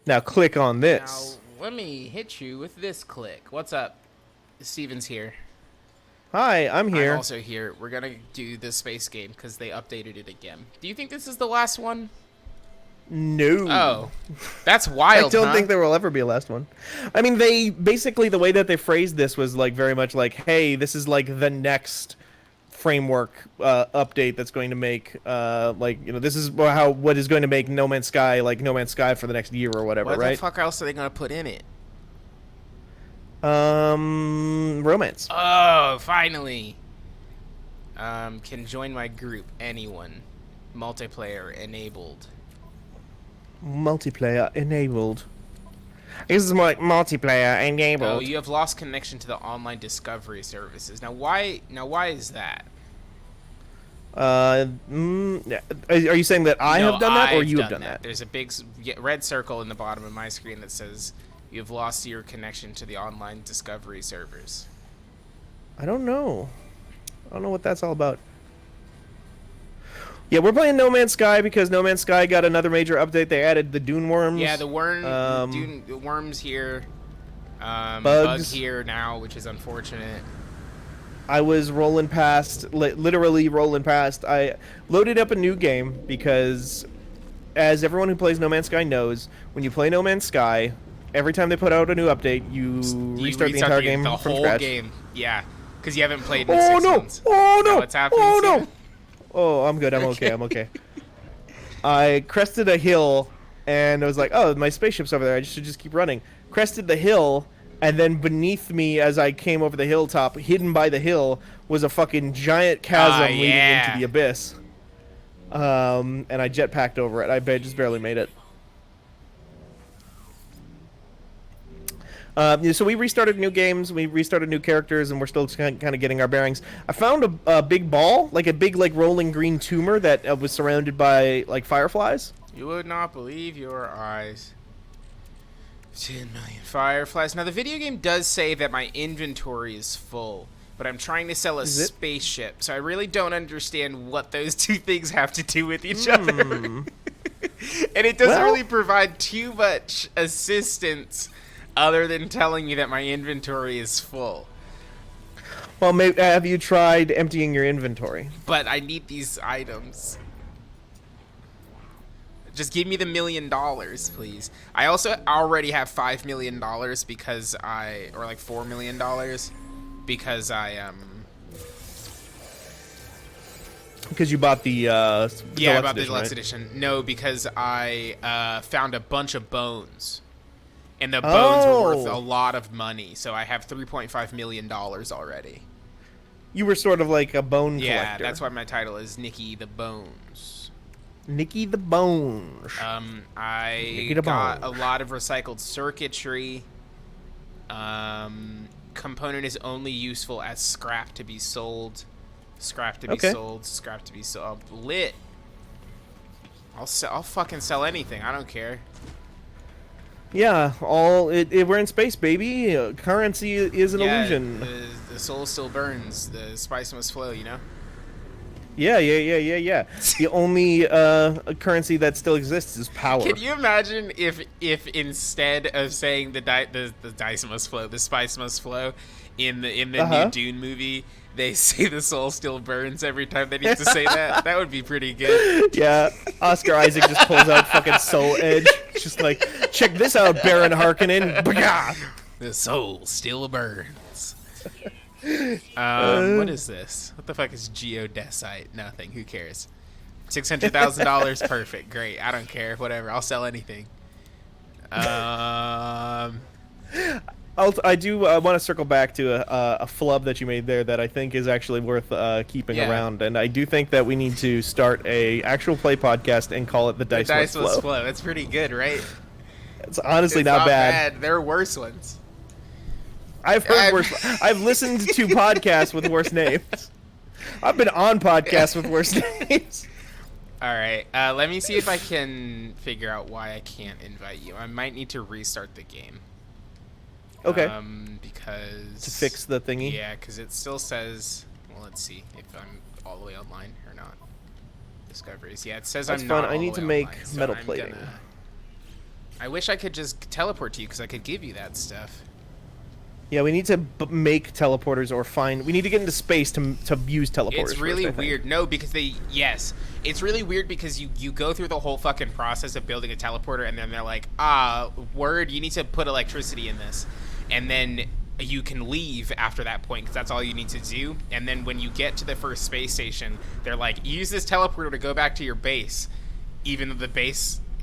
Now click on Now, this. let me hit you with this click. What's up? Steven's here. Hi, I'm I'm here. also here. We're gonna do the space game because they updated it again. Do you think this is the last one? No. Oh, that's I wild, don't huh? think there will ever be a last one. I mean, they basically the way that they phrased this was like very much like, "Hey, this is like the next framework update that's going to make like this is how what is going to make No Man's Sky like No Man's Sky for the next year or whatever, What the right?" fuck else are they gonna put in it? Romance, Oh, finally. Can join my group. Anyone. Multiplayer enabled. multiplayer enabled. This is more like multiplayer Oh, enabled. you have lost connection to the online discovery services. Now, why? Now, why is that? Are you saying that I No, have done that or I've you have done done that? There's a big red circle in the bottom of my screen that says you have lost your connection to the online discovery servers. I don't know. I don't know what that's all about. Yeah, we're playing No Man's Sky because No Man's Sky got another major update. They added the Dune worms. Yeah, the um, the worms here, bug bugs. here now, which is unfortunate. I was rolling past, literally rolling past. I loaded up a new game because, as everyone who plays No Man's Sky knows, when you play No Man's Sky, every time they put out a new update, you restart the entire game the from whole scratch. game. Yeah, because you haven't played in Oh 6 months. no! Oh Now no! what's happening? Oh Steven? no! Oh, I'm good. I'm okay. I'm okay. I crested a hill, and I was like, "Oh, my spaceship's over there. I should just keep running." Crested the hill, and then beneath me, as I came over the hilltop, hidden by the hill, was a fucking giant chasm leading into Yeah. the abyss. And I jetpacked over it. Just barely made it. So we restarted new games, we restarted new characters, and we're still kind of getting our bearings. I found a big ball, like a big like rolling green tumor that was surrounded by like fireflies. You would not believe your eyes. 10 million fireflies. Now, the video game does say that my inventory is full, but I'm trying to sell a Is it? spaceship, so I really don't understand what those two things have to do with each other. And it doesn't Well- really provide too much assistance other than telling me that my inventory is full. Well, maybe, have you tried emptying your inventory? But I need these items. Just give me the $1 million, please. I also already have $5 million because or like $4 million because Because you bought the yeah, deluxe about the edition, deluxe right? edition. No, because I found a bunch of bones, and the bones were worth a lot of money. So I have $3.5 million already. You were sort of like a bone Yeah, collector. that's why my title is Niki the Bones. Niki the Bones. I Niki the got Bones. a lot of recycled circuitry. Component is only useful as scrap to be sold. Scrap to be sold. Scrap to be sold. Lit. I'll fucking sell anything. I don't care. Yeah, we're in space, baby. Currency is an illusion. The soul still burns. The spice must flow. You know. Yeah. The only currency that still exists is power. Can you imagine if instead of saying the dice must flow, the spice must flow, in the new Dune movie, they say the soul still burns every time they need to say that? That would be pretty good. Yeah, Oscar Isaac just pulls out fucking Soul Edge. Just like, check this out, Baron Harkonnen. Bagah! The soul still burns. What is this? What the fuck is geodesite? Nothing. Who cares? $600,000. Perfect. Great. I don't care. Whatever. I'll sell anything. I do want to circle back to a flub that you made there that I think is actually worth keeping around, and I do think that we need to start a actual play podcast and call it the Dice Must Flow. That's pretty good, right? It's honestly It's not bad. There are worse ones. I've heard worse. I've listened to podcasts with worse names. I've been on podcasts with worse names. All right. Let me see if I can figure out why I can't invite you. I might need to restart the game. Okay. Because To fix the thingy. Yeah, because it still says. Well, let's see if I'm all the way online or not. Discoveries. Yeah, it says That's I'm fun. not. I all need the to way make online, so metal I'm plating. I wish I could just teleport to you because I could give you that stuff. Yeah, we need to make teleporters or find. We need to get into space to use teleporters. It's really weird. No, because it's really weird because you go through the whole fucking process of building a teleporter, and then they're like, word, you need to put electricity in this, and then you can leave after that point because that's all you need to do. And then when you get to the first space station, they're like, use this teleporter to go back to your base, even though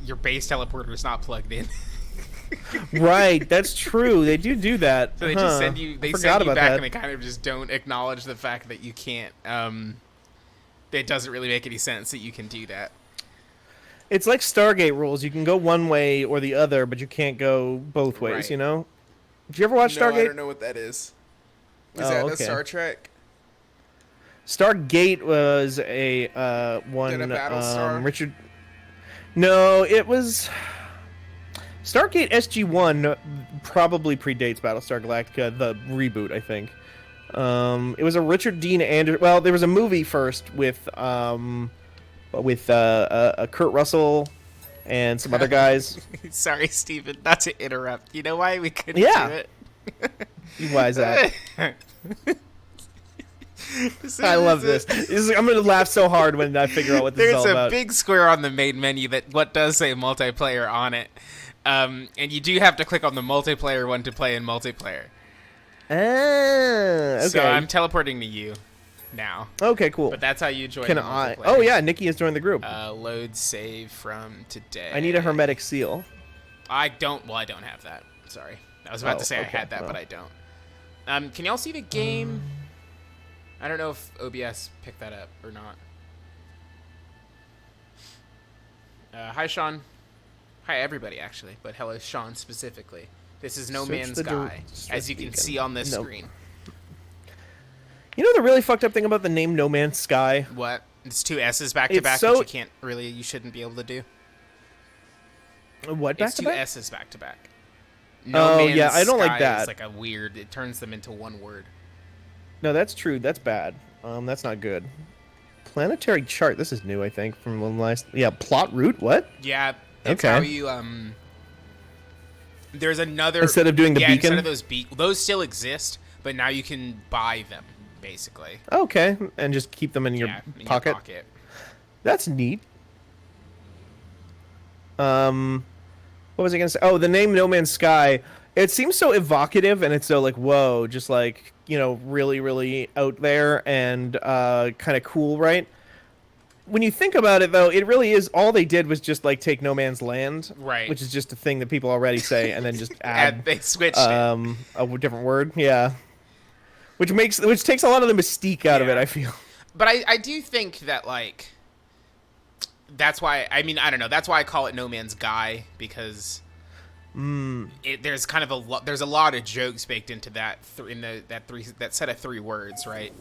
your base teleporter is not plugged in. Right, that's true. They do that. So they just send you. They send you back, and they kind of just don't acknowledge the fact that you can't. It doesn't really make any sense that you can do that. It's like Stargate rules. You can go one way or the other, but you can't go both ways. Right. You know. Did you ever watch Stargate? I don't know what that is. Is that a Star Trek? Stargate was a one. Did a Battlestar? Richard. No, it was. Stargate SG-1 probably predates Battlestar Galactica, the reboot, I think. It was a Richard Dean Anderson. Well, there was a movie first with Kurt Russell and some other guys. Sorry, Steven, not to interrupt. You know why we couldn't do it? Why is that? I love this. I'm going to laugh so hard when I figure out what this is all about. There's a big square on the main menu that does say multiplayer on it. And you do have to click on the multiplayer one to play in multiplayer. Okay. So I'm teleporting to you now. Okay, cool. But that's how you join Can multiplayer. Oh, yeah, Niki has joined the group. Load save from today. I need a hermetic seal. I don't have that. Sorry. I was about to say I had that, but I don't. Can y'all see the game? I don't know if OBS picked that up or not. Hi, Sean. Hi, everybody, actually, but hello, Sean, specifically. This is No Man's Sky, as you can see on this screen. You know the really fucked up thing about the name No Man's Sky? What? It's two S's back-to-back that you shouldn't be able to do? What, back-to-back? It's two S's back-to-back. No Man's yeah, I don't like Sky that. is like a weird, it turns them into one word. No, that's true. That's bad. That's not good. Planetary chart. This is new, I think, from one last... Yeah, plot route? What? Yeah. It's how you, there's another... Instead of doing the beacon? Instead of those still exist, but now you can buy them, basically. Okay, and just keep them in your pocket? That's neat. What was I going to say? Oh, the name No Man's Sky. It seems so evocative, and it's so, like, whoa, just, like, you know, really, really out there and kind of cool, right? When you think about it, though, it really is, all they did was just, like, take No Man's Land, right? Which is just a thing that people already say, and then just add they switched a different word, yeah. Which takes a lot of the mystique out of it, I feel. But I do think that, like, that's why, I mean, I don't know, that's why I call it No Man's Guy, because there's kind of there's a lot of jokes baked into that that set of three words, right?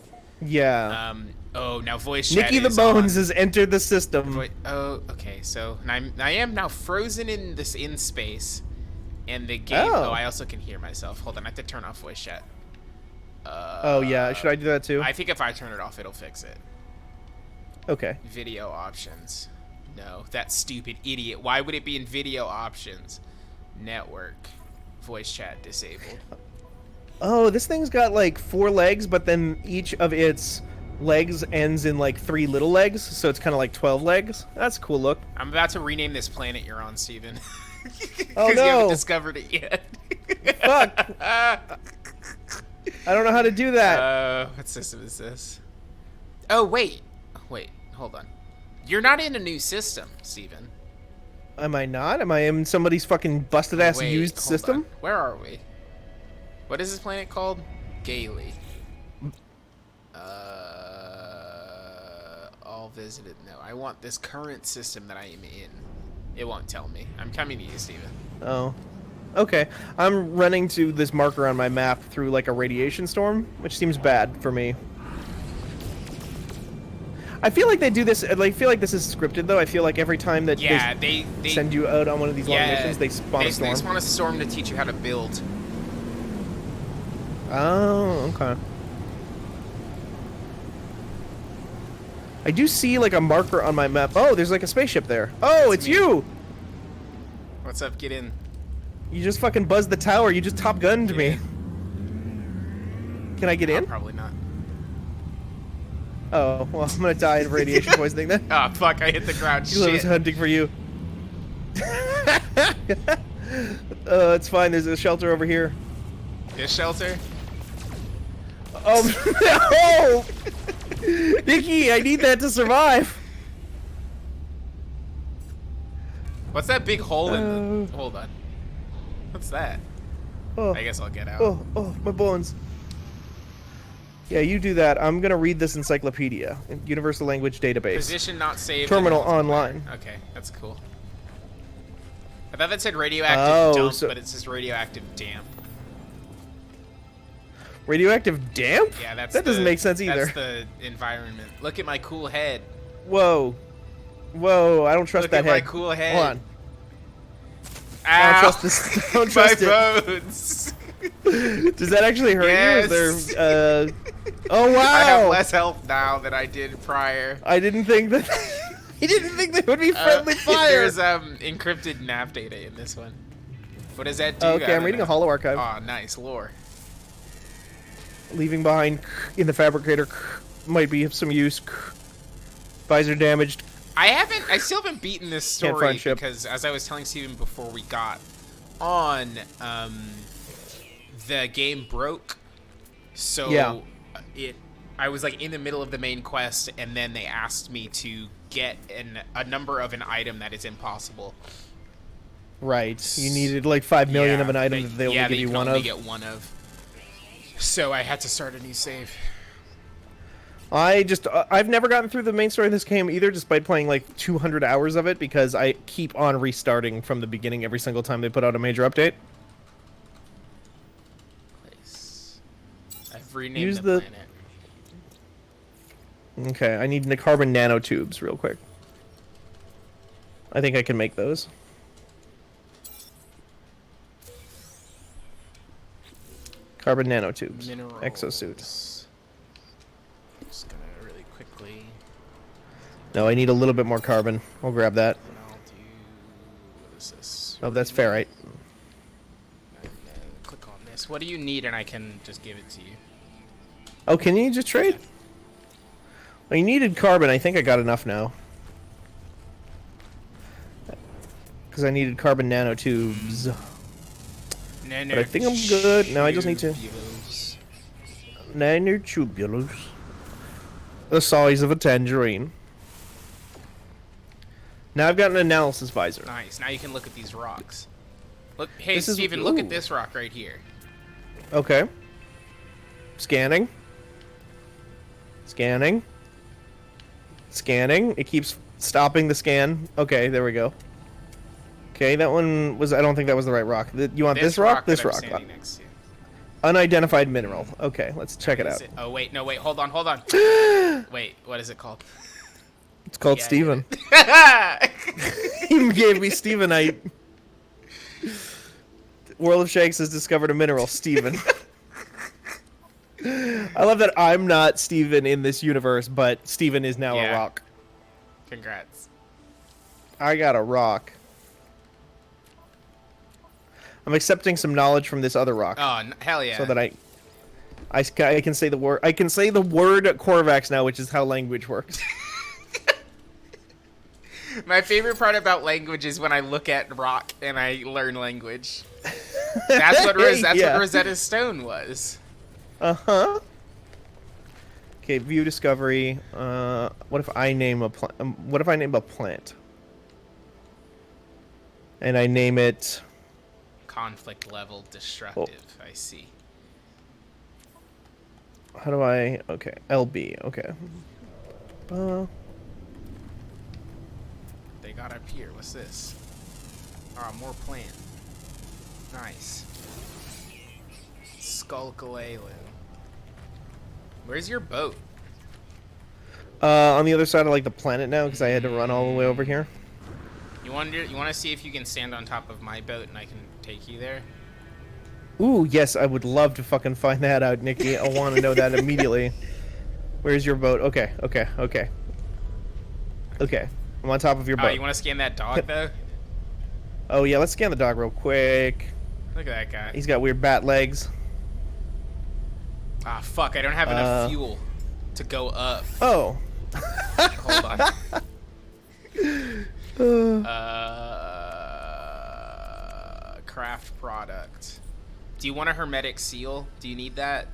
Yeah. Now voice chat Niki the Bones has entered the system. Okay. So I am now frozen in space, and the game. Oh, I also can hear myself. Hold on, I have to turn off voice chat. Oh yeah, should I do that too? I think if I turn it off, it'll fix it. Okay. Video options. No, that stupid idiot. Why would it be in video options? Network. Voice chat disabled. Oh, this thing's got like 4 legs, but then each of its legs ends in like 3 little legs, so it's kind of like 12 legs. That's a cool look. I'm about to rename this planet you're on, Steven. Oh no! You haven't discovered it yet. Fuck! I don't know how to do that. What system is this? Oh wait, hold on. You're not in a new system, Steven. Am I not? Am I in somebody's fucking busted ass used system? On. Where are we? What is this planet called? Gailey. All visited. No, I want this current system that I am in. It won't tell me. I'm coming to you, Steven. Oh. Okay. I'm running to this marker on my map through like a radiation storm, which seems bad for me. I feel like they do this. I feel like this is scripted, though. I feel like every time that they send you out on one of these long missions, they spawn a storm. They spawn a storm to teach you how to build. Oh, okay. I do see like a marker on my map. Oh, there's like a spaceship there. Oh, it's you! What's up? Get in. You just fucking buzzed the tower. You just Top Gunned Get me. in. Can I get in? Probably not. Oh, well, I'm gonna die of radiation poisoning then. Oh, fuck, I hit the ground. I was Shit. hunting for you. It's fine. There's a shelter over here. This shelter? Oh, no! Nikki, I need that to survive. What's that big hole in the... Hold on. What's that? Oh, I guess I'll get out. oh, my bones. Yeah, you do that. I'm gonna read this encyclopedia. Universal Language Database. Position not saved. Terminal online. Okay, that's cool. I thought that said radioactive dump, so but it says radioactive damp. radioactive damp? Yeah, that doesn't make sense either. That's the environment. Look at my cool head. Whoa, I don't trust Look that at head. my cool head. Hold on. Ow! I don't trust this. Don't trust my it. bones. Does that actually hurt Yes. you? Is there? Oh wow! I have less health now than I did prior. I didn't think that. He didn't think there would be friendly fire. There's encrypted nav data in this one. What does that do? Okay, I'm reading a holo archive. Oh, nice lore. Leaving behind in the fabricator might be of some use. Visor damaged. I still haven't beaten this Can't story find ship. because, as I was telling Steven before we got on, the game broke. So Yeah. I was like in the middle of the main quest, and then they asked me to get a number of an item that is impossible. Right. You needed like 5 million of an item that they only give you one of. Get one of. So I had to start a new save. I've never gotten through the main story of this game either, despite playing like 200 hours of it, because I keep on restarting from the beginning every single time they put out a major update. Place. I've renamed the planet. Okay, I need the carbon nanotubes real quick. I think I can make those. Carbon nanotubes. Minerals. Exosuit. Just gonna really quickly. No, I need a little bit more carbon. I'll grab that. And I'll do. What is this? Oh, that's ferrite. And then click on this. What do you need? And I can just give it to you. Oh, can you just trade? Well, you needed carbon. I think I got enough now. Because I needed carbon nanotubes. But I think I'm good. Now I just need to... Nanotubulars. The size of a tangerine. Now I've got an analysis visor. Nice. Now you can look at these rocks. Look, hey This is- Steven, look ooh. at this rock right here. Okay. Scanning. Scanning. Scanning. It keeps stopping the scan. Okay, there we go. Okay, that one was... I don't think that was the right rock. You want this rock? This that I'm rock. standing next to. Unidentified mineral. Okay, let's check it Is out. Oh wait, no wait, hold on. Wait, what is it called? It's called Yeah, I Steven. get He gave me Stevenite. World of Shanks has discovered a mineral, Steven. I love that I'm not Steven in this universe, but Steven is now a Yeah. rock. Congrats. I got a rock. I'm accepting some knowledge from this other rock, Oh, hell yeah. so that I can say the word. I can say the word Korvax now, which is how language works. My favorite part about language is when I look at rock and I learn language. That's what Yeah. what Rosetta Stone was. Uh-huh. Okay, view discovery. What if I name a what if I name a plant? And I name it... Conflict level destructive. I see. How do I... Okay, LB. Okay. They got up here. What's this? Ah, more plant. Nice. Skulkalalen. Where's your boat? On the other side of like the planet now, because I had to run all the way over here. You want to see if you can stand on top of my boat and I can take you there? Ooh, yes, I would love to fucking find that out, Nikki. I want to know that immediately. Where's your boat? Okay. Okay. I'm on top of your Oh, boat. you want to scan that dog though? Oh yeah, let's scan the dog real quick. Look at that guy. He's got weird bat legs. Ah, fuck! I don't have enough fuel to go up. Oh. Hold on. Craft product. Do you want a hermetic seal? Do you need that?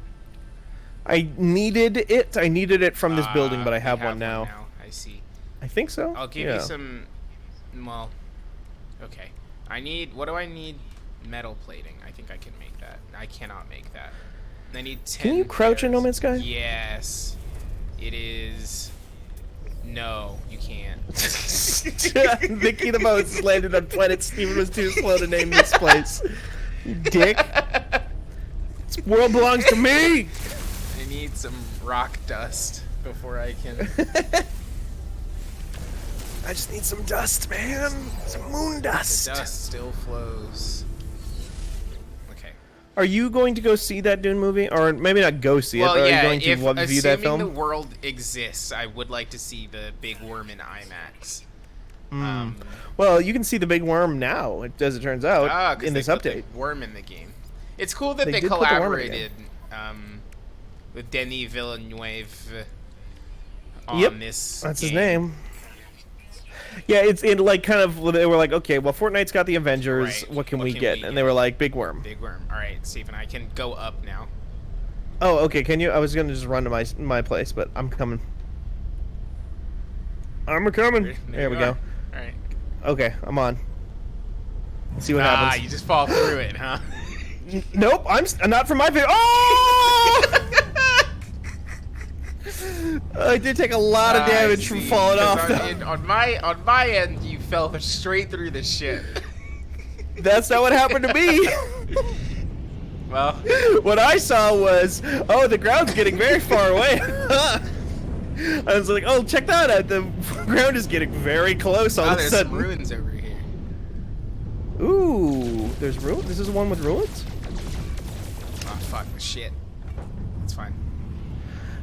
I needed it. I needed it from this building, but I have, one now. I see. I think so. I'll give you some. Well, okay. I need. What do I need? Metal plating. I think I can make that. I cannot make that. I need 10. Can you crouch in No Man's Sky? Yes. It is. No, you can't. Niki the Most landed on planet Steven was too slow to name this place. You dick. This world belongs to me! I need some rock dust before I can... I just need some dust, man. Some moon dust. The dust still flows. Okay. Are you going to go see that Dune movie? Or maybe not go see it, but are you going to view that film? Assuming the world exists, I would like to see the big worm in IMAX. Well, you can see the big worm now, as it turns out, in this update. The worm in the game. It's cool that they did put the worm in the collaborated with Denis Villeneuve on this That's game. his name. Yeah, it's in like kind of they were like, okay, well, Fortnite's got the Avengers. Right. What can we get? And they were like, big worm. Big worm. All right, Stephen, I can go up now. Oh, okay. Can you? I was gonna just run to my place, but I'm coming. I'm coming. There we go. All right. Okay, I'm on. Let's see what happens. You just fall through it, huh? Nope, I'm not from my favorite. Oh! I did take a lot of damage from falling off. On my end, you fell straight through the shit. That's not what happened to me. Well, what I saw was, oh, the ground's getting very far away. I was like, oh, check that out. The ground is getting very close all of a sudden. There's some ruins over here. Ooh, there's ruins? This is the one with ruins? Oh, fuck. Shit. It's fine.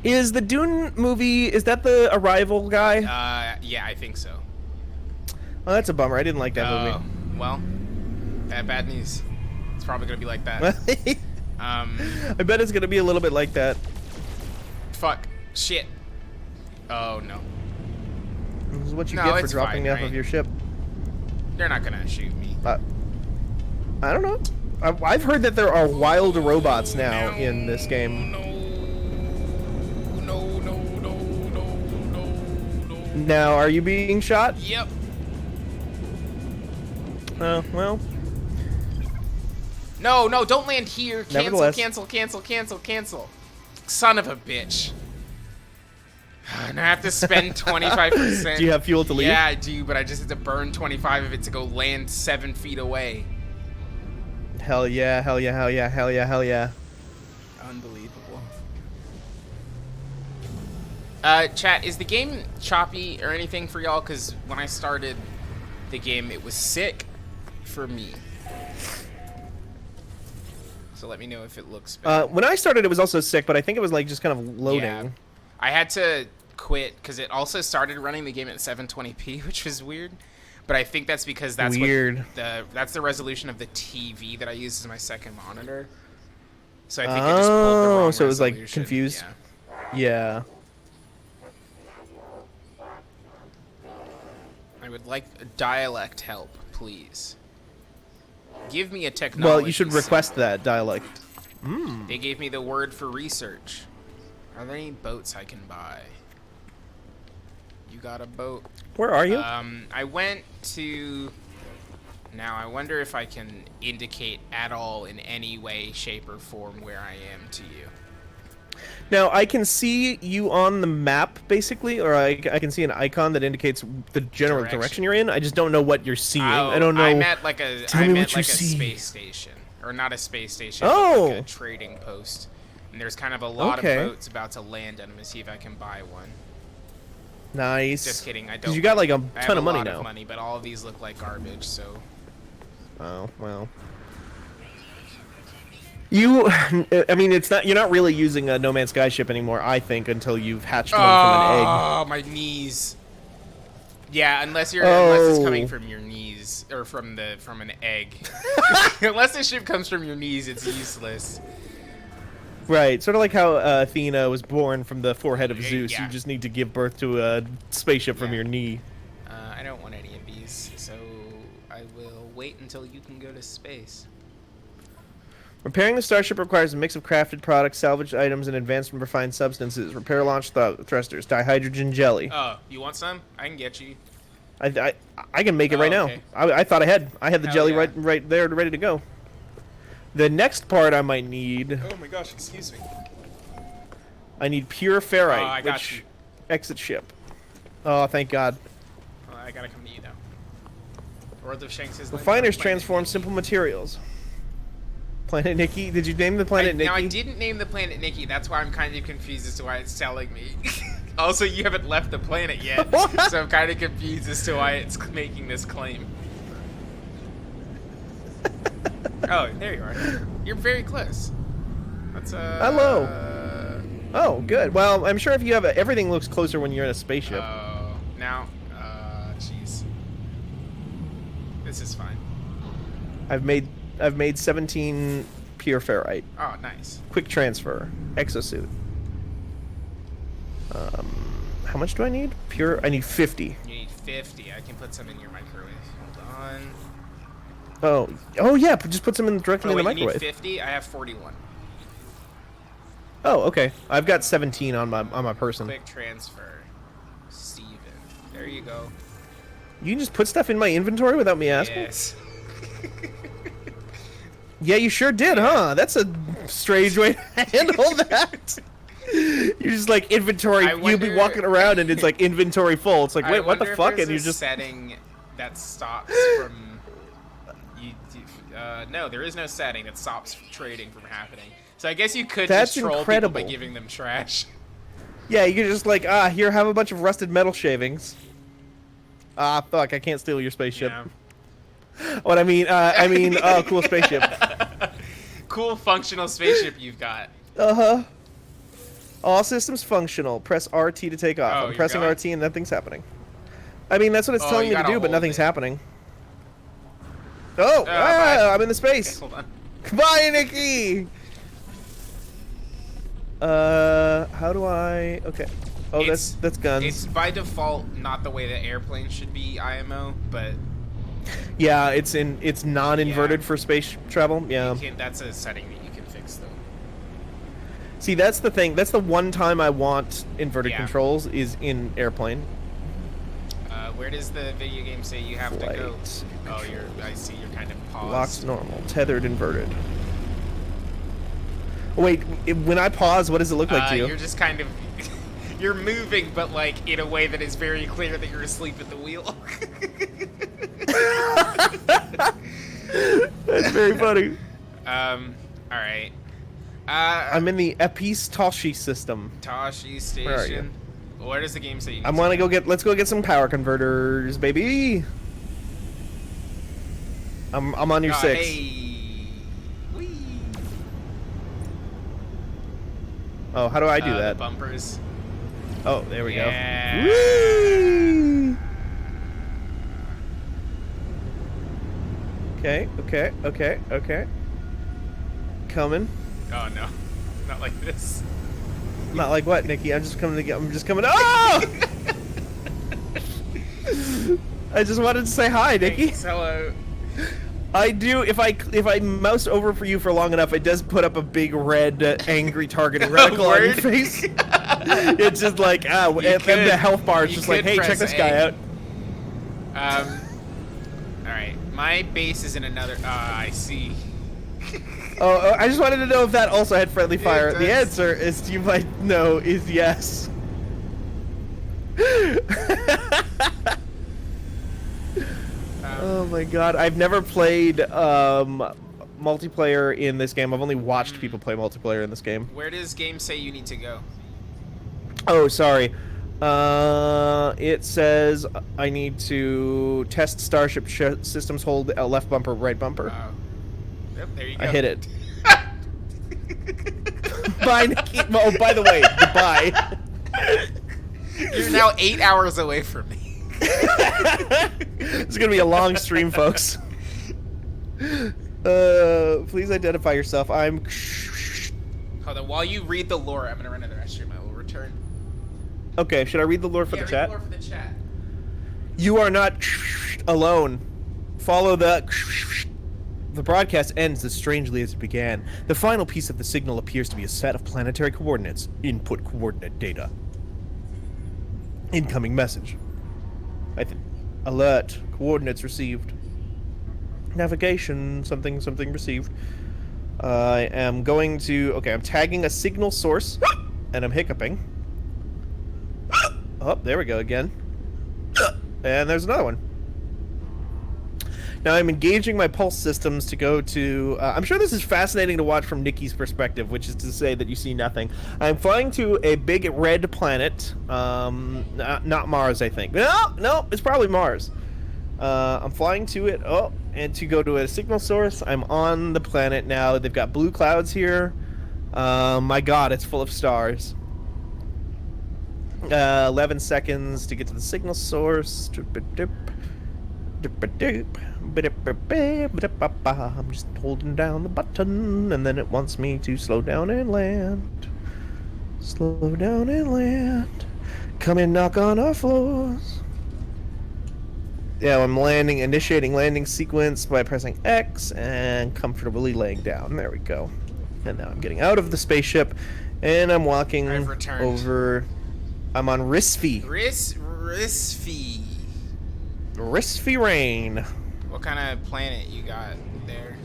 Is the Dune movie, is that the Arrival guy? Yeah, I think so. Oh, that's a bummer. I didn't like that movie. Well, bad news. It's probably gonna be like that. I bet it's gonna be a little bit like that. Fuck. Shit. Oh, no. This is what you get for dropping me off of your ship. They're not gonna shoot me. I don't know. I've heard that there are wild robots now in this game. No. Now, are you being shot? Yep. Oh, well. No, don't land here. Nevertheless. Cancel. Son of a bitch. And I have to spend 25%. Do you have fuel to leave? Yeah, I do, but I just have to burn 25 of it to go land 7 feet away. Hell yeah, hell yeah, hell yeah, hell yeah, hell yeah. Unbelievable. Chat, is the game choppy or anything for y'all? Because when I started the game, it was sick for me. So let me know if it looks better. When I started, it was also sick, but I think it was like just kind of loading. Yeah. I had to quit because it also started running the game at 720p, which was weird. But I think that's because that's that's the resolution of the TV that I use as my second monitor. So I think it just pulled the wrong so it was like resolution. confused. Yeah. Yeah. I would like dialect help, please. Give me a technology. Well, you should request that dialect. They gave me the word for research. Are there any boats I can buy? You got a boat? Where are you? I went to... Now, I wonder if I can indicate at all in any way, shape, or form where I am to you. Now, I can see you on the map, basically, or I can see an icon that indicates the general direction you're in. I just don't know what you're seeing. I don't know. I'm at like a, space station. Or not a space station, but like a trading post. And there's kind of a lot of boats about to land on them to see if I can buy one. Nice. Just kidding, I don't. Because you got like a ton of money now. I have a lot of money, but all of these look like garbage, so... Oh, well. I mean, it's not. You're not really using a No Man's Sky ship anymore, I think, until you've hatched one from an egg. Oh, my knees. Yeah, unless it's coming from your knees or from an egg. Unless the ship comes from your knees, it's useless. Right, sort of like how Athena was born from the forehead of Zeus. Yeah. You just need to give birth to a spaceship from your knee. I don't want any of these, so I will wait until you can go to space. Repairing the starship requires a mix of crafted products, salvaged items, and advanced and refined substances. Repair launch thrusters, dihydrogen jelly. Oh, you want some? I can get you. I can make it right now. Okay. I thought I had the jelly yeah. right there ready to go. The next part I might need. Oh my gosh! Excuse me. I need pure ferrite, I got which you. exit ship. Oh, thank God. I gotta come to you now. World of Shanks is. Refiners transform simple materials. Planet Niki? Did you name the planet Niki? Now, I didn't name the planet Niki. That's why I'm kind of confused as to why it's telling me. Also, you haven't left the planet yet, so I'm kind of confused as to why it's making this claim. Oh, there you are. You're very close. That's Hello. Oh, good. Well, I'm sure if you have everything looks closer when you're in a spaceship. Oh, now, jeez. This is fine. I've made 17 pure ferrite. Oh, nice. Quick transfer. Exosuit. How much do I need? Pure. I need 50. You need 50. I can put some in your microwave. Hold on. Oh yeah. Just put some directly in the You microwave. need 50. I have 41. Oh, okay. I've got 17 on my person. Quick transfer. Steven. There you go. You can just put stuff in my inventory without me asking? Yes. Yeah, you sure did, huh? That's a strange way to handle that. You're just like inventory. You'll be walking around and it's like inventory full. It's like, wait, what the fuck? And you're just setting that stops from you. No, there is no setting that stops trading from happening. So I guess you could That's just troll incredible. people by giving them trash. Yeah, you can just like, here, have a bunch of rusted metal shavings. Fuck, I can't steal your spaceship. Yeah. What I mean, oh, cool spaceship. Cool functional spaceship you've got. Uh-huh. All systems functional. Press RT to take off. Oh, I'm you're pressing going? RT and nothing's happening. I mean, that's what it's telling you me to gotta do, but hold nothing's it. happening. Oh, bye. I'm in the space. Hold on. Bye, Niki! How do I... Okay. Oh, that's guns. It's by default not the way that airplanes should be IMO, but Yeah, it's non-inverted Yeah. for space travel. Yeah. that's a setting that you can fix, though. See, that's the thing. That's the one time I want inverted Yeah. controls is in airplane. Where does the video game say you have to go? Flight. Oh, I see. You're kind of paused. Locked normal. Tethered inverted. Oh, wait, when I pause, what does it look like to you? You're just kind of... You're moving, but like in a way that is very clear that you're asleep at the wheel. That's very funny. All right. I'm in the Epis Toshi system. Tashi Where are you? Station. Where does the game say you I want to go get. Let's go get some power converters, baby. I'm on your 6. Hey. Whee. Oh, how do I do The that? bumpers. Oh, there we Yeah. go. Whee! Okay. Coming. Oh no, not like this. Not like what, Nikki? I'm just coming. Oh! I just wanted to say hi, Nikki. Thanks, hello. I do. If I mouse over for you for long enough, it does put up a big red angry targeting reticle on your Word? face. It's just like and the health bar is just like, hey, check this guy out. All right, my base is in another. I see. Oh, I just wanted to know if that also had friendly fire. The does. answer, as you might know, is yes. Oh my god, I've never played multiplayer in this game. I've only watched people play multiplayer in this game. Where does game say you need to go? Oh, sorry. It says I need to test starship systems, hold left bumper, right bumper. Yep, there you go. I hit it. Bye, Nikki. Oh, by the way, goodbye. You're now 8 hours away from me. It's gonna be a long stream, folks. Please identify yourself. I'm. Hold on. While you read the lore, I'm gonna run to the restroom. I will return. Okay, should I read the lore for the read chat? the lore for the chat. You are not alone. Follow the. The broadcast ends as strangely as it began. The final piece of the signal appears to be a set of planetary coordinates. Input coordinate data. Incoming message. Alert. Coordinates received. Navigation. Something received. I am going to... Okay, I'm tagging a signal source. And I'm hiccuping. Oh, there we go again. And there's another one. Now I'm engaging my pulse systems to go to... I'm sure this is fascinating to watch from Niki's perspective, which is to say that you see nothing. I'm flying to a big red planet. Not Mars, I think. No, it's probably Mars. I'm flying to it. Oh, and to go to a signal source. I'm on the planet now. They've got blue clouds here. My god, it's full of stars. 11 seconds to get to the signal source. I'm just holding down the button, and then it wants me to slow down and land. Slow down and land. Come and knock on our floors. Yeah, I'm landing, initiating landing sequence by pressing X and comfortably laying down. There we go. And now I'm getting out of the spaceship, and I'm walking over. I'm on Risfi. Risfi. Risfi Rain. What kind of planet you got there?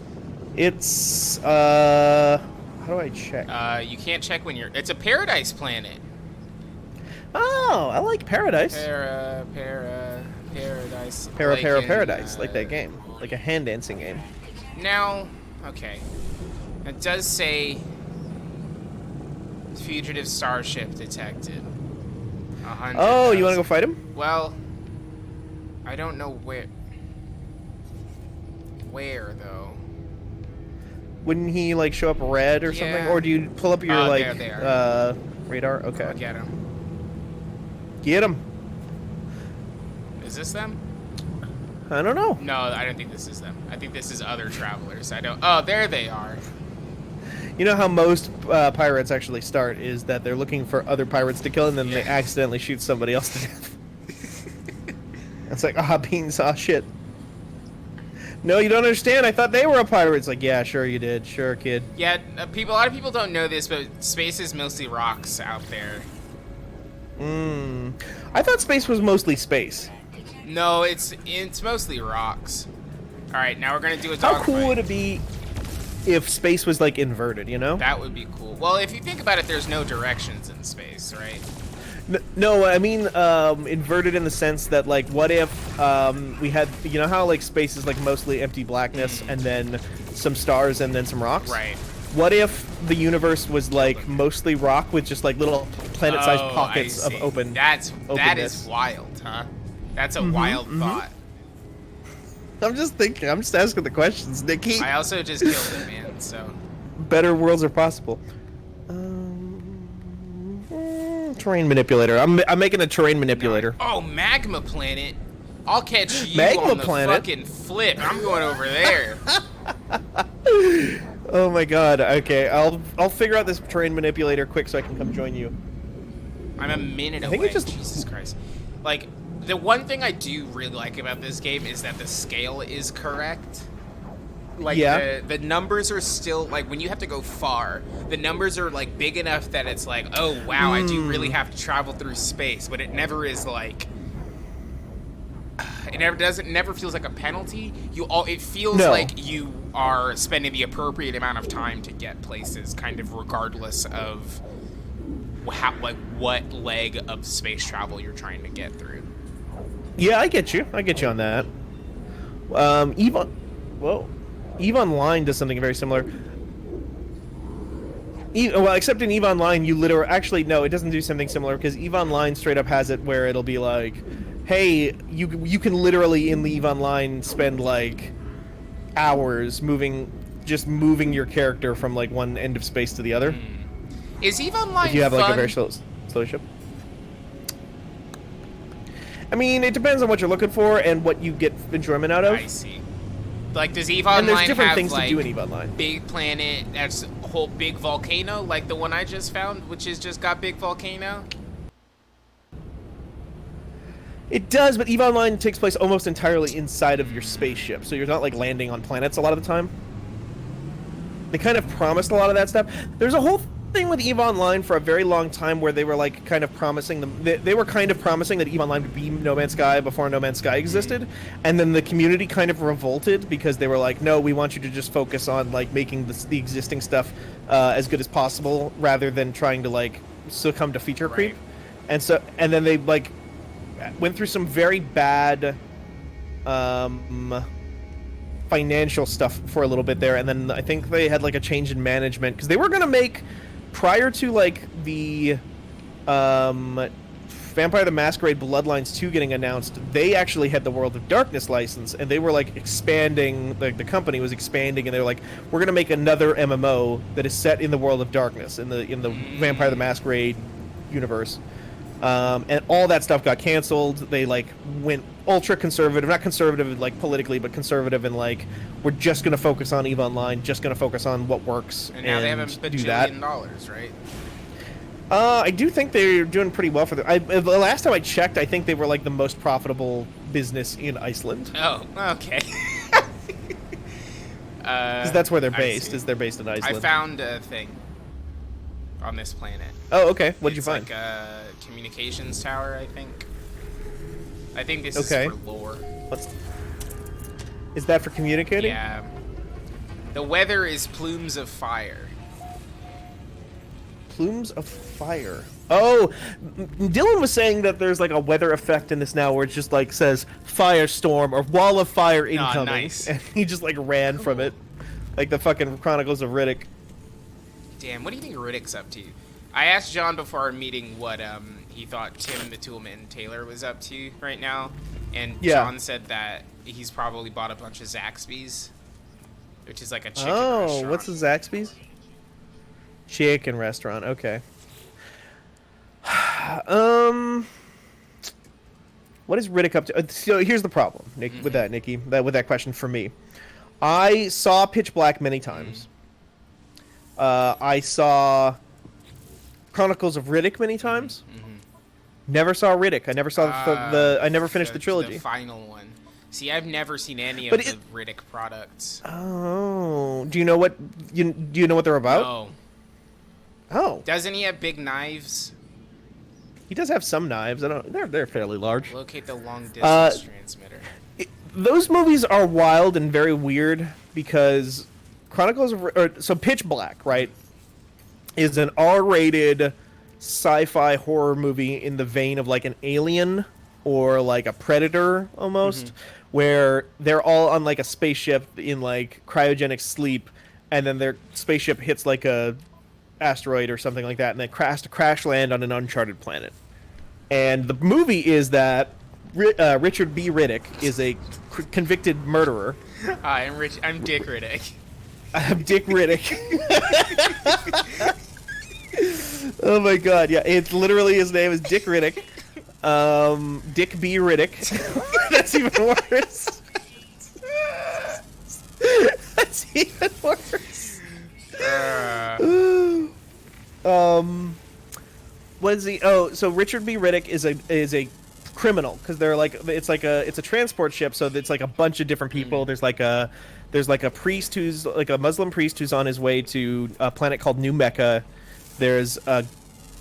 It's how do I check? You can't check when you're... It's a paradise planet. Oh, I like Paradise. Paradise. Paradise, like that game. Like a hand dancing game. Now, okay. It does say fugitive starship detected. 100. Oh, you want to go fight him? Well, I don't know where. Where though? Wouldn't he like show up red or something? Or do you pull up your radar? Okay. I'll get him. Get him. Is this them? I don't know. No, I don't think this is them. I think this is other travelers. I don't. Oh, there they are. You know how most pirates actually start is that they're looking for other pirates to kill, and then they accidentally shoot somebody else to death. It's like, beans, shit. No, you don't understand. I thought they were a pirate. It's like, yeah, sure you did. Sure, kid. Yeah, a lot of people don't know this, but space is mostly rocks out there. I thought space was mostly space. No, it's mostly rocks. All right, now we're gonna do a dogfight. How cool would it be if space was like inverted? You know? That would be cool. Well, if you think about it, there's no directions in space, right? No, I mean inverted in the sense that, like, what if we had, you know how like space is like mostly empty blackness and then some stars and then some rocks? Right. What if the universe was like mostly rock with just like little planet-sized pockets of openness? That is wild, huh? That's a wild thought. I'm just thinking. I'm just asking the questions, Nikki. I also just killed him, man. So better worlds are possible. Terrain manipulator. I'm making a terrain manipulator. Oh, magma planet. I'll catch you magma on the planet? fucking flip. I'm going over there. Oh my god. Okay, I'll figure out this terrain manipulator quick so I can come join you. I'm a minute away. Jesus Christ. Like, the one thing I do really like about this game is that the scale is correct. Like, the numbers are still, like, when you have to go far, the numbers are, like, big enough that it's like, oh, wow, I do really have to travel through space, but it never is, like, it never feels like a penalty. It feels like you are spending the appropriate amount of time to get places, kind of regardless of what leg of space travel you're trying to get through. Yeah, I get you on that. EVE Online does something very similar. Except in EVE Online, you literally... Actually, no, it doesn't do something similar, because EVE Online straight up has it where it'll be like, hey, you can literally, in the EVE Online, spend, like, hours moving your character from, like, one end of space to the other. Is EVE Online if you have, fun? like, a very slow ship. I mean, it depends on what you're looking for and what you get enjoyment out of. I see. Like, does EVE And there's Online different have, things like, to do in EVE Online. big planet that's a whole big volcano, like the one I just found, which has just got big volcano? It does, but EVE Online takes place almost entirely inside of your spaceship, so you're not, like, landing on planets a lot of the time. They kind of promised a lot of that stuff. There's a whole thing with EVE Online for a very long time where they were, like, kind of promising them. They were kind of promising that EVE Online would be No Man's Sky before No Man's Sky existed, and then the community kind of revolted because they were like, no, we want you to just focus on, like, making the existing stuff as good as possible rather than trying to, like, succumb to feature creep. And then they, like, went through some very bad financial stuff for a little bit there, and then I think they had like a change in management because they were gonna make, prior to like the Vampire the Masquerade Bloodlines 2 getting announced, they actually had the World of Darkness license, and they were like expanding, like the company was expanding, and they were like, we're gonna make another MMO that is set in the World of Darkness in the Vampire the Masquerade universe. And all that stuff got canceled. They like went ultra conservative, not conservative like politically, but conservative in like, we're just going to focus on EVE Online, just going to focus on what works, And now they have a bajillion dollars, right? I do think they're doing pretty well for them. The last time I checked, I think they were like the most profitable business in Iceland. Oh, okay. Because that's where they're based. Is they're based in Iceland. I found a thing on this planet. Oh, okay. What'd you find? It's like a communications tower, I think. I think this Okay. is for lore. Is that for communicating? Yeah. The weather is plumes of fire. Plumes of fire. Oh, Dylan was saying that there's like a weather effect in this now where it just like says firestorm or wall of fire incoming. Nice. And he just like ran from it. Like the fucking Chronicles of Riddick. Damn, what do you think Riddick's up to? I asked John before our meeting what he thought Tim the Toolman Taylor was up to right now, and Yeah. John said that he's probably bought a bunch of Zaxby's, which is like a chicken Oh, restaurant. what's the Zaxby's? Chicken restaurant. Okay. What is Riddick up to? So here's the problem, Nick, with that, Nikki. With that question for me, I saw Pitch Black many times. I saw Chronicles of Riddick many times. Never saw Riddick. I never saw I never finished the trilogy. The final one. See, I've never seen any of But the Riddick products. Oh, do you know what do you know what they're about? No. Oh, Doesn't he have big knives? he does have some knives. I don't. They're fairly large. Locate the long distance transmitter. Those movies are wild and very weird because so Pitch Black, right, is an R-rated sci-fi horror movie in the vein of like an Alien or like a Predator almost, where they're all on like a spaceship in like cryogenic sleep, and then their spaceship hits like a asteroid or something like that, and then has to crash land on an uncharted planet. And the movie is that Richard B. Riddick is a convicted murderer. Hi, I'm Dick Riddick. I'm Dick Riddick. Oh my god, yeah, it's literally his name is Dick Riddick. Dick B. Riddick. That's even worse. That's even worse. What is he? Oh, so Richard B. Riddick is a criminal because they're like it's a transport ship, so it's like a bunch of different people. There's like a priest who's like a Muslim priest who's on his way to a planet called New Mecca. There's a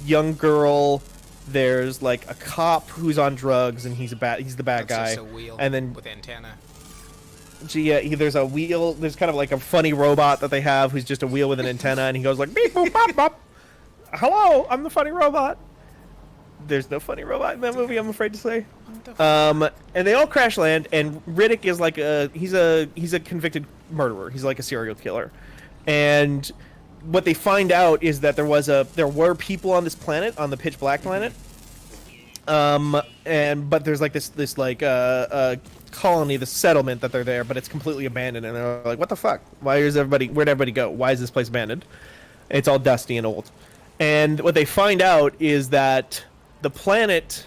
young girl. There's like a cop who's on drugs and he's the bad That's guy. just a wheel and then with antenna. there's a wheel. There's kind of like a funny robot that they have who's just a wheel with an antenna, and he goes like beep boop bop bop. Hello, I'm the funny robot. There's no funny robot in that movie, I'm afraid to say. And they all crash land, and Riddick is like he's a convicted murderer. He's like a serial killer. And what they find out is that there were people on this planet, on the Pitch Black planet. But there's like this like colony, the settlement that they're there, but it's completely abandoned, and they're like, what the fuck? Where'd everybody go? Why is this place abandoned? And it's all dusty and old. And what they find out is that the planet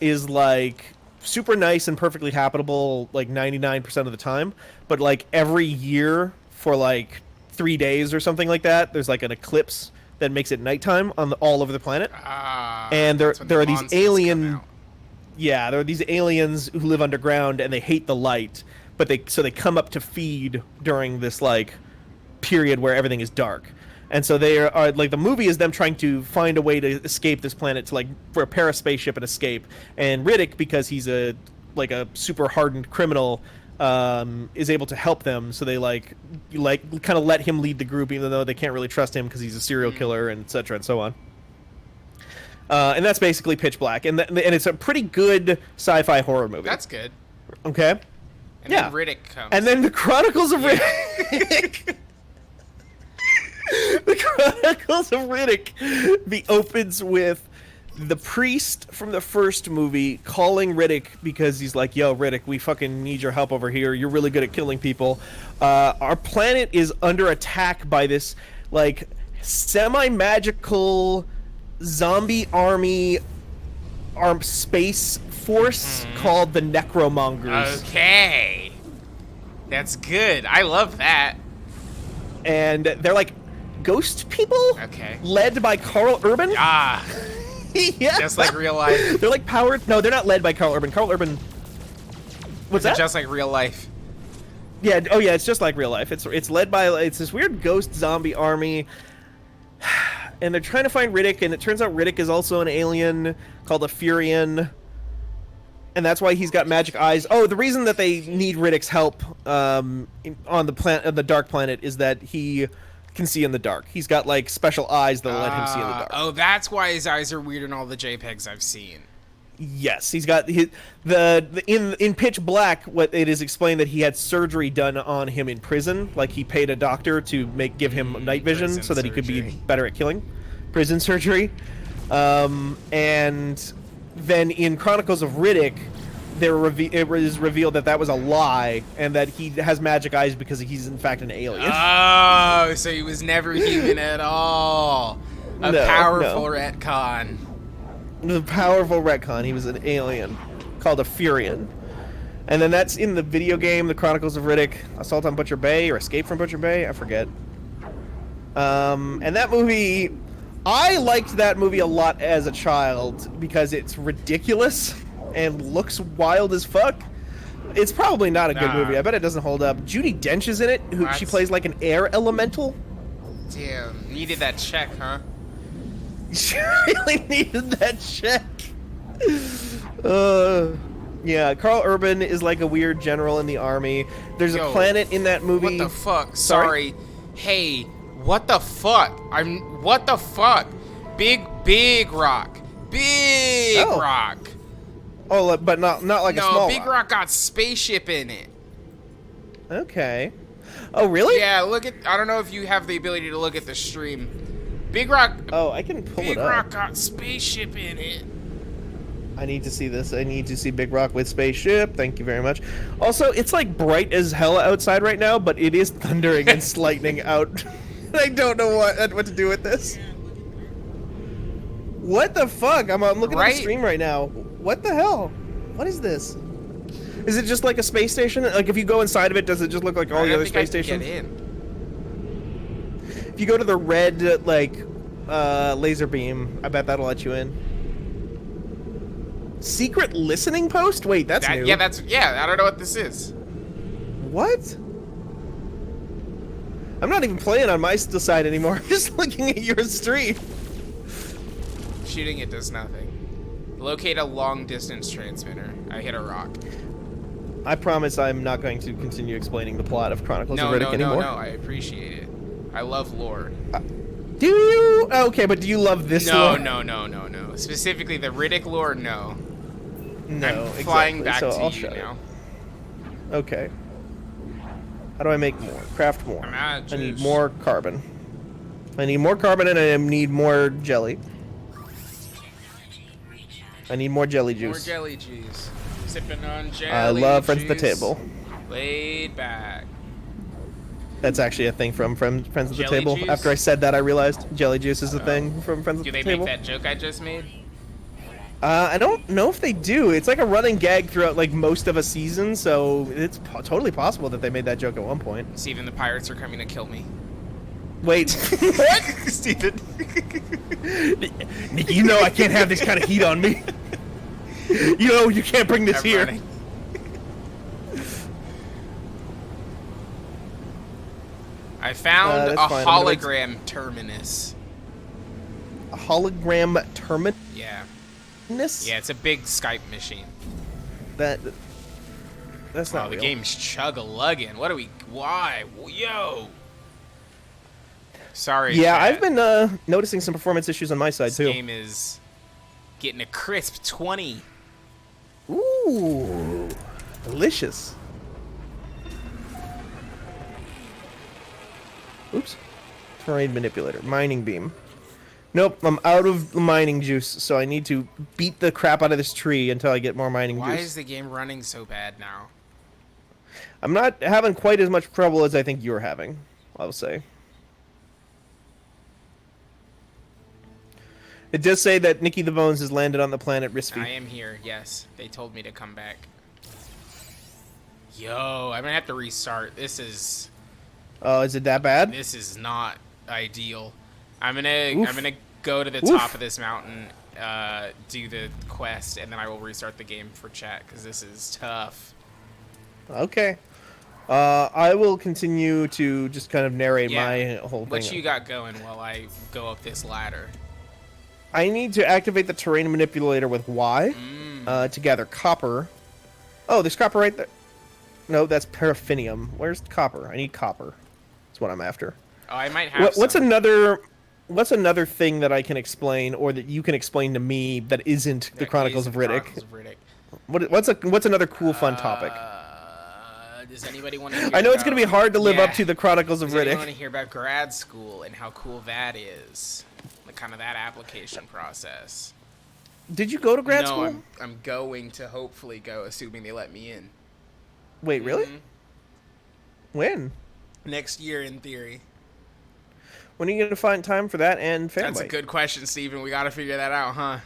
is like super nice and perfectly habitable like 99% of the time, but like every year for like 3 days or something like that, there's like an eclipse that makes it nighttime on all over the planet. And That's when there the are these monsters come out. yeah, there are these aliens who live underground and they hate the light, but they come up to feed during this like period where everything is dark. And so they are like, the movie is them trying to find a way to escape this planet, to like repair a spaceship and escape. And Riddick, because he's a super hardened criminal, is able to help them. So they like kind of let him lead the group, even though they can't really trust him because he's a serial killer, and etc. and so on. And that's basically Pitch Black, and it's a pretty good sci-fi horror movie. That's good. Okay. And then Riddick comes. And then the Chronicles of Riddick. The Chronicles of Riddick opens with the priest from the first movie calling Riddick because he's like, yo, Riddick, we fucking need your help over here. You're really good at killing people. Our planet is under attack by this, like, semi-magical zombie army space force called the Necromongers. Okay. That's good. I love that. And they're like ghost people? Okay. Led by Carl Urban? Ah. Yeah. Just like real life. They're like powered. No, they're not led by Carl Urban. Carl Urban. What's that? Just like real life. Yeah. Oh, yeah. It's just like real life. It's led by this weird ghost zombie army, and they're trying to find Riddick. And it turns out Riddick is also an alien called a Furian, and that's why he's got magic eyes. Oh, the reason that they need Riddick's help on the dark planet is that he can see in the dark. He's got like special eyes that let him see in the dark. Oh, that's why his eyes are weird in all the JPEGs I've seen. Yes, he's got in Pitch Black. What it is explained that he had surgery done on him in prison. Like he paid a doctor to give him night vision so that he could be better at killing. Prison surgery, and then in Chronicles of Riddick, it was revealed that was a lie, and that he has magic eyes because he's in fact an alien. Oh, so he was never human at all. A powerful retcon. The powerful retcon. He was an alien called a Furian. And then that's in the video game, The Chronicles of Riddick, Assault on Butcher Bay, or Escape from Butcher Bay, I forget. And that movie, I liked that movie a lot as a child because it's ridiculous and looks wild as fuck. It's probably not a good movie. I bet it doesn't hold up. Judi Dench is in it. She plays like an air elemental. Damn, needed that check, huh? She really needed that check. Yeah, Carl Urban is like a weird general in the army. There's a planet in that movie. What the fuck? Sorry. Hey, what the fuck? What the fuck? Big rock. Big rock. Oh, but not like a small Big Rock got spaceship in it. Okay. Oh, really? Yeah, I don't know if you have the ability to look at the stream. Big Rock. Oh, I can pull it up. Big Rock got spaceship in it. I need to see this. I need to see Big Rock with spaceship. Thank you very much. Also, it's like bright as hell outside right now, but it is thundering and lightning out. I don't know what to do with this. What the fuck? I'm looking at the stream right now. What the hell? What is this? Is it just like a space station? Like if you go inside of it, does it just look like all the other space stations? Get in. If you go to the red laser beam, I bet that'll let you in. Secret listening post? Wait, that's new. Yeah, I don't know what this is. What? I'm not even playing on my side anymore. I'm just looking at your stream. Shooting it does nothing. Locate a long-distance transmitter. I hit a rock. I promise I'm not going to continue explaining the plot of Chronicles of Riddick anymore. No, I appreciate it. I love lore. Do you? Okay, but do you love this lore? No. Specifically the Riddick lore, no. No, I'm flying back so to I'll you now. Okay. How do I make more? Craft more. I need more carbon. I need more carbon and I need more jelly. I need more jelly juice. More jelly juice. Sipping on jelly I love juice. Friends at the Table. Laid back. That's actually a thing from Friends at the Table. Juice? After I said that, I realized jelly juice is a thing from Friends at the Table. Do they make that joke I just made? I don't know if they do. It's like a running gag throughout like most of a season, so it's totally possible that they made that joke at one point. Steven, the pirates are coming to kill me. Wait, what? Steven. Nikki, you know I can't have this kind of heat on me. You know you can't bring this I'm here. running. I found a fine. hologram terminus. A hologram terminus? Yeah. Yeah, it's a big Skype machine. That's Wow, not the real. game's chug-a-lugging. What are we... Why? Yo! Sorry, Yeah, chat. I've been noticing some performance issues on my side, This too. game is getting a crisp 20. Ooh, delicious. Oops. Terrain manipulator. Mining beam. Nope, I'm out of mining juice, so I need to beat the crap out of this tree until I get more mining Why juice. is the game running so bad now? I'm not having quite as much trouble as I think you're having, I'll say. It does say that Nikki the Bones has landed on the planet Risfi. I am here, yes. They told me to come back. Yo, I'm gonna have to restart. This is Is it that bad? not ideal. I'm gonna go to the Oof. top of this mountain, do the quest, and then I will restart the game for chat because this is tough. Okay. I will continue to just kind of narrate my whole thing. What you got going while I go up this ladder? I need to activate the terrain manipulator with Y to gather copper. Oh, there's copper right there. No, that's paraffinium. Where's copper? I need copper. That's what I'm after. Oh, I might have What's some. What's another thing that I can explain, or that you can explain to me that isn't the Chronicles of Riddick? Chronicles of Riddick. What's another cool, fun topic? Does anybody want to hear I know it's going to be hard to live up Yeah. to the Chronicles of Does anyone Riddick. want to hear about grad school and how cool that is? Like kind of that application process. Did you go to grad no, school? I'm going to hopefully go, assuming they let me in. Wait, really? Mhm. When? Next year, in theory. When are you going to find time for that and Fanbyte? That's a good question, Steven. We got to figure that out, huh?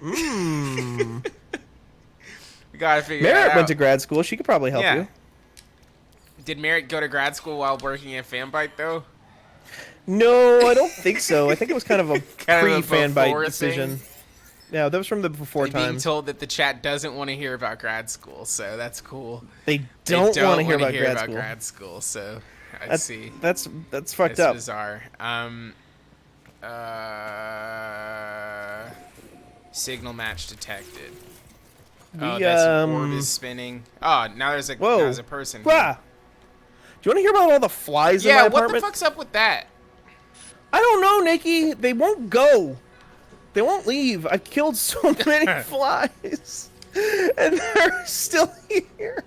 Mmm. We got to figure that Merritt out. went to grad school. She could probably help you. Did Merritt go to grad school while working at Fanbyte, though? No, I don't think so. I think it was kind of a Kind of a pre-Fanbyte before decision. thing? Yeah, that was from the before I'm being times. told that the chat doesn't want to hear about grad school, so that's cool. They don't want to hear wanna about grad school. school, so I That's, see. That's fucked It's up. bizarre. Signal match detected. Oh, We, that orb is spinning. Oh, now there's a person here. Rah! Do you want to hear about all the flies in my Yeah, what apartment? the fuck's up with that? I don't know, Nikki. They won't go. They won't leave. I've killed so many flies, and they're still here.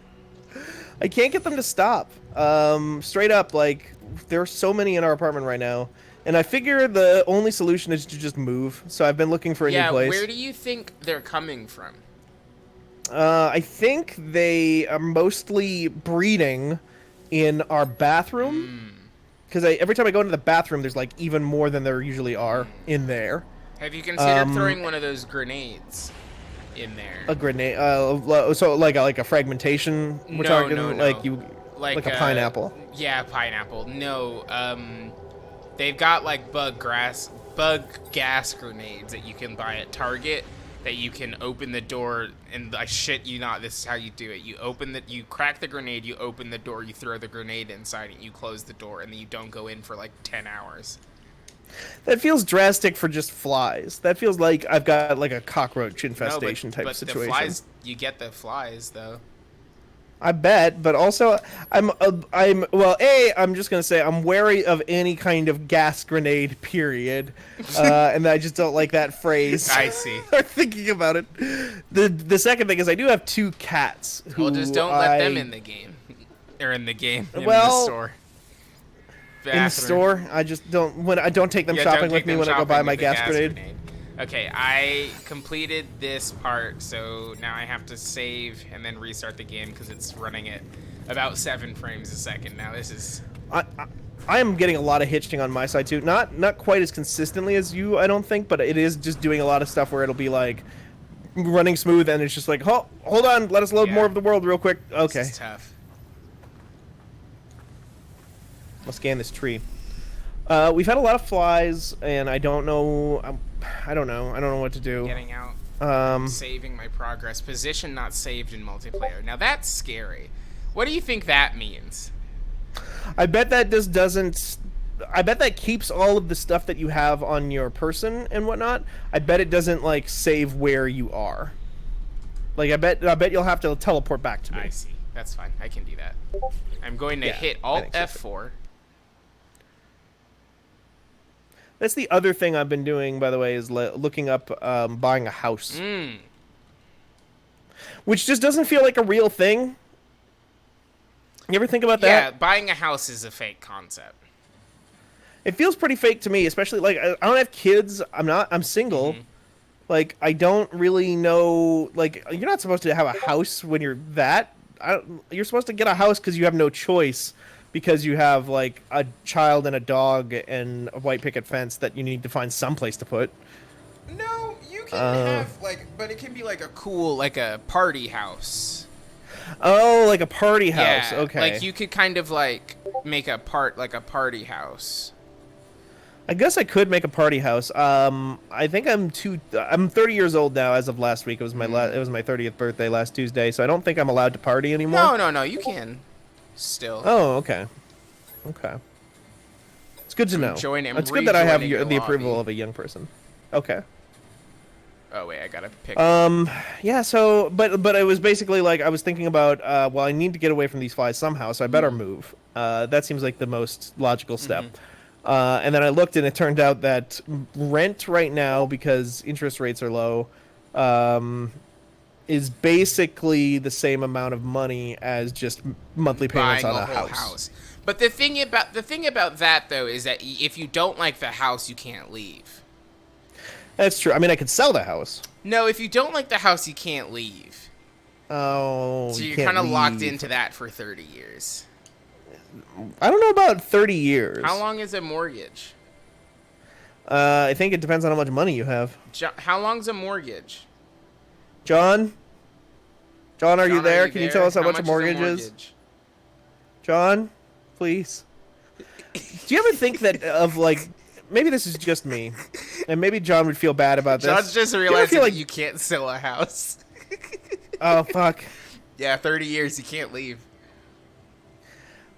I can't get them to stop. Straight up, like, there are so many in our apartment right now, and I figure the only solution is to just move. So I've been looking for a new place. Where do you think they're coming from? I think they are mostly breeding in our bathroom. Because every time I go into the bathroom, there's like even more than there usually are in there. Have you considered throwing one of those grenades in there? A grenade. So like a fragmentation. We're talking no. like a pineapple. Yeah, pineapple. No, they've got like bug gas grenades that you can buy at Target. That you can open the door, and I shit you not, this is how you do it. You crack the grenade, you open the door, you throw the grenade inside it, you close the door, and then you don't go in for like 10 hours. That feels drastic for just flies. That feels like I've got like a cockroach No, infestation type but situation. the flies, you get the flies though. I bet, but also I'm just gonna say I'm wary of any kind of gas grenade. Period, and I just don't like that phrase. I see. Or thinking about it. The second thing is I do have two cats. Who Well, just don't let them in the game, or in the store. In the store, I just don't. When I don't take them shopping with me when I go buy my gas grenade. Okay, I completed this part, so now I have to save and then restart the game because it's running at about 7 frames a second. Now this is... I am getting a lot of hitching on my side too. Not quite as consistently as you, I don't think, but it is just doing a lot of stuff where it'll be like running smooth, and it's just like, hold on, let us load more of the world real quick. Okay. This is tough. I'll scan this tree. We've had a lot of flies, and I don't know. I don't know. I don't know what to do. Getting out. Saving my progress. Position not saved in multiplayer. Now that's scary. What do you think that means? I bet that just doesn't. I bet that keeps all of the stuff that you have on your person and whatnot. I bet it doesn't like save where you are. Like I bet you'll have to teleport back to me. I see. That's fine. I can do that. I'm going to hit Alt F4. That's the other thing I've been doing, by the way, is looking up buying a house. Which just doesn't feel like a real thing. You ever think about that? Yeah, buying a house is a fake concept. It feels pretty fake to me, especially, like, I don't have kids. I'm single. Like, I don't really know, like, you're not supposed to have a house when you're that. You're supposed to get a house because you have no choice. Because you have, like, a child and a dog and a white picket fence that you need to find someplace to put. No, you can have, like, but it can be, like, a cool, like, a party house. Oh, like a party house. Yeah, okay. like, you could kind of, like, make a party house. I guess I could make a party house. I think I'm 30 years old now as of last week. It was my it was my 30th birthday last Tuesday, so I don't think I'm allowed to party anymore. No, you can. Still. Oh, okay. Okay. It's good to know. It's good that I have the approval of a young person. Okay. Oh wait, I gotta pick. Yeah. So, but it was basically like I was thinking about. Well, I need to get away from these flies somehow, so I better move. That seems like the most logical step. And then I looked, and it turned out that rent right now, because interest rates are low, is basically the same amount of money as just monthly payments on a house. But the thing about that though is that if you don't like the house, you can't leave. That's true. I mean, I could sell the house. No, if you don't like the house, you can't leave. Oh, so you're kind of locked into that for 30 years. I don't know about 30 years. How long is a mortgage? I think it depends on how much money you have. How long's a mortgage? John, are you there? Can you tell us how much a mortgage is? John, please. Do you ever think that of like, maybe this is just me, and maybe John would feel bad about this. John's just realizing that you can't sell a house. Oh, fuck. Yeah, 30 years, you can't leave.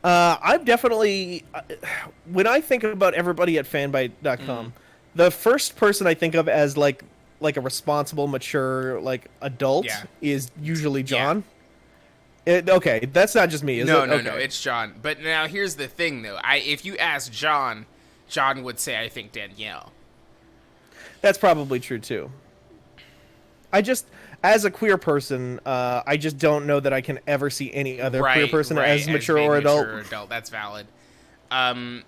I've definitely, when I think about everybody at Fanbyte.com, the first person I think of as like a responsible, mature, like adult is usually John. Yeah. Okay, that's not just me, is it? No, it's John. But now here's the thing, though. If you ask John, John would say, I think Danielle. That's probably true, too. As a queer person, I just don't know that I can ever see any other queer person as mature or adult. That's valid. John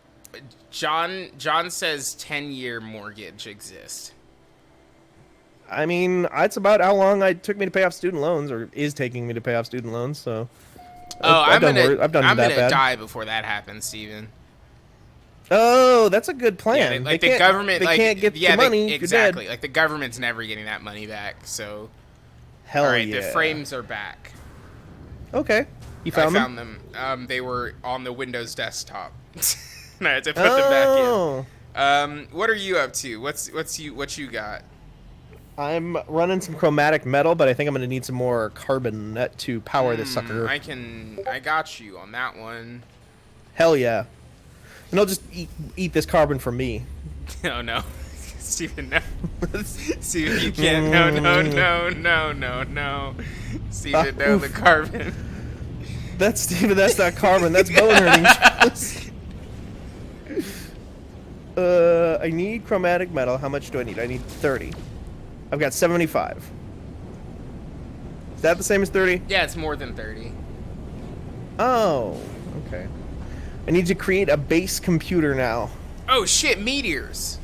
says 10-year mortgage exists. I mean, that's about how long it took me to pay off student loans, or is taking me to pay off student loans. So, I'm gonna die before that happens, Steven. Oh, that's a good plan. Yeah, the government, they can't get the money. Exactly. Like the government's never getting that money back. So, hell all right, yeah. The frames are back. Okay, you found them? I found them. They were on the Windows desktop. I had to put them back in. What are you up to? What you got? I'm running some chromatic metal, but I think I'm going to need some more carbon to power this sucker. I got you on that one. Hell yeah. And I'll just eat this carbon for me. Oh no. Steven, no. Steven, you can't. No. Steven, no, the carbon. Steven, that's not carbon, that's bone hurting. I need chromatic metal. How much do I need? I need 30. I've got 75. Is that the same as 30? Yeah, it's more than 30. Oh, okay. I need to create a base computer now. Oh shit, meteors.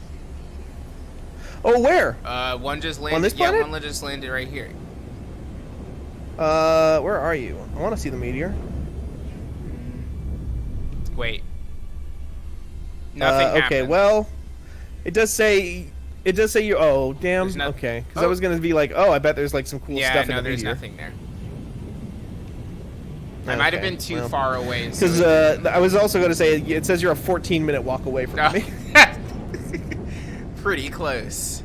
Oh, where? One just landed. On this planet? Yeah, one just landed right here. Where are you? I want to see the meteor. Wait. Nothing happened. Okay, well, it does say It does say you. Oh, damn. There's no- Okay. Because I Oh. was gonna be like, oh, I bet there's like some cool Yeah, stuff no, in the there's meteor. nothing there. I might have been too far away. Because I was also going to say it says you're a 14-minute walk away from me. Pretty close.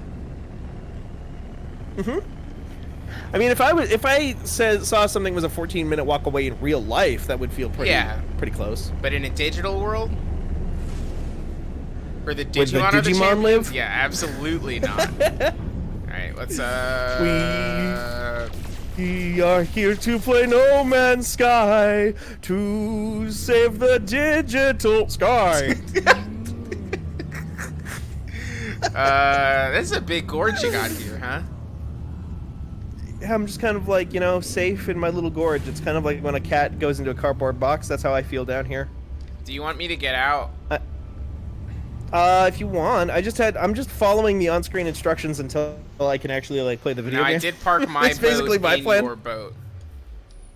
I mean, if I saw something was a 14-minute walk away in real life, that would feel pretty close. But in a digital world, where the Would Digimon, the are the Digimon champions? live? Yeah, absolutely not. All right, let's We are here to play No Man's Sky to save the digital sky. This is a big gorge you got here, huh? I'm just kind of like, you know, safe in my little gorge. It's kind of like when a cat goes into a cardboard box. That's how I feel down here. Do you want me to get out? If you want, I'm just following the on-screen instructions until I can actually like play the video No, game. I did park my That's basically boat my in plan. your boat.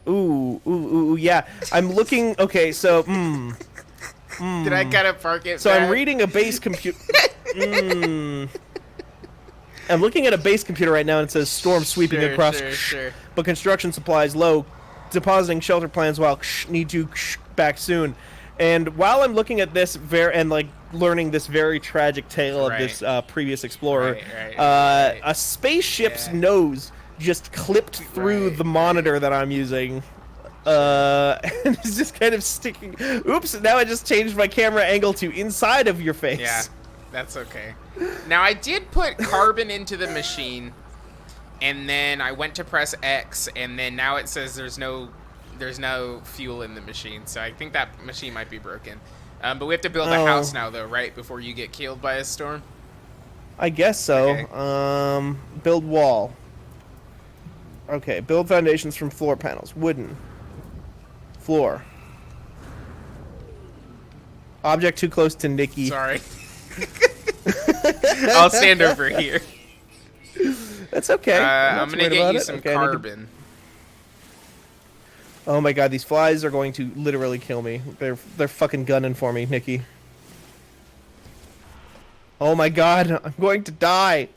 Ooh, yeah. I'm looking. Okay, so. Did I kind of park it? So back? I'm reading a base computer. I'm looking at a base computer right now, and it says storm sweeping across. Sure. But construction supplies low, depositing shelter plans while need you back soon. And while I'm looking at this and like learning this very tragic tale of this previous explorer, a spaceship's nose just clipped through the monitor that I'm using. And it's just kind of sticking. Oops! Now I just changed my camera angle to inside of your face. Yeah, that's okay. Now I did put carbon into the machine, and then I went to press X, and then now it says there's no fuel in the machine, so I think that machine might be broken. But we have to build a house now, though, right? Before you get killed by a storm? I guess so. Okay. Build wall. Okay, build foundations from floor panels. Wooden. Floor. Object too close to Niki. Sorry. I'll stand over here. That's okay. I'm gonna get you some carbon. Oh my god, these flies are going to literally kill me. They're fucking gunning for me, Niki. Oh my god, I'm going to die.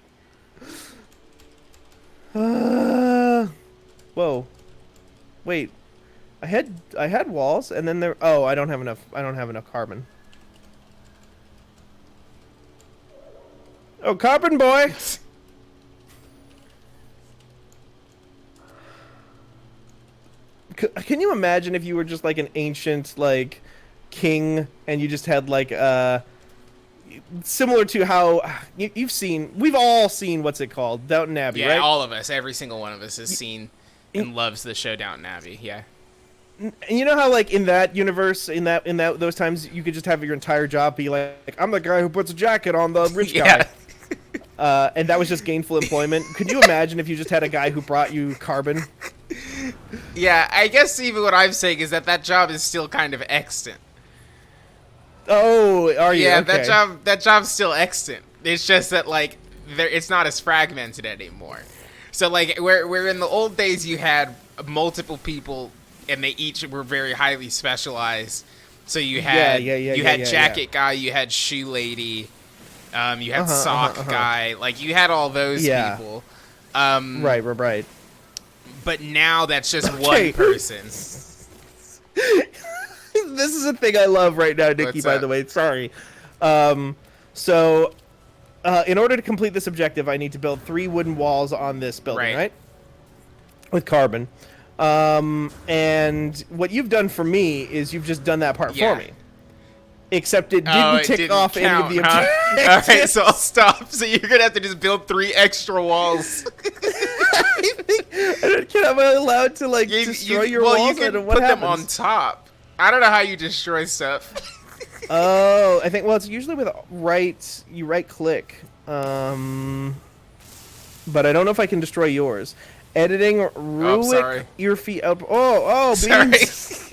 Whoa. Wait. I had walls and then there I don't have enough carbon. Oh, carbon boy. Can you imagine if you were just like an ancient like king and you just had like similar to how we've all seen what's it called, Downton Abbey, yeah, right? All of us, every single one of us has seen and loves the show Downton Abbey. Yeah. And you know how like in that universe, in that those times you could just have your entire job be like, I'm the guy who puts a jacket on the rich guy. And that was just gainful employment. Could you imagine if you just had a guy who brought you carbon? Yeah, I guess even what I'm saying is that job is still kind of extant. Oh, are you? Yeah, okay. that job's still extant. It's just that like it's not as fragmented anymore. So like where in the old days you had multiple people and they each were very highly specialized. So you had jacket guy, you had shoe lady, you had sock guy, like you had all those people. Right. But now that's just one person. This is a thing I love right now, Niki, by the way. Sorry. So, in order to complete this objective, I need to build 3 wooden walls on this building, right? With carbon. And what you've done for me is you've just done that part for me. Except it didn't tick off count, any of the objectives. Alright, so I'll stop. So you're going to have to just build 3 extra walls. Am I allowed to, like, destroy your walls? Well, you can put them on top. I don't know how you destroy stuff. Oh, I think, well, it's usually with you right-click. But I don't know if I can destroy yours. Editing, Ruick, your feet up. Oh, beans.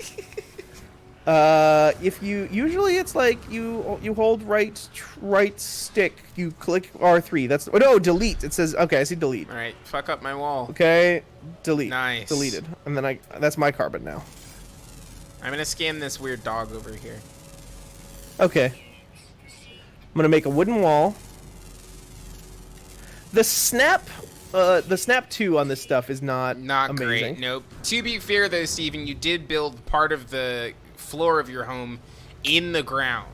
If you usually it's like you hold right stick, you click R3. That's delete. It says okay. I see delete. All right, fuck up my wall. Okay, delete. Nice. Deleted, and then that's my carbon now. I'm gonna scan this weird dog over here. Okay. I'm gonna make a wooden wall. The snap 2 on this stuff is not Not amazing. great. Nope. To be fair, though, Steven, you did build part of the floor of your home in the ground.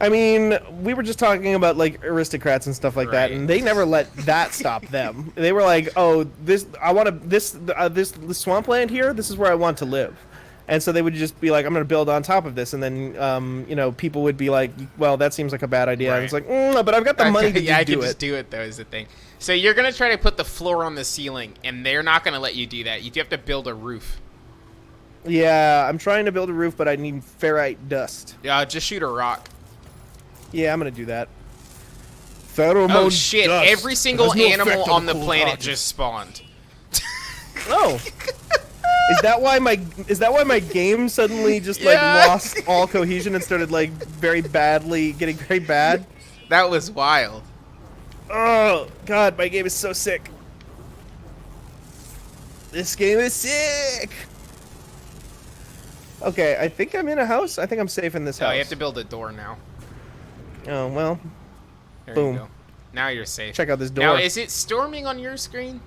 I mean, we were just talking about like aristocrats and stuff like that, Right. and they never let that stop them. They were like, "Oh, this swampland here. This is where I want to live," and so they would just be like, "I'm going to build on top of this," and then people would be like, "Well, that seems like a bad idea." Right. And it's like, but I've got the money to yeah, I do can it. just do it, though, is the thing. So you're gonna try to put the floor on the ceiling, and they're not gonna let you do that. You do have to build a roof. Yeah, I'm trying to build a roof, but I need ferrite dust. Yeah, just shoot a rock. Yeah, I'm gonna do that. Pheromone Oh shit! dust. Every single Has no animal effect on the cool planet objects. just spawned. Oh. Is that why my game suddenly just like Yeah. lost all cohesion and started like getting very bad? That was wild. Oh god, my game is so sick. This game is sick. Okay, I think I'm in a house. I think I'm safe in this Oh, house. you have to build a door now. Oh well. There Boom. you go. Now you're safe. Check out this door. Now, is it storming on your screen?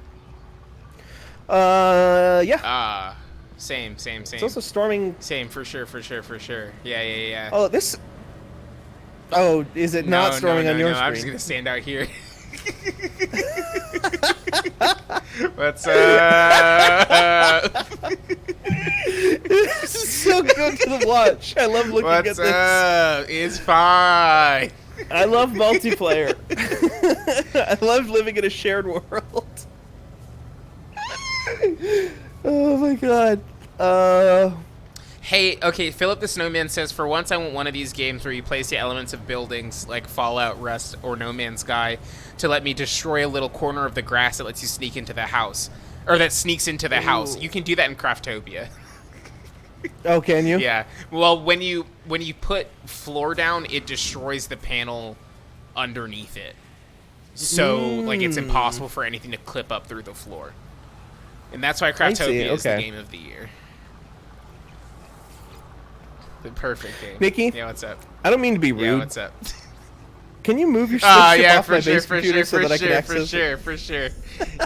Yeah. Ah, same. It's also storming. Same, for sure. Yeah. Oh, this. Oh, is it not storming on your screen? I'm just gonna stand out here. What's up? This is so good to watch. I love looking at What's this. up? It's fine. I love multiplayer. I love living in a shared world. Oh my god. Hey, okay, Philip the Snowman says, for once I want one of these games where you place the elements of buildings like Fallout, Rust, or No Man's Sky to let me destroy a little corner of the grass that lets you sneak into the house. Or that sneaks into the house. You can do that in Craftopia. Oh, can you? Yeah. Well, when you put floor down, it destroys the panel underneath it. So, like, it's impossible for anything to clip up through the floor. And that's why Craftopia is the game of the year. The perfect game. Nikki? Yeah, what's up? I don't mean to be rude. Yeah, what's up? Can you move your spaceship Yeah, off my base computer so that I can access it? for sure.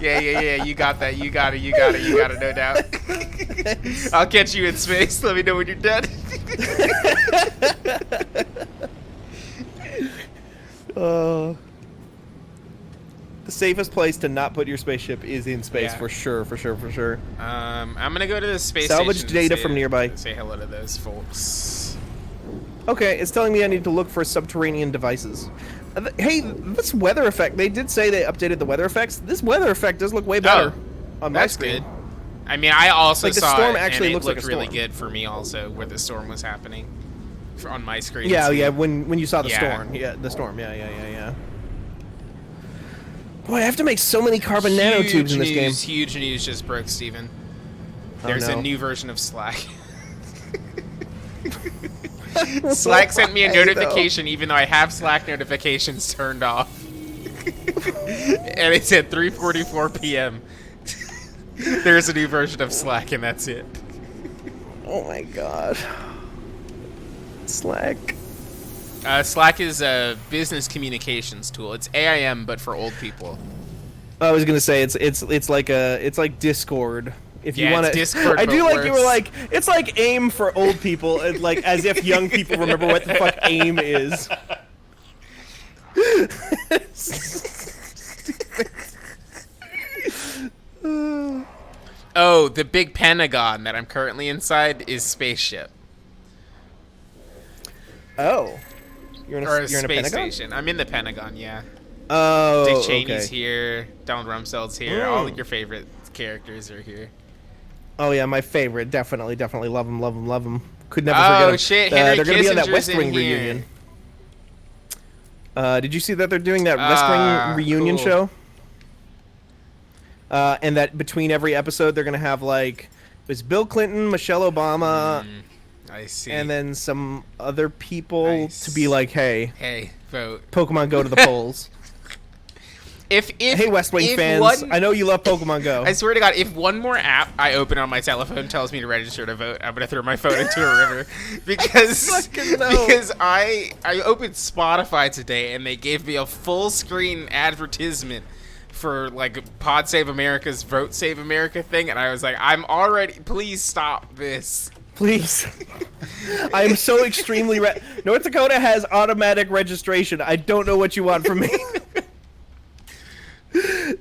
Yeah. You got that. You got it, no doubt. I'll catch you in space. Let me know when you're done. The safest place to not put your spaceship is in space, Yeah. for sure. I'm gonna go to the space Salvage station data to from nearby. Say hello to those folks. Okay, it's telling me I need to look for subterranean devices. Hey, this weather effect, they did say they updated the weather effects. This weather effect does look way better on my That's screen. good. I mean, I also Like, the saw storm it, actually and it looks like looked a really storm. good for me also, where the storm was happening on my screen. Yeah, too. yeah, when you saw the Yeah. storm. Yeah, the storm. Yeah. Boy, I have to make so many carbon nanotubes in this game. Huge news just broke, Steven. Oh, There's a no. new version of Slack. Slack sent me a I know. notification, even though I have Slack notifications turned off. And it's at 3:44 p.m. There's a new version of Slack, and that's it. Oh my god. Slack. Slack is a business communications tool. It's AIM, but for old people. I was gonna say it's like Discord. If you Yeah, want it's to, Discord, I do but like you were worse. like it's like AIM for old people, and like as if young people remember what the fuck AIM is. Oh, the big Pentagon that I'm currently inside is Spaceship. Oh, you're in Or a, a you're in a space Pentagon? station. I'm in the Pentagon, yeah. Oh, Dick Cheney's okay. here. Donald Rumsfeld's here. All of your favorite characters are here. Oh yeah, my favorite. Definitely love him. Could never Oh, forget him. shit, Henry they're gonna be on that Kissinger's West in Wing here. reunion. Did you see that they're doing that West Wing reunion cool. show? And that between every episode they're gonna have like it was Bill Clinton, Michelle Obama, I see. and then some other people Nice. to be like, hey, Hey, vote. Pokemon go to the polls. Hey, West Wing if fans, I know you love Pokemon Go. I swear to God, if one more app I open on my telephone tells me to register to vote, I'm gonna throw my phone into a river because I opened Spotify today and they gave me a full screen advertisement for like Pod Save America's Vote Save America thing, and I was like, I'm already. Please stop this. Please. I am so extremely North Dakota has automatic registration. I don't know what you want from me.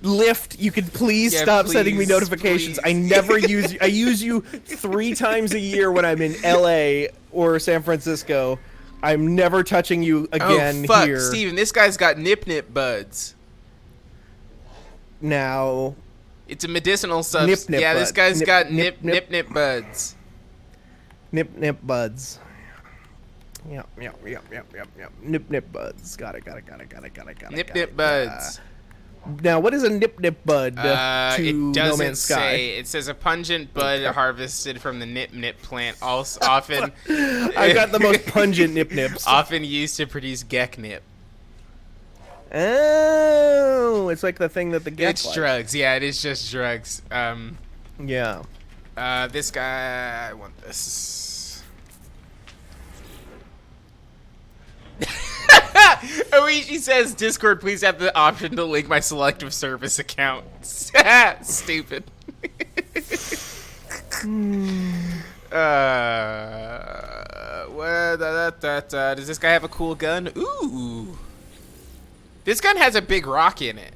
Lyft, you could please stop sending me notifications. Please. I never use you. I use you 3 times a year when I'm in LA or San Francisco. I'm never touching you again here. Oh, fuck, Steven, this guy's got nip buds. Now, it's a medicinal substance. Yeah, this guy's got nip buds. Nip buds. Yep. Nip buds. Got it. Nip buds. Now, what is a nip bud to it doesn't No Man's Sky? say. It says a pungent bud harvested from the nip plant, also often. I've got the most pungent nips. Often used to produce geknip. Oh, it's like the thing that the gets. It's drugs. Yeah, it is just drugs. Yeah. This guy, I want this. Oishi says, Discord, please have the option to link my selective service account. Stupid. Does this guy have a cool gun? Ooh. This gun has a big rock in it.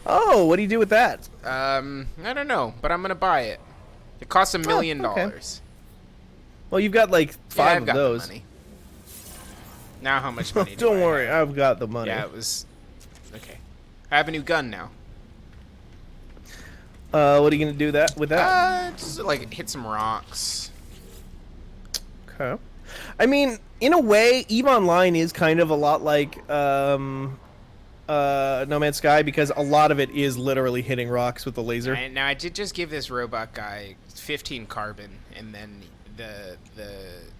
Oh, what do you do with that? I don't know, but I'm gonna buy it. It costs $1 million. Okay. Well, you've got like 5 I've got of those. The money. Now how much money Don't worry, I've got the money. Yeah, it was... Okay. I have a new gun now. What are you gonna do with that? Just like hit some rocks. Okay. I mean, in a way, EVE Online is kind of a lot like No Man's Sky because a lot of it is literally hitting rocks with the laser. Now, I did just give this robot guy 15 carbon, and then the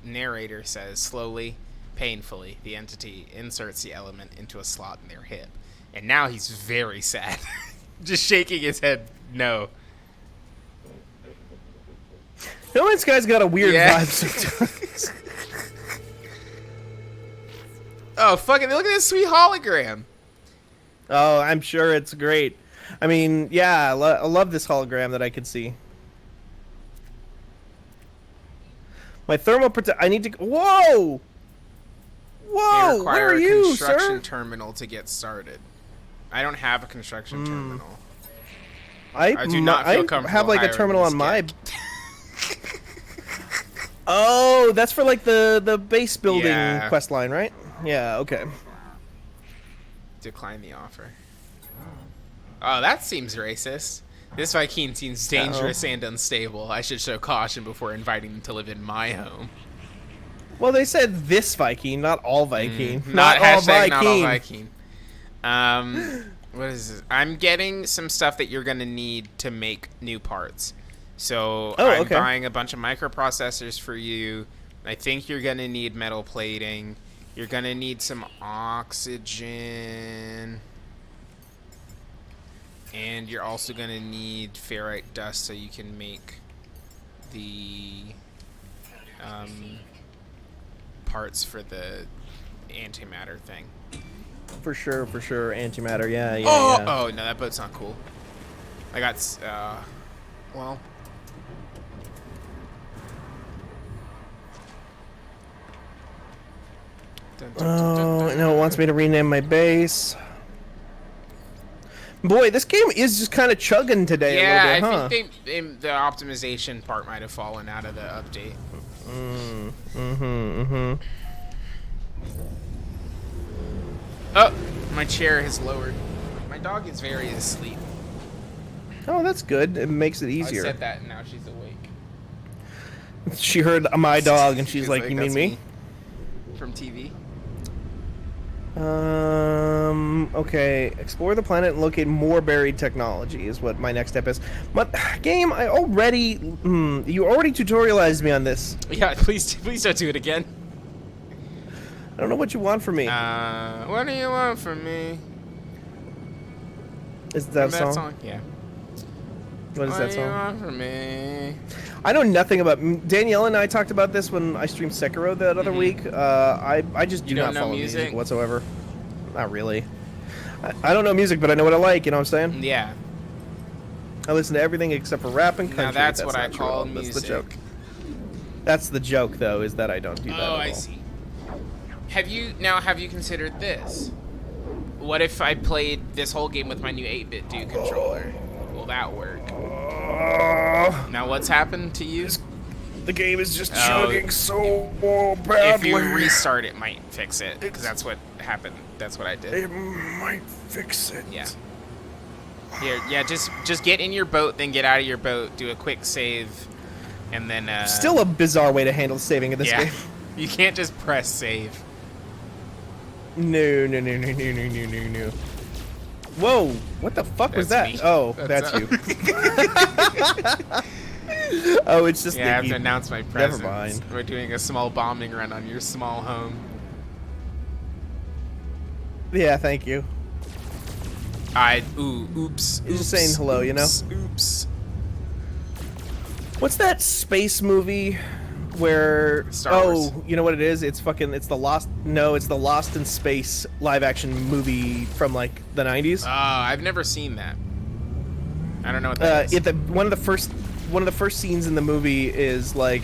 narrator says, slowly, painfully, the entity inserts the element into a slot in their hip. And now he's very sad. Just shaking his head, no. No Man's Sky's got a weird vibe sometimes. Oh, fucking look at this sweet hologram. Oh, I'm sure it's great. I mean, yeah, I love this hologram that I can see. My thermal I need to... Whoa! Whoa! Where are you, sir? They require a construction terminal to get started. I don't have a construction terminal. I do not feel comfortable. I have like a terminal on my... Oh, that's for like the base building quest line, right? Yeah, okay. Decline the offer. Oh, that seems racist. This Viking seems dangerous and unstable. I should show caution before inviting them to live in my home. Well, they said this Viking, not all Viking. Not all Viking. Not all Viking. What is this? I'm getting some stuff that you're going to need to make new parts. So I'm buying a bunch of microprocessors for you. I think you're going to need metal plating. You're going to need some oxygen. And you're also going to need ferrite dust so you can make the parts for the antimatter thing. For sure, antimatter, yeah. Oh, no, that boat's not cool. I got, well... Oh, no, it wants me to rename my base. Boy, this game is just kind of chugging today a little bit, huh? I think the optimization part might have fallen out of the update. Oh, my chair has lowered. My dog is very asleep. Oh, that's good. It makes it easier. I said that, and now she's awake. She heard my dog, and she's like, "You mean me?" From TV. Okay. Explore the planet and locate more buried technology is what my next step is. But game, you already tutorialized me on this. Yeah, please don't do it again. I don't know what you want from me. What do you want from me? Is that Remember song? Yeah. What is that What do you song? want from me? I know nothing about. Danielle and I talked about this when I streamed Sekiro that other week. I just You do don't not know follow music music? whatsoever. Not really. I don't know music, but I know what I like. You know what I'm saying? Yeah. I listen to everything except for rap and country. Now that's what I not true at call all. music. That's the joke. That's the joke, though, is that I don't do that at all. I see. Have you considered this? What if I played this whole game with my new 8-bit Duke controller? Will that work? Now what's happened to you? The game is just chugging so badly. If you restart, it might fix it. Because that's what happened. That's what I did. It might fix it. Yeah. Here, yeah. Just get in your boat, then get out of your boat. Do a quick save, and then. Still a bizarre way to handle saving in this game. You can't just press save. No. Whoa! What the fuck was that? Me. Oh, that's you. Oh, it's just Yeah, I have Niki. to announce my presence. Never mind. We're doing a small bombing run on your small home. Yeah, thank you. Oops. He's just saying hello, you know? Oops. What's that space movie where... Star Wars. You know what it is? It's the Lost... No, it's the Lost in Space live-action movie from, like, the 90s. I've never seen that. I don't know what that is. One of the first scenes in the movie is, like,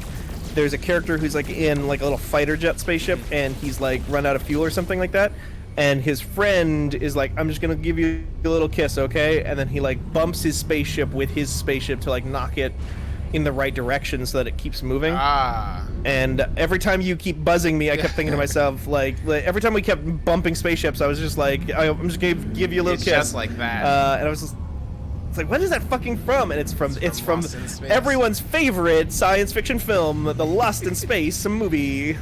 there's a character who's, like, in, like, a little fighter jet spaceship, and he's, like, run out of fuel or something like that. And his friend is like, I'm just gonna give you a little kiss, okay? And then he like bumps his spaceship with his spaceship to like knock it in the right direction so that it keeps moving. And every time you keep buzzing me, I kept thinking to myself, like every time we kept bumping spaceships, I was just like, I'm just gonna give you a little kiss. Just like that. And I was just, it's like, what is that fucking from? And it's from Lost in Space. everyone's favorite science fiction film, The Lost in Space movie.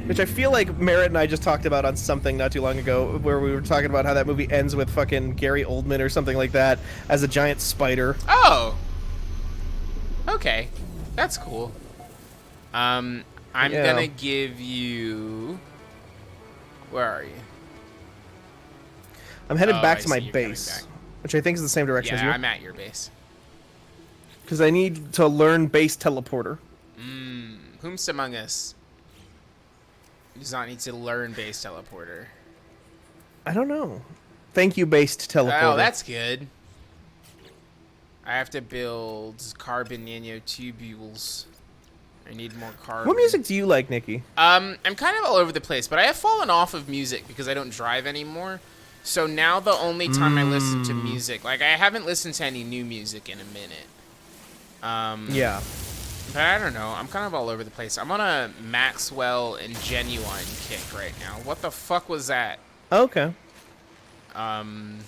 Which I feel like Merritt and I just talked about on something not too long ago, where we were talking about how that movie ends with fucking Gary Oldman or something like that as a giant spider. Oh. Okay. That's cool. I'm gonna give you... Where are you? I'm headed back to my You're coming base, back. which I think is the same direction as you. Yeah, I'm at your base. Because I need to learn base teleporter. Whomst among us does not need to learn base teleporter? I don't know. Thank you, based teleporter. Oh, that's good. I have to build carbon nanotubules. I need more carbon. What music do you like, Nikki? I'm kind of all over the place, but I have fallen off of music because I don't drive anymore. So now the only time I listen to music, like I haven't listened to any new music in a minute. Yeah. But I don't know. I'm kind of all over the place. I'm on a Maxwell and Genuine kick right now. What the fuck was that? Okay. Hold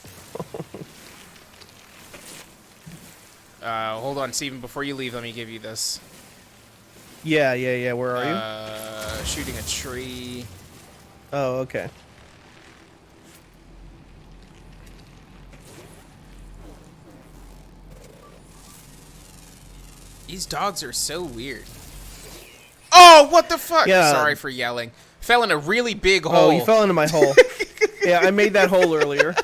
on, Steven. Before you leave, let me give you this. Yeah. Where are you? Shooting a tree. Oh, okay. These dogs are so weird. Oh, what the fuck? Yeah. Sorry for yelling. Fell in a really big hole. Oh, you fell into my hole. Yeah, I made that hole earlier.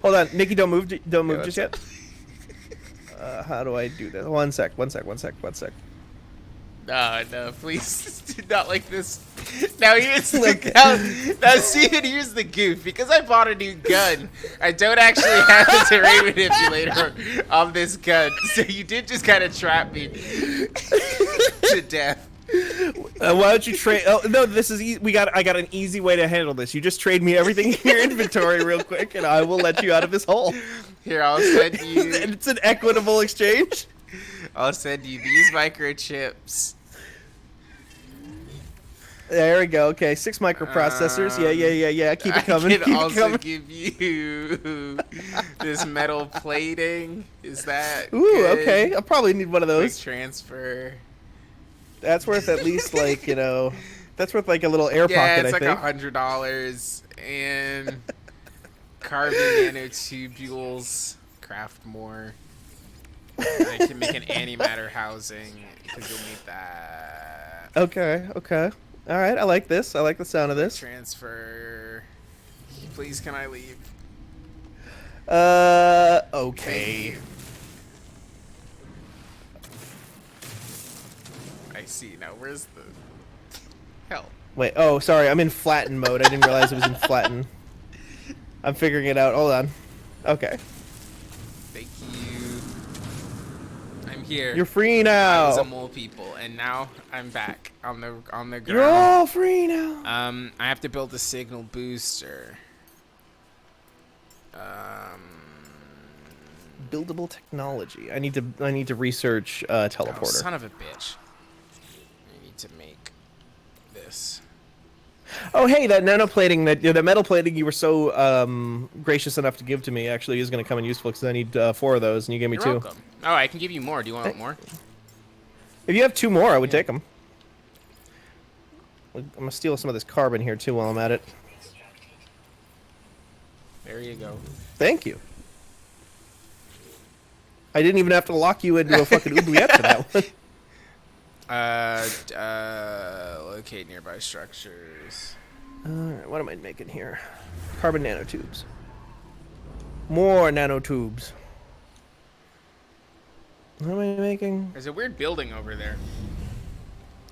Hold on, Nikki, don't move. Don't move just yet. How do I do this? One sec. No, please do not like this. Now here's the now Steven, here's the goof. Because I bought a new gun, I don't actually have a terrain manipulator on this gun. So you did just kind of trap me to death. Why don't you trade? Oh no, this is I got an easy way to handle this. You just trade me everything in your inventory real quick, and I will let you out of this hole. Here, I'll send you. It's an equitable exchange. I'll send you these microchips. There we go. Okay, 6 microprocessors. Yeah. Keep it coming. I can Keep also it coming. give you this metal plating. Is that Ooh, good? okay. I'll probably need one of Quick those. transfer. That's worth at least like that's worth like a little air Yeah, pocket. it's I like think. $100 and carbon nanotubules. Craft more. I can make an antimatter housing because you'll need that. Okay. All right. I like this. I like the sound of this. Transfer Please, can I leave? Okay. I see. Now, where's the hell? Wait, oh, sorry, I'm in flatten mode. I didn't realize it was in flatten. I'm figuring it out. Hold on. Okay. Thank you. I'm here. You're free I was a now. mole people, and now I'm back on the ground. You're all free now. I have to build a signal booster. Buildable technology. I need to research teleporter. Oh, son of a bitch. I need to make this. Oh, hey, that nanoplating, that metal plating you were so gracious enough to give to me actually is going to come in useful because I need 4 of those, and you gave me 2. You're welcome. Oh, I can give you more. Do you want more? If you have 2 more, I would take them. I'm going to steal some of this carbon here, too, while I'm at it. There you go. Thank you. I didn't even have to lock you into a fucking oubliette for that one. Locate nearby structures. Alright, what am I making here? Carbon nanotubes. More nanotubes. What am I making? There's a weird building over there.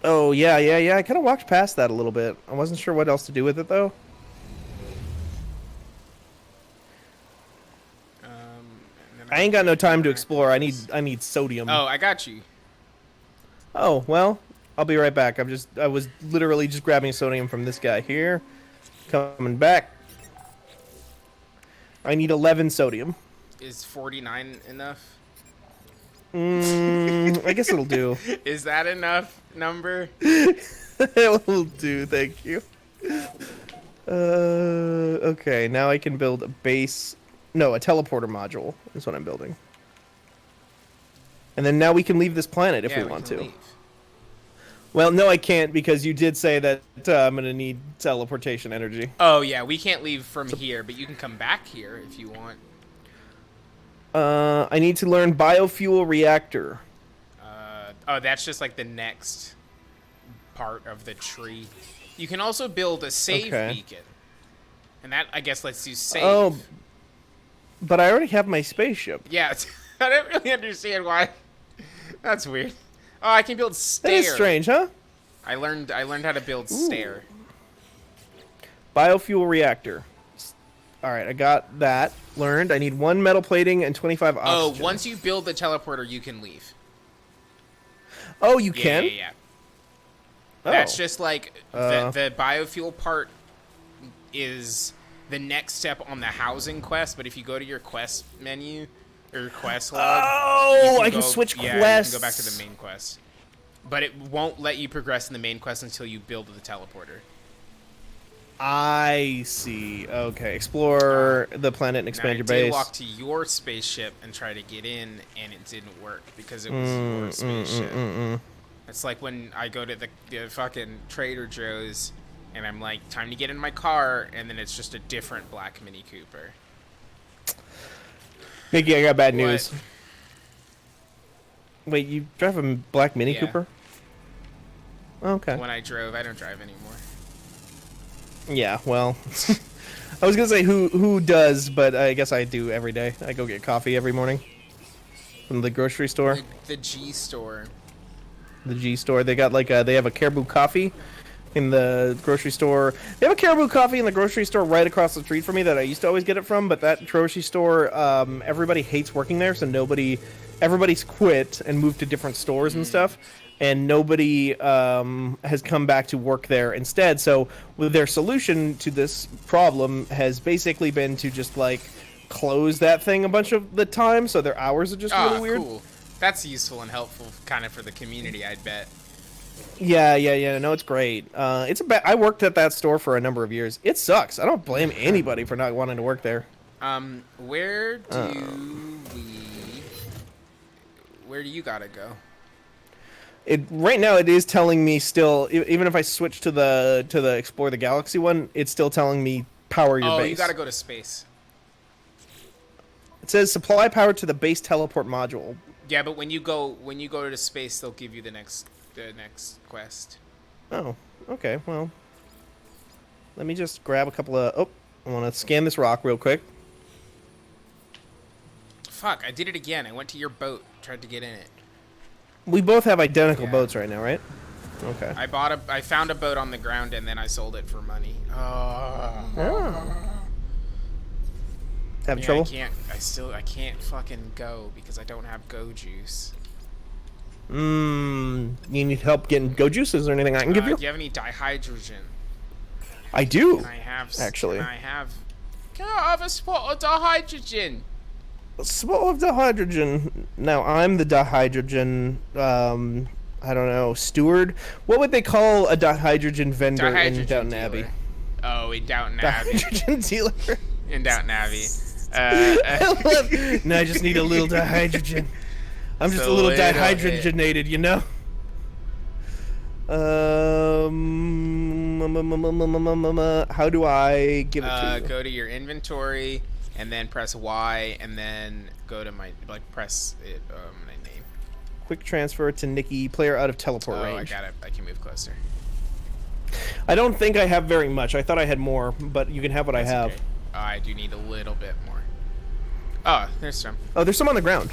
Oh, yeah. I kind of walked past that a little bit. I wasn't sure what else to do with it, though. I ain't got no time to explore. I need sodium. Oh, I got you. Oh, well, I'll be right back. I was literally just grabbing sodium from this guy here. Coming back. I need 11 sodium. Is 49 enough? I guess it'll do. Is that enough number? It will do, thank you. Okay, now I can build a base. No, a teleporter module is what I'm building. And then now we can leave this planet if we want to. Leave. Well, no, I can't because you did say that I'm going to need teleportation energy. Oh, yeah, we can't leave from here, but you can come back here if you want. I need to learn biofuel reactor. Oh, that's just like the next part of the tree. You can also build a save beacon. And that, I guess, lets you save. Oh, but I already have my spaceship. Yeah, I don't really understand why. That's weird. Oh, I can build stair. That is strange, huh? I learned how to build stair. Biofuel reactor. All right, I got that learned. I need 1 metal plating and 25 oxygen. Oh, once you build the teleporter, you can leave. Oh, you can? Yeah. Oh. That's just like the biofuel part is the next step on the housing quest, but if you go to your quest menu or quest log, I can switch quests. You can go back to the main quest. But it won't let you progress in the main quest until you build the teleporter. I see. Okay, explore the planet and expand your base. I did walk to your spaceship and try to get in, and it didn't work because it was your spaceship. It's like when I go to the fucking Trader Joe's, and I'm like, time to get in my car, and then it's just a different black Mini Cooper. Niki, I got bad news. Wait, you drive a black Mini Cooper? Okay. When I drove, I don't drive anymore. Yeah, well, I was gonna say who does, but I guess I do every day. I go get coffee every morning from the grocery store. The G store. The G store. They got they have a Caribou coffee in the grocery store. They have a Caribou coffee in the grocery store right across the street from me that I used to always get it from. But that grocery store, everybody hates working there, so everybody's quit and moved to different stores and stuff. And nobody has come back to work there instead. So with their solution to this problem has basically been to just close that thing a bunch of the time, so their hours are just really weird. Cool. That's useful and helpful, kind of for the community, I'd bet. Yeah. No, it's great. I worked at that store for a number of years. It sucks. I don't blame anybody for not wanting to work there. Where do you gotta go? Right now it is telling me still, even if I switch to the Explore the Galaxy one, it's still telling me power your base. Oh, you gotta go to space. It says supply power to the base teleport module. Yeah, but when you go to space, they'll give you the next quest. Oh, okay. Well, let me just grab a couple of. Oh, I want to scan this rock real quick. Fuck, I did it again. I went to your boat, tried to get in it. We both have identical boats right now, right? Okay. I found a boat on the ground and then I sold it for money. Having trouble? I can't fucking go because I don't have go juice. You need help getting go juices or anything I can give you? Do you have any dihydrogen? I do. Can I have actually? Can I have a spot of dihydrogen? A spot of dihydrogen. Now I'm the dihydrogen. I don't know, steward. What would they call a dihydrogen vendor in Downton Abbey? Oh, in Downton Abbey. Dihydrogen dealer. In Downton Abbey. No, I just need a little dihydrogen. I'm just a little dihydrogenated, you know? How do I give it to you? Go to your inventory, and then press Y, and then go to my, press it, my name. Quick transfer to Niki, player out of teleport range. I got it. I can move closer. I don't think I have very much. I thought I had more, but you can have what I have. Okay. Oh, I do need a little bit more. Oh, there's some. Oh, there's some on the ground.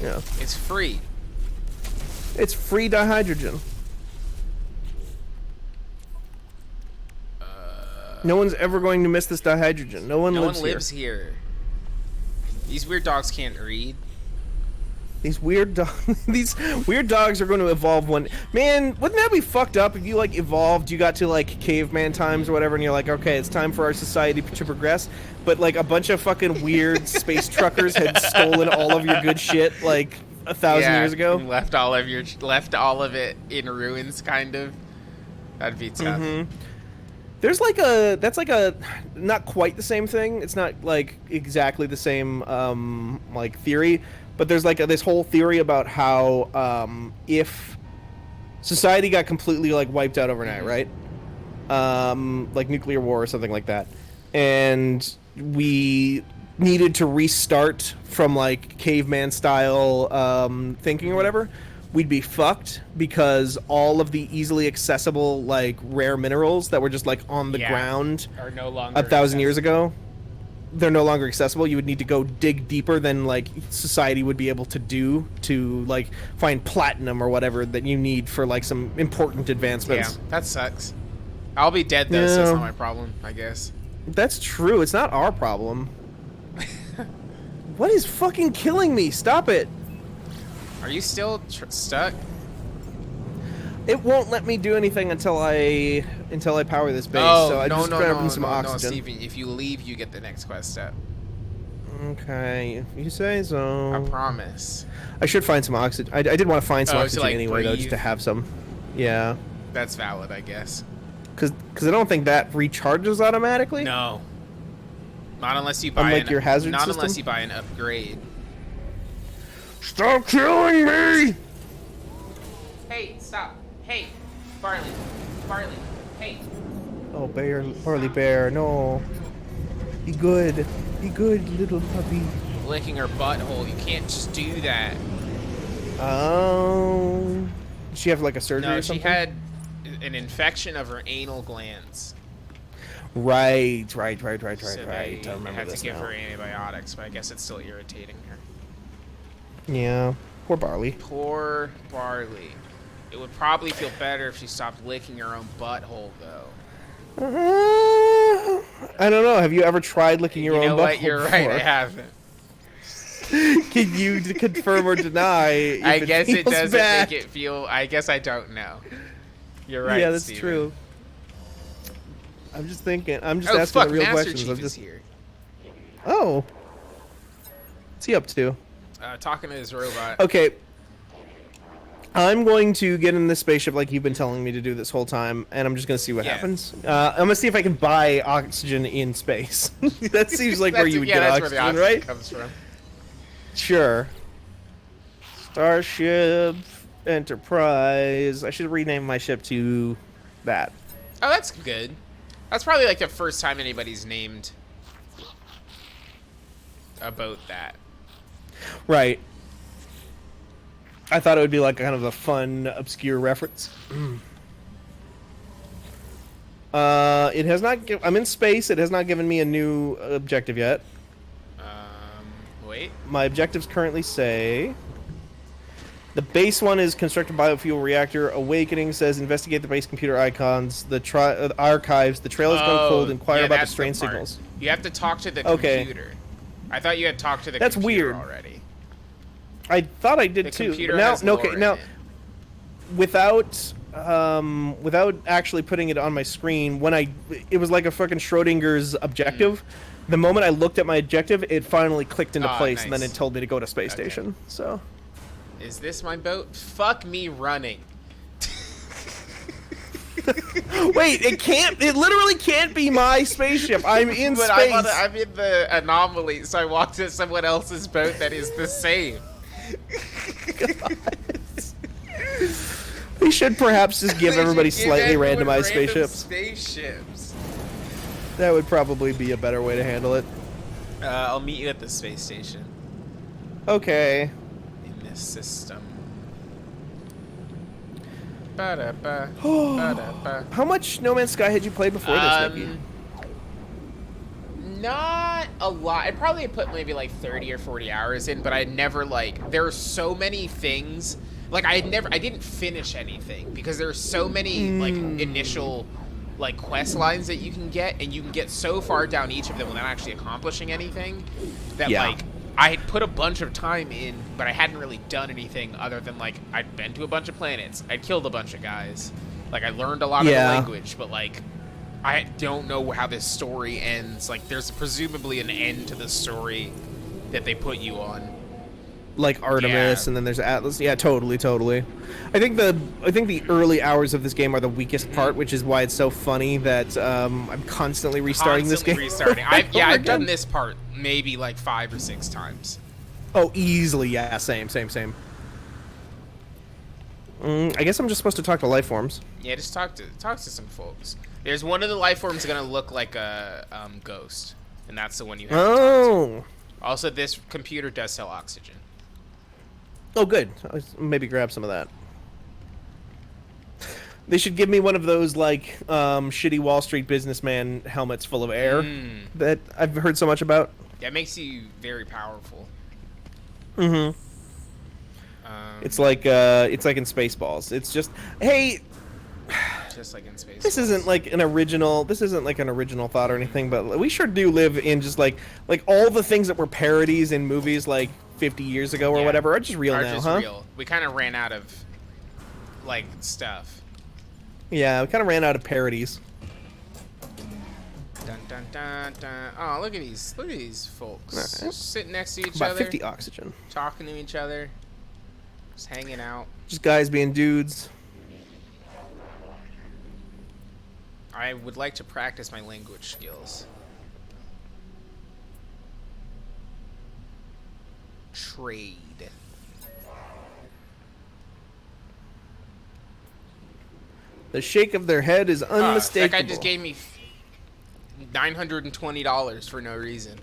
Yeah. It's free. It's free dihydrogen. No one's ever going to miss this dihydrogen. No one lives here. These weird dogs can't read. These weird dogs are going to evolve one. Man, wouldn't that be fucked up if you like evolved, you got to like caveman times or whatever, and you're like, okay, it's time for our society to progress, but like a bunch of fucking weird space truckers had stolen all of your good shit like 1,000 years ago. Left all of it in ruins, kind of. That'd be tough. There's that's like a not quite the same thing. It's not like exactly the same like theory. But there's like this whole theory about how if society got completely like wiped out overnight, right? Like nuclear war or something like that, and we needed to restart from like caveman style thinking or whatever, we'd be fucked because all of the easily accessible like rare minerals that were just like on the ground are no longer 1,000 years ago. They're no longer accessible. You would need to go dig deeper than like society would be able to do to like find platinum or whatever that you need for like some important advancements. Yeah, that sucks. I'll be dead though, so it's not my problem, I guess. That's true. It's not our problem. What is fucking killing me? Stop it. Are you still stuck? It won't let me do anything until I power this base. So I just grabbed some oxygen. No, Steven, if you leave, you get the next quest step. Okay, if you say so. I promise. I should find some oxygen. I did want to find some oxygen like anyway, though, just to have some. Yeah. That's valid, I guess. Because I don't think that recharges automatically. No. Not unless you buy unlike your hazard system? unless you buy an upgrade. Stop killing me! Hey, stop. Hey, Barley, hey. Oh, Barley Bear, no. Be good, little puppy. Licking her butthole. You can't just do that. Oh. Did she have like a surgery or something? No, she had an infection of her anal glands. Right. So I remember this now. Had to give her antibiotics, but I guess it's still irritating her. Yeah. Poor Barley. Poor Barley. It would probably feel better if she stopped licking her own butthole, though. I don't know. Have you ever tried licking your own butthole? You know what? You're right. I haven't. Can you confirm or deny? I guess it doesn't bad? make it feel. I guess I don't know. You're right. Yeah, that's Steven. true. I'm just thinking. I'm just asking the real Master questions. Chief I'm just. Is here. Oh. What's he up to? Talking to his robot. Okay. I'm going to get in this spaceship like you've been telling me to do this whole time, and I'm just going to see what happens. I'm going to see if I can buy oxygen in space. That seems like where you would get oxygen, where the right? Comes from. Sure. Starship Enterprise. I should rename my ship to that. Oh, that's good. That's probably like the first time anybody's named a boat that. Right. I thought it would be like kind of a fun, obscure reference. It has not. I'm in space. It has not given me a new objective yet. Wait. My objectives currently say. The base one is construct a biofuel reactor. Awakening says investigate the base computer icons. The archives. The trail has gone cold. Inquire about the strange signals. You have to talk to the computer. I thought you had talked to the That's computer weird. Already. I thought I did The too. computer Now, has lore in now, it. without actually putting it on my screen, it was like a fucking Schrodinger's objective. The moment I looked at my objective, it finally clicked into place, and then nice. it told me to go to space station. So, is this my boat? Fuck me running. wait, it can't. It literally can't be my spaceship. I'm in But space. I'm in the anomaly, so I walked to someone else's boat that is the same. We should perhaps just give They everybody should give slightly everyone randomized random spaceships. Spaceships. That would probably be a better way to handle it. I'll meet you at the space station. Okay. In this system. Ba-da-ba, ba-da-ba. How much No Man's Sky had you played before this, Nikki? Not a lot. I probably put maybe like 30 or 40 hours in, but I never there are so many things. Like I didn't finish anything because there are so many like initial like quest lines that you can get, and you can get so far down each of them without actually accomplishing anything that like I had put a bunch of time in, but I hadn't really done anything other than like I'd been to a bunch of planets, I'd killed a bunch of guys, like I learned a lot of the language, but like I don't know how this story ends. Like there's presumably an end to the story that they put you on. Like Artemis, and then there's Atlas. Yeah, totally. I think the early hours of this game are the weakest part, which is why it's so funny that I'm constantly restarting this game. I've done this part maybe like 5 or 6 times. Oh, easily, yeah. Same. I guess I'm just supposed to talk to life forms. Yeah, just talk to some folks. There's one of the life forms gonna look like a ghost, and that's the one you have to talk to. Also, this computer does sell oxygen. Oh, good. I'll maybe grab some of that. They should give me one of those, like, shitty Wall Street businessman helmets full of air that I've heard so much about. That makes you very powerful. Mm-hmm. It's like in Spaceballs. It's just, hey... Just like in Spaceballs. This isn't like an original thought or anything, but we sure do live in just like all the things that were parodies in movies like 50 years ago or whatever are just real now, huh? Real. We kind of ran out of like stuff. Yeah, we kind of ran out of parodies. Dun dun dun dun. Oh, look at these folks Right. sitting next to each About other, 50 oxygen. talking to each other, just hanging out. Just guys being dudes. I would like to practice my language skills. Trade. The shake of their head is unmistakable. That guy just gave me $920 for no reason.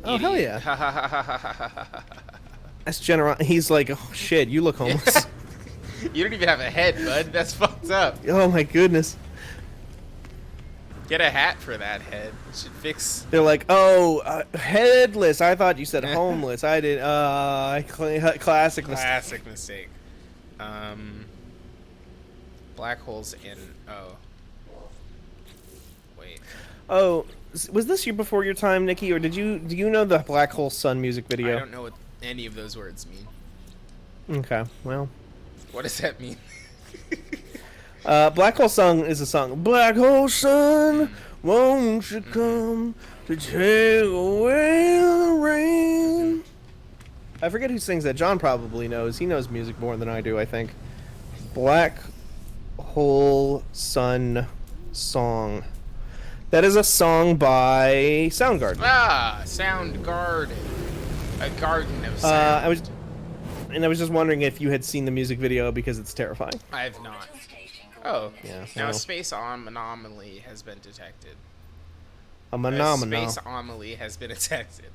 Oh, Idiot. hell yeah. That's generous. He's like, oh shit, you look homeless. You don't even have a head, bud. That's fucked up. Oh my goodness. Get a hat for that head. It should fix. They're like, oh, headless. I thought you said homeless. I did. Classic mistake. Classic mistake. Black holes in. Oh. Wait. Oh, was this year before your time, Nikki, or do you know the Black Hole Sun music video? I don't know what any of those words mean. Okay, well. What does that mean? Black Hole Sun is a song. Black Hole Sun, won't you come to take away the rain? I forget who sings that. John probably knows. He knows music more than I do, I think. Black Hole Sun song. That is a song by Soundgarden. Ah, Soundgarden. A garden of sound. I was just wondering if you had seen the music video because it's terrifying. I have not. Oh, yeah. Now Well. a space anomaly has been detected. A phenomenon. A space anomaly has been detected,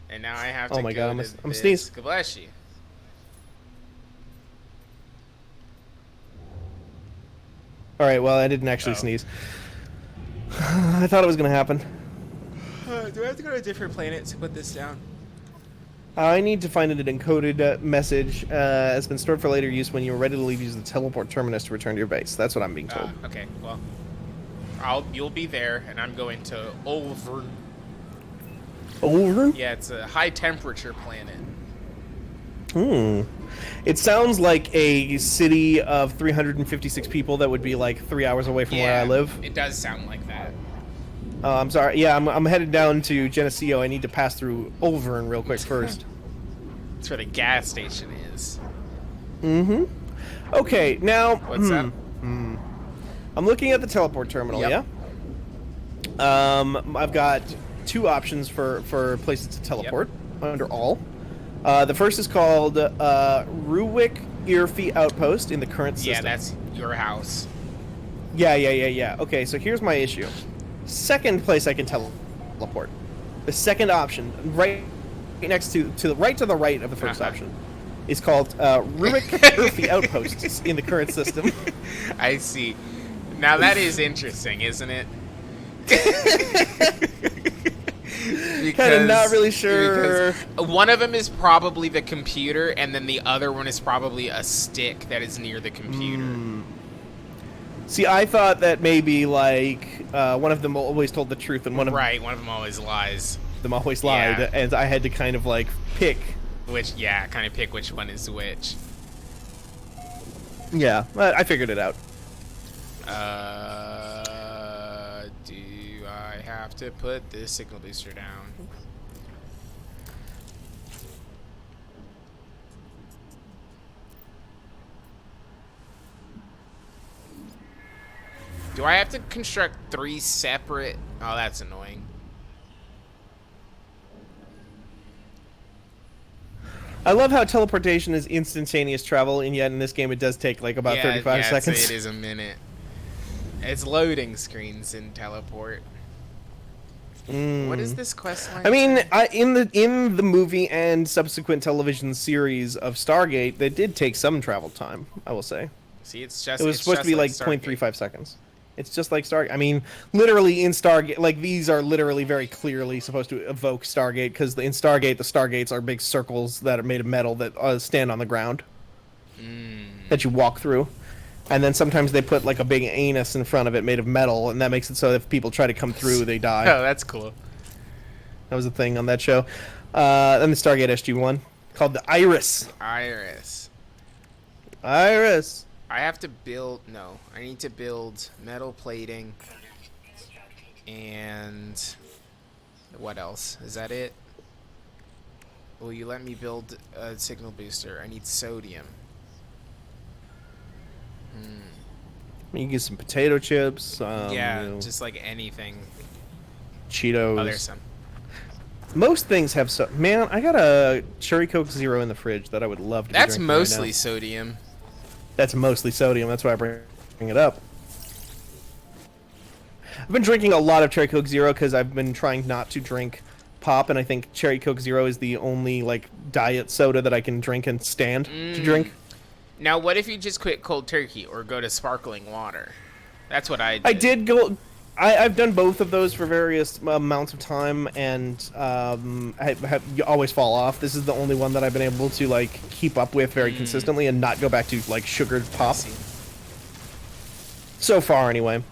and now I have to. Oh my go God, to I'm this. sneeze. God bless you. All right. Well, I didn't actually sneeze. I thought it was gonna happen. Do I have to go to a different planet to put this down? I need to find an encoded message. Has been stored for later use. When you are ready to leave, use the teleport terminus to return to your base. That's what I'm being told. Okay, well, you'll be there, and I'm going to Over. Over? Yeah, it's a high temperature planet. It sounds like a city of 356 people that would be like 3 hours away from where I live. It does sound like that. I'm sorry. Yeah, I'm headed down to Geneseo. I need to pass through Olvern real quick first. That's where the gas station is. Okay, now... What's up? I'm looking at the teleport terminal, Yep. yeah? I've got two options for places to teleport under all. The first is called Ruwick Irfi Outpost in the current system. Yeah, that's your house. Yeah. Okay, so here's my issue. Second place I can teleport. The second option, right next to the right of the first option, is called Ruwick Irfi Outposts in the current system. I see. Now that is interesting, isn't it? Kind of not really sure. Because one of them is probably the computer, and then the other one is probably a stick that is near the computer. See, I thought that maybe like one of them always told the truth, and one of them always lies. them always lied, Yeah. and I had to kind of like pick. Kind of pick which one is which. Yeah, I figured it out. Do I have to put this signal booster down? Do I have to construct 3 separate? Oh, that's annoying. I love how teleportation is instantaneous travel, and yet in this game it does take like about 35 seconds. It is a minute. It's loading screens in teleport. What is this quest line? I mean, in the movie and subsequent television series of Stargate, they did take some travel time, I will say. See, it's just It was supposed to be like Stargate. 0.35 seconds. It's just like Stargate. I mean, literally in Stargate, like these are literally very clearly supposed to evoke Stargate, because in Stargate, the Stargates are big circles that are made of metal that stand on the ground that you walk through. And then sometimes they put like a big anus in front of it made of metal, and that makes it so if people try to come through, they die. Oh, that's cool. That was a thing on that show. Then the Stargate SG-1 called the Iris. Iris. I have to build... No, I need to build metal plating. And... What else? Is that it? Will you let me build a signal booster? I need sodium. You can get some potato chips. Just like anything. Cheetos. Oh, there's some. Most things have so. Man, I got a Cherry Coke Zero in the fridge that I would love to. That's be mostly right now. sodium. That's mostly sodium. That's why I bring it up. I've been drinking a lot of Cherry Coke Zero because I've been trying not to drink pop, and I think Cherry Coke Zero is the only like diet soda that I can drink and stand to drink. Now, what if you just quit cold turkey or go to sparkling water? That's what I did. I did go. I've done both of those for various amounts of time, and you always fall off. This is the only one that I've been able to like keep up with very consistently and not go back to like sugared pop. So far, anyway.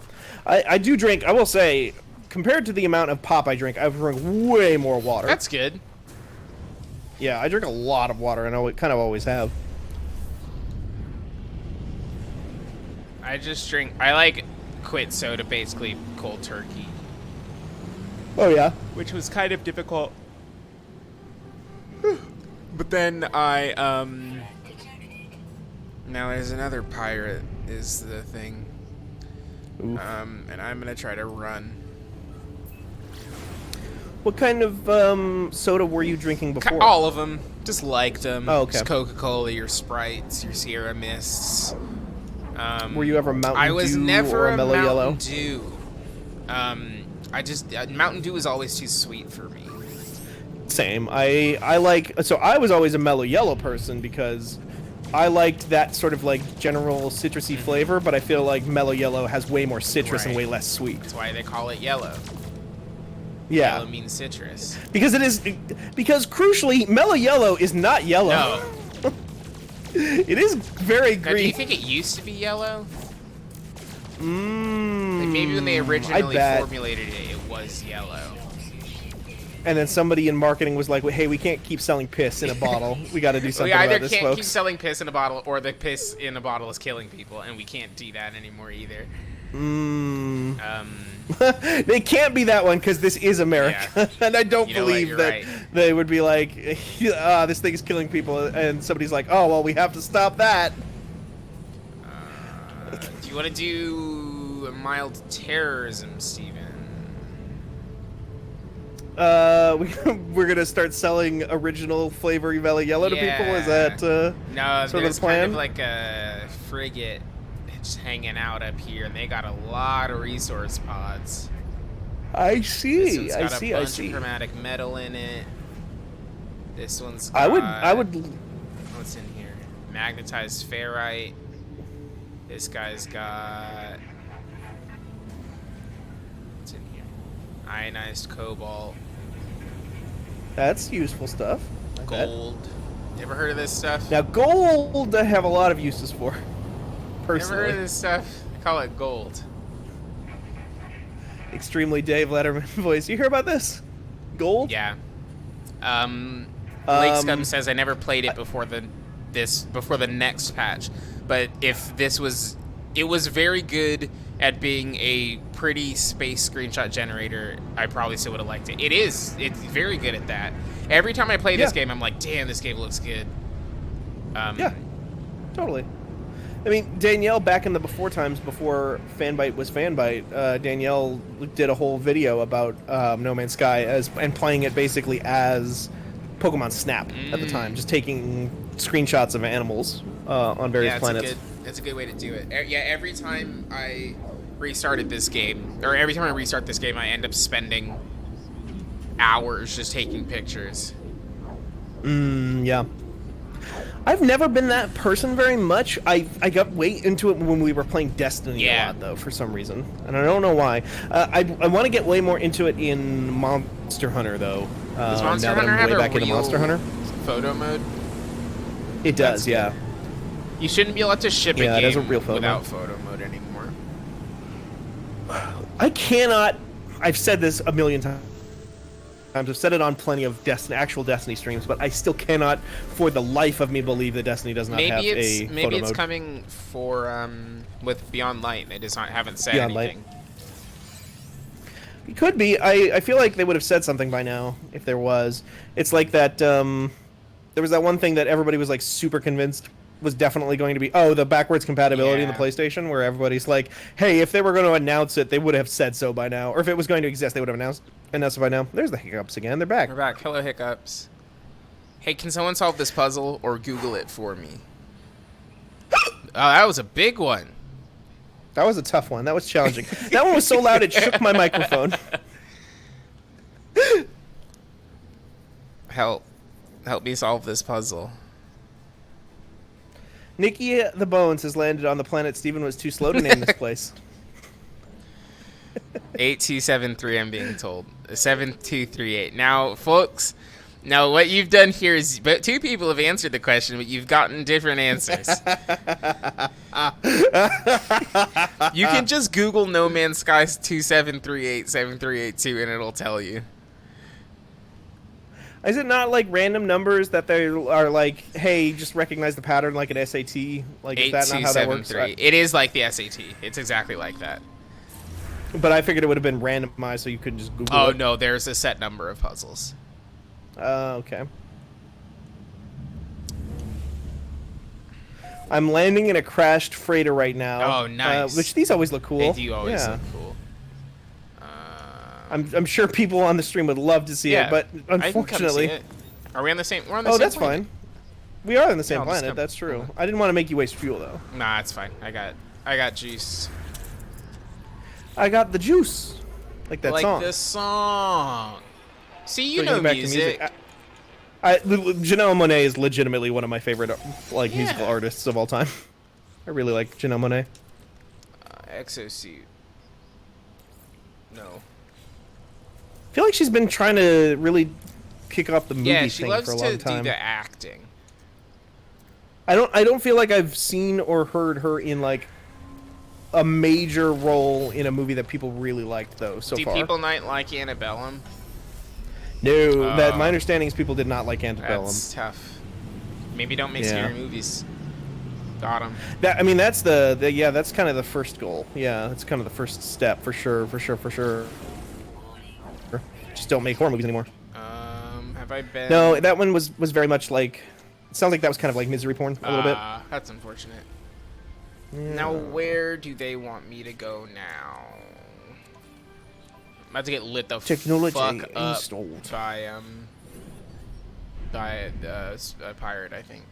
I do drink. I will say, compared to the amount of pop I drink, I drink way more water. That's good. Yeah, I drink a lot of water, and I kind of always have. I just drink. I like quit soda, basically cold turkey. Oh yeah. Which was kind of difficult. But then I now there's another pirate is the thing. Oof. And I'm gonna try to run. What kind of soda were you drinking before? All of them. Just liked them. Oh, okay. Just Coca-Cola, your Sprites, your Sierra Mists. Were you ever Mountain Dew I was never or a Mellow Mountain Yellow? Dew. I just Mountain Dew was always too sweet for me. Same. I like. So I was always a Mellow Yellow person because I liked that sort of like general citrusy flavor, but I feel like Mellow Yellow has way more citrus and Right. way less sweet. That's why they call it yellow. Yeah. Yellow means citrus. Because crucially, Mellow Yellow is not yellow. No. It is very Now, do you green. think it used to be yellow? Mmm. Like maybe when they originally bet. formulated it, it was yellow. And then somebody in marketing was like, "Hey, we can't keep selling piss in a bottle. We got to do We something either about this, can't keep folks." selling piss in a bottle, or the piss in a bottle is killing people, and we can't do that anymore either. Mmm. They can't be that one because this is America, Yeah. and I don't You know what, believe you're that right. they would be like, "This thing is killing people," and somebody's like, "Oh, well, we have to stop that." Do you want to do a mild terrorism, Steven? We're gonna start selling original flavor Mellow Yellow to people. Is that No, sort of there's the plan? kind of like a frigate just hanging out up here, and they got a lot of resource pods. I This see. one's I got see. a I bunch see. of chromatic metal in it. This one's got... I would. What's in here? Magnetized ferrite. This guy's got... What's in here? Ionized cobalt. That's useful stuff. I bet. Gold. You ever heard of this stuff? Now, gold I have a lot of uses for. Ever heard Personally, of this stuff? They call it gold. extremely Dave Letterman voice. You hear about this? Gold? Yeah. Lake Scum says I never played it before the next patch, but if this was, it was very good at being a pretty space screenshot generator. I probably still would have liked it. It's very good at that. Every time I play this game, I'm like, damn, this game looks good. Yeah, totally. I mean, Danielle, back in the before times, before Fanbyte was Fanbyte, Danielle did a whole video about No Man's Sky and playing it basically as Pokemon Snap at the time, just taking screenshots of animals on various planets. It's a good way to do it. Yeah, every time I restarted this game, or every time I restart this game, I end up spending hours just taking pictures. Yeah. I've never been that person very much. I got way into it when we were playing Destiny a lot, though, for some reason. And I don't know why. I want to get way more into it in Monster Hunter, though. Does Monster now that Hunter I'm have way a back into real Monster Hunter. photo mode? It does, yeah. You shouldn't be allowed to ship Yeah, a it has game a real photo without mode. photo mode anymore. I cannot... I've said this a million times. I've said it on plenty of actual Destiny streams, but I still cannot, for the life of me, believe that Destiny does not have a photo maybe it's mode. coming for with Beyond Light. They just haven't said Beyond Light. anything. It could be. I feel like they would have said something by now if there was. It's like that. There was that one thing that everybody was like super convinced was definitely going to be. Oh, the backwards compatibility in the Yeah. PlayStation, where everybody's like, "Hey, if they were going to announce it, they would have said so by now." Or if it was going to exist, they would have announced it by now. There's the hiccups again. They're back. We're back. Hello, hiccups. Hey, can someone solve this puzzle or Google it for me? Oh, that was a big one. That was a tough one. That was challenging. That one was so loud it shook my microphone. Help me solve this puzzle. Niki the Bones has landed on the planet Steven was too slow to name this place. 8273, I'm being told. 7238. Now, folks, what you've done here is, but two people have answered the question, but you've gotten different answers. You can just Google No Man's Sky 27387382 and it'll tell you. Is it not like random numbers that they are like, hey, just recognize the pattern like an SAT? Like, is that not how that works? 8273. It is like the SAT. It's exactly like that. But I figured it would have been randomized so you couldn't just Google Oh, it. no, there's a set number of puzzles. Okay. I'm landing in a crashed freighter right now. Oh, nice. Which these always look cool. They do always Yeah. look cool. I'm sure people on the stream would love to see it, but I can come see unfortunately... it. Are we on the same? We're on the Oh, same that's planet. fine. We are on the same I'll just planet, come- that's true. I didn't want to make you waste fuel, though. Nah, it's fine. I got juice. I got the juice. Like that like song. this song. See, you Bringing know back to music. Janelle Monáe is legitimately one of my favorite like musical Yeah. artists of all time. I really like Janelle Monáe. Exosuit. No. I feel like she's been trying to really kick off the movie Yeah, she thing loves for a to long do time. the acting. I don't feel like I've seen or heard her in like a major role in a movie that people really liked though so Do far. people not like Antebellum? No, that my understanding is people did not like Antebellum. That's tough. Maybe don't make Yeah. scary movies. Got him. That I mean, that's the yeah, that's kind of the first goal. Yeah, that's kind of the first step for sure. Just don't make horror movies anymore. Have I been? No, that one was very much like. It sounds like that was kind of like misery porn a little bit. That's unfortunate. Yeah. Now, where do they want me to go now? I'm about to get lit the Technology fuck up installed. by a pirate, I think.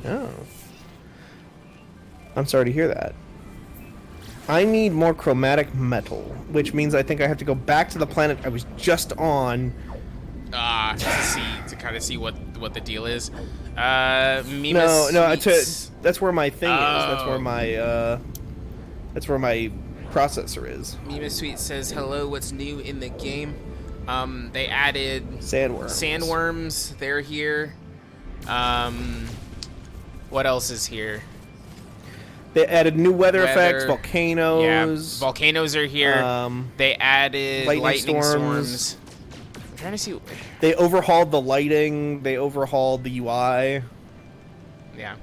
Oh. I'm sorry to hear that. I need more chromatic metal, which means I think I have to go back to the planet I was just on. To kind of see what the deal is. Mima No, Sweets. that's where my thing is. Oh. That's where my processor is. Mima Sweet says, hello, what's new in the game? They added sandworms. They're here. What else is here? They added new weather effects, volcanoes. Yeah, volcanoes are here. They added lightning storms. I'm trying to see. They overhauled the lighting. They overhauled the UI. Yeah.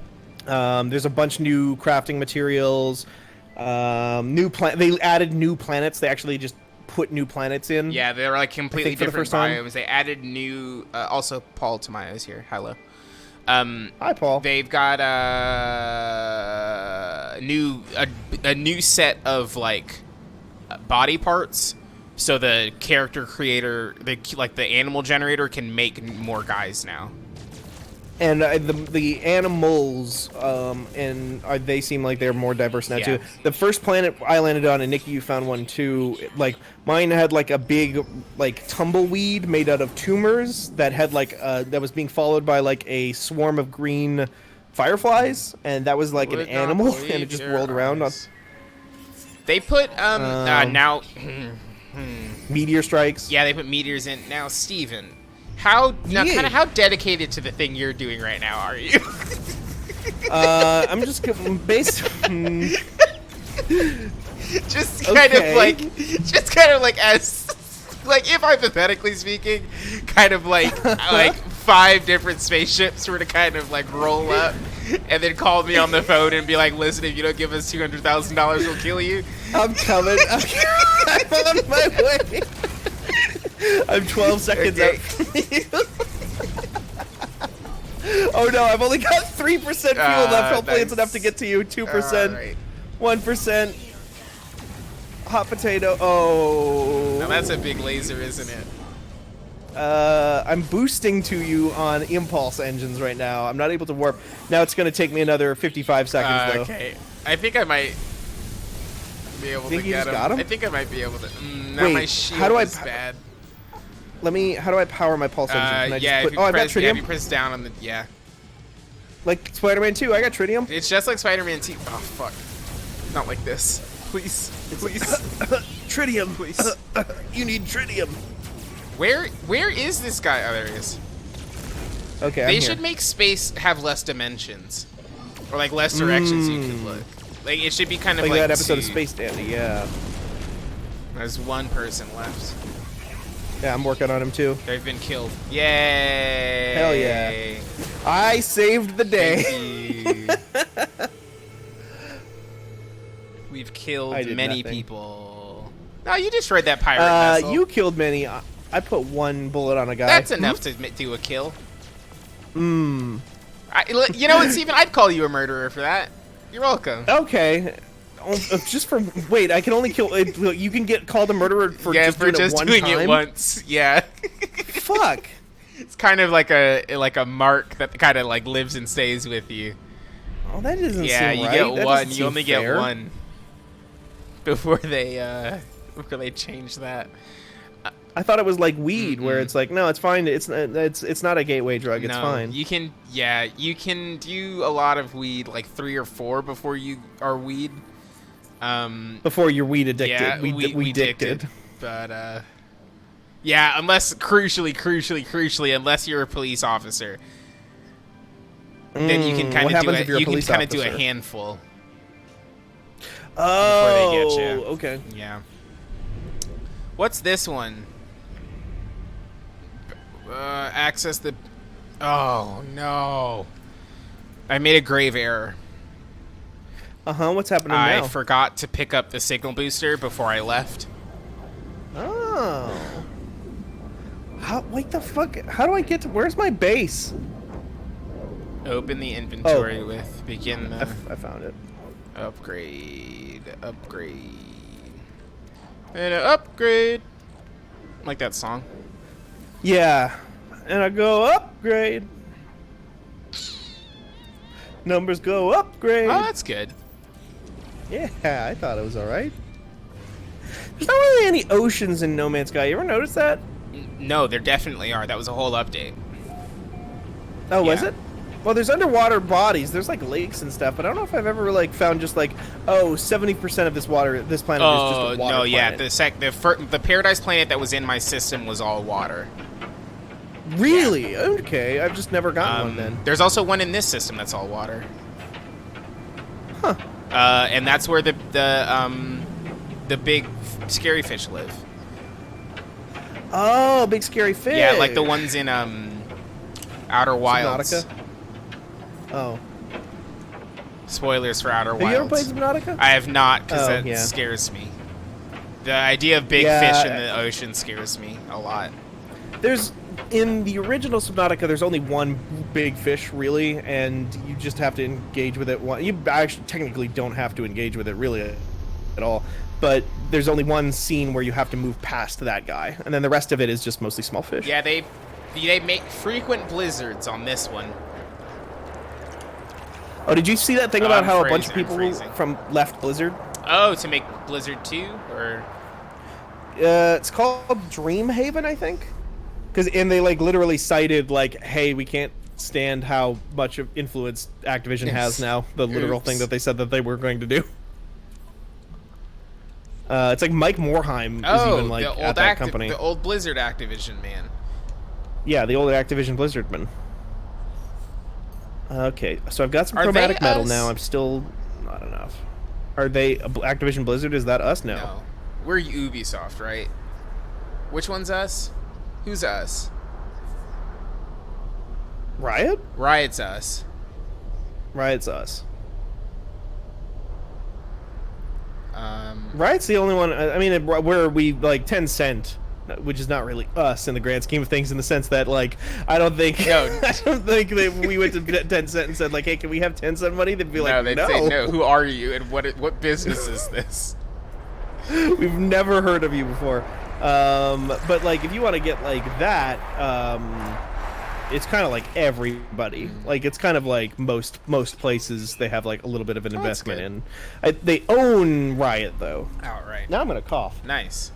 There's a bunch new crafting materials. They added new planets. They actually just put new planets in. Yeah, they were like completely for the different first time. biomes. They added new. Also, Paul Tamayo is here. Hello. Hi, Paul. They've got a new set of like body parts, so the character creator, the animal generator, can make more guys now. And the animals, they seem like they're more diverse now too. The first planet I landed on, and Niki, you found one too. Like mine had like a big like tumbleweed made out of tumors that had like that was being followed by like a swarm of green fireflies, and that was like an animal, and it just rolled around on. They put now meteor strikes. Yeah, they put meteors in now. Steven, how dedicated to the thing you're doing right now are you? I'm just based. just kind of like as like if hypothetically speaking, kind of like 5 different spaceships were to kind of like roll up and then call me on the phone and be like, listen, if you don't give us $200,000, we'll kill you. I'm coming. I'm on my way. I'm 12 seconds out from you. Oh no, I've only got 3% fuel left. Hopefully it's enough to get to you. 2%. Right. 1%. Hot potato. Oh. Now that's a big laser, isn't it? I'm boosting to you on impulse engines right now. I'm not able to warp. Now it's going to take me another 55 seconds though. Okay. I think I might be able to get him. I think I might be able to. Now Wait, my shield how do I is bad. How do I power my pulse engine? Can I just put, I've got tritium. if you press down on the Like Spider-Man 2, I got tritium. It's just like Spider-Man 2. Oh fuck! Not like this. Please. Tritium, please. You need tritium. Where is this guy? Oh, there he is. Okay, They should make space have less dimensions, or like less directions you could look. Like it should be kind of like that episode of Space Dandy. Yeah. There's one person left. Yeah, I'm working on him too. They've been killed. Yay! Hell yeah! I saved the day. Thank you. We've killed many nothing. people. No, you destroyed that pirate vessel. You killed many. I put 1 bullet on a guy. That's enough to do a kill. Hmm. You know what, Steven? I'd call you a murderer for that. You're welcome. Okay. Just for I can only kill. You can get called a murderer for just doing it once. Yeah. Fuck. It's kind of like a mark that kind of like lives and stays with you. Oh, that doesn't seem right. You get one. You only get one before they change that. I thought it was like weed, where it's like, no, it's fine. It's not a gateway drug. It's no, fine. you can do a lot of weed, like 3 or 4 before you are weed. Before you're weed addicted. Yeah, we addicted. But yeah, unless crucially, unless you're a police officer, then you can kind of do it. You can kind of do a handful. Oh, before they get you. Okay. Yeah. What's this one? Access the... Oh, no. I made a grave error. What's happening now? I forgot to pick up the signal booster before I left. Oh. What the fuck? How do I get to... Where's my base? Open the inventory with begin the... I found it. Upgrade. And upgrade. Like that song. Yeah. And I go upgrade. Numbers go upgrade. Oh, that's good. Yeah, I thought it was alright. There's not really any oceans in No Man's Sky. You ever notice that? No, there definitely are. That was a whole update. Oh, was Yeah. it? Well, there's underwater bodies. There's like lakes and stuff, but I don't know if I've ever like found just like, 70% of this planet is just a water no, yeah. planet. The Paradise planet that was in my system was all water. Really? Yeah. Okay, I've just never gotten one then. There's also one in this system that's all water. Huh. And that's where the big scary fish live. Oh, big scary fish. Yeah, like the ones in Outer Wilds. Subnautica? Oh. Spoilers for Outer Wilds. Have you ever played Subnautica? I have not, because that yeah. scares me. The idea of big fish in the ocean scares me a lot. In the original Subnautica, there's only one big fish, really, and you just have to engage with it. You actually technically don't have to engage with it, really, at all. But there's only one scene where you have to move past that guy, and then the rest of it is just mostly small fish. Yeah, they make frequent blizzards on this one. Oh, did you see that thing about how a bunch of I'm people freezing. from left Blizzard? Oh, to make Blizzard 2? Or... It's called Dreamhaven, I think. And they like literally cited like, hey, we can't stand how much of influence Activision has now. The literal thing that they said that they were going to do. It's like Mike Morhaime is even like at that company. The old Blizzard Activision man. Yeah, the old Activision Blizzard man. Okay, so I've got some chromatic metal now. I'm still not enough. Are they Activision Blizzard? Is that us? No. We're Ubisoft, right? Which one's us? Who's us? Riot? Riot's us. Riot's us. Riot's the only one. I mean, where we like Tencent, which is not really us in the grand scheme of things, in the sense that like I don't think that we went to Tencent and said like, hey, can we have Tencent money? They'd be like, no. They'd say no. Who are you and what business is this? We've never heard of you before. But like if you want to get like that, it's kind of like everybody. Like it's kind of like most places they have like a little bit of an investment in. They own Riot though. All right. Now I'm gonna cough. Nice.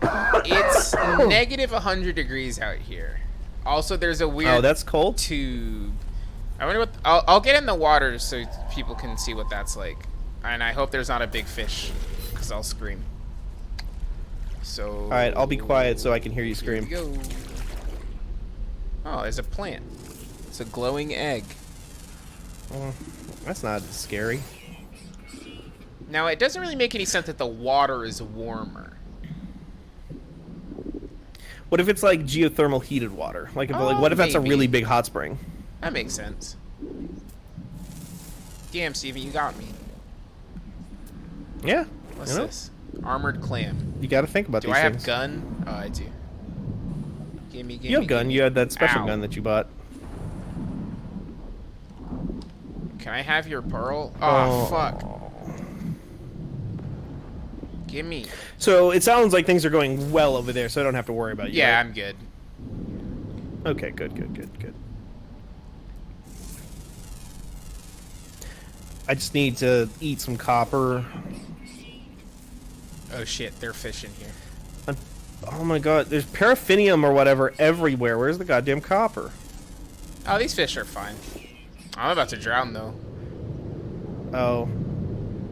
It's negative 100 degrees out here. Also, there's a weird. Oh, that's cold. Tube. I wonder what. I'll get in the water so people can see what that's like, and I hope there's not a big fish, because I'll scream. So. All right, I'll be quiet so I can hear you scream. Here we go. Oh, there's a plant. It's a glowing egg. That's not scary. Now, it doesn't really make any sense that the water is warmer. What if it's like geothermal heated water? Like, what if that's a really big hot spring? That makes sense. Damn, Steven, you got me. Yeah. What's this? Armored clam. You got to think about these things. Do I have gun? Oh, I do. Gimme. You have gun. You had that special gun that you bought. Can I have your pearl? Oh, fuck. Gimme. So it sounds like things are going well over there, so I don't have to worry about you. Yeah, right? I'm good. Okay, good. I just need to eat some copper. Oh shit, they're fishing here. Oh my god, there's paraffinium or whatever everywhere. Where's the goddamn copper? Oh, these fish are fine. I'm about to drown though. Oh.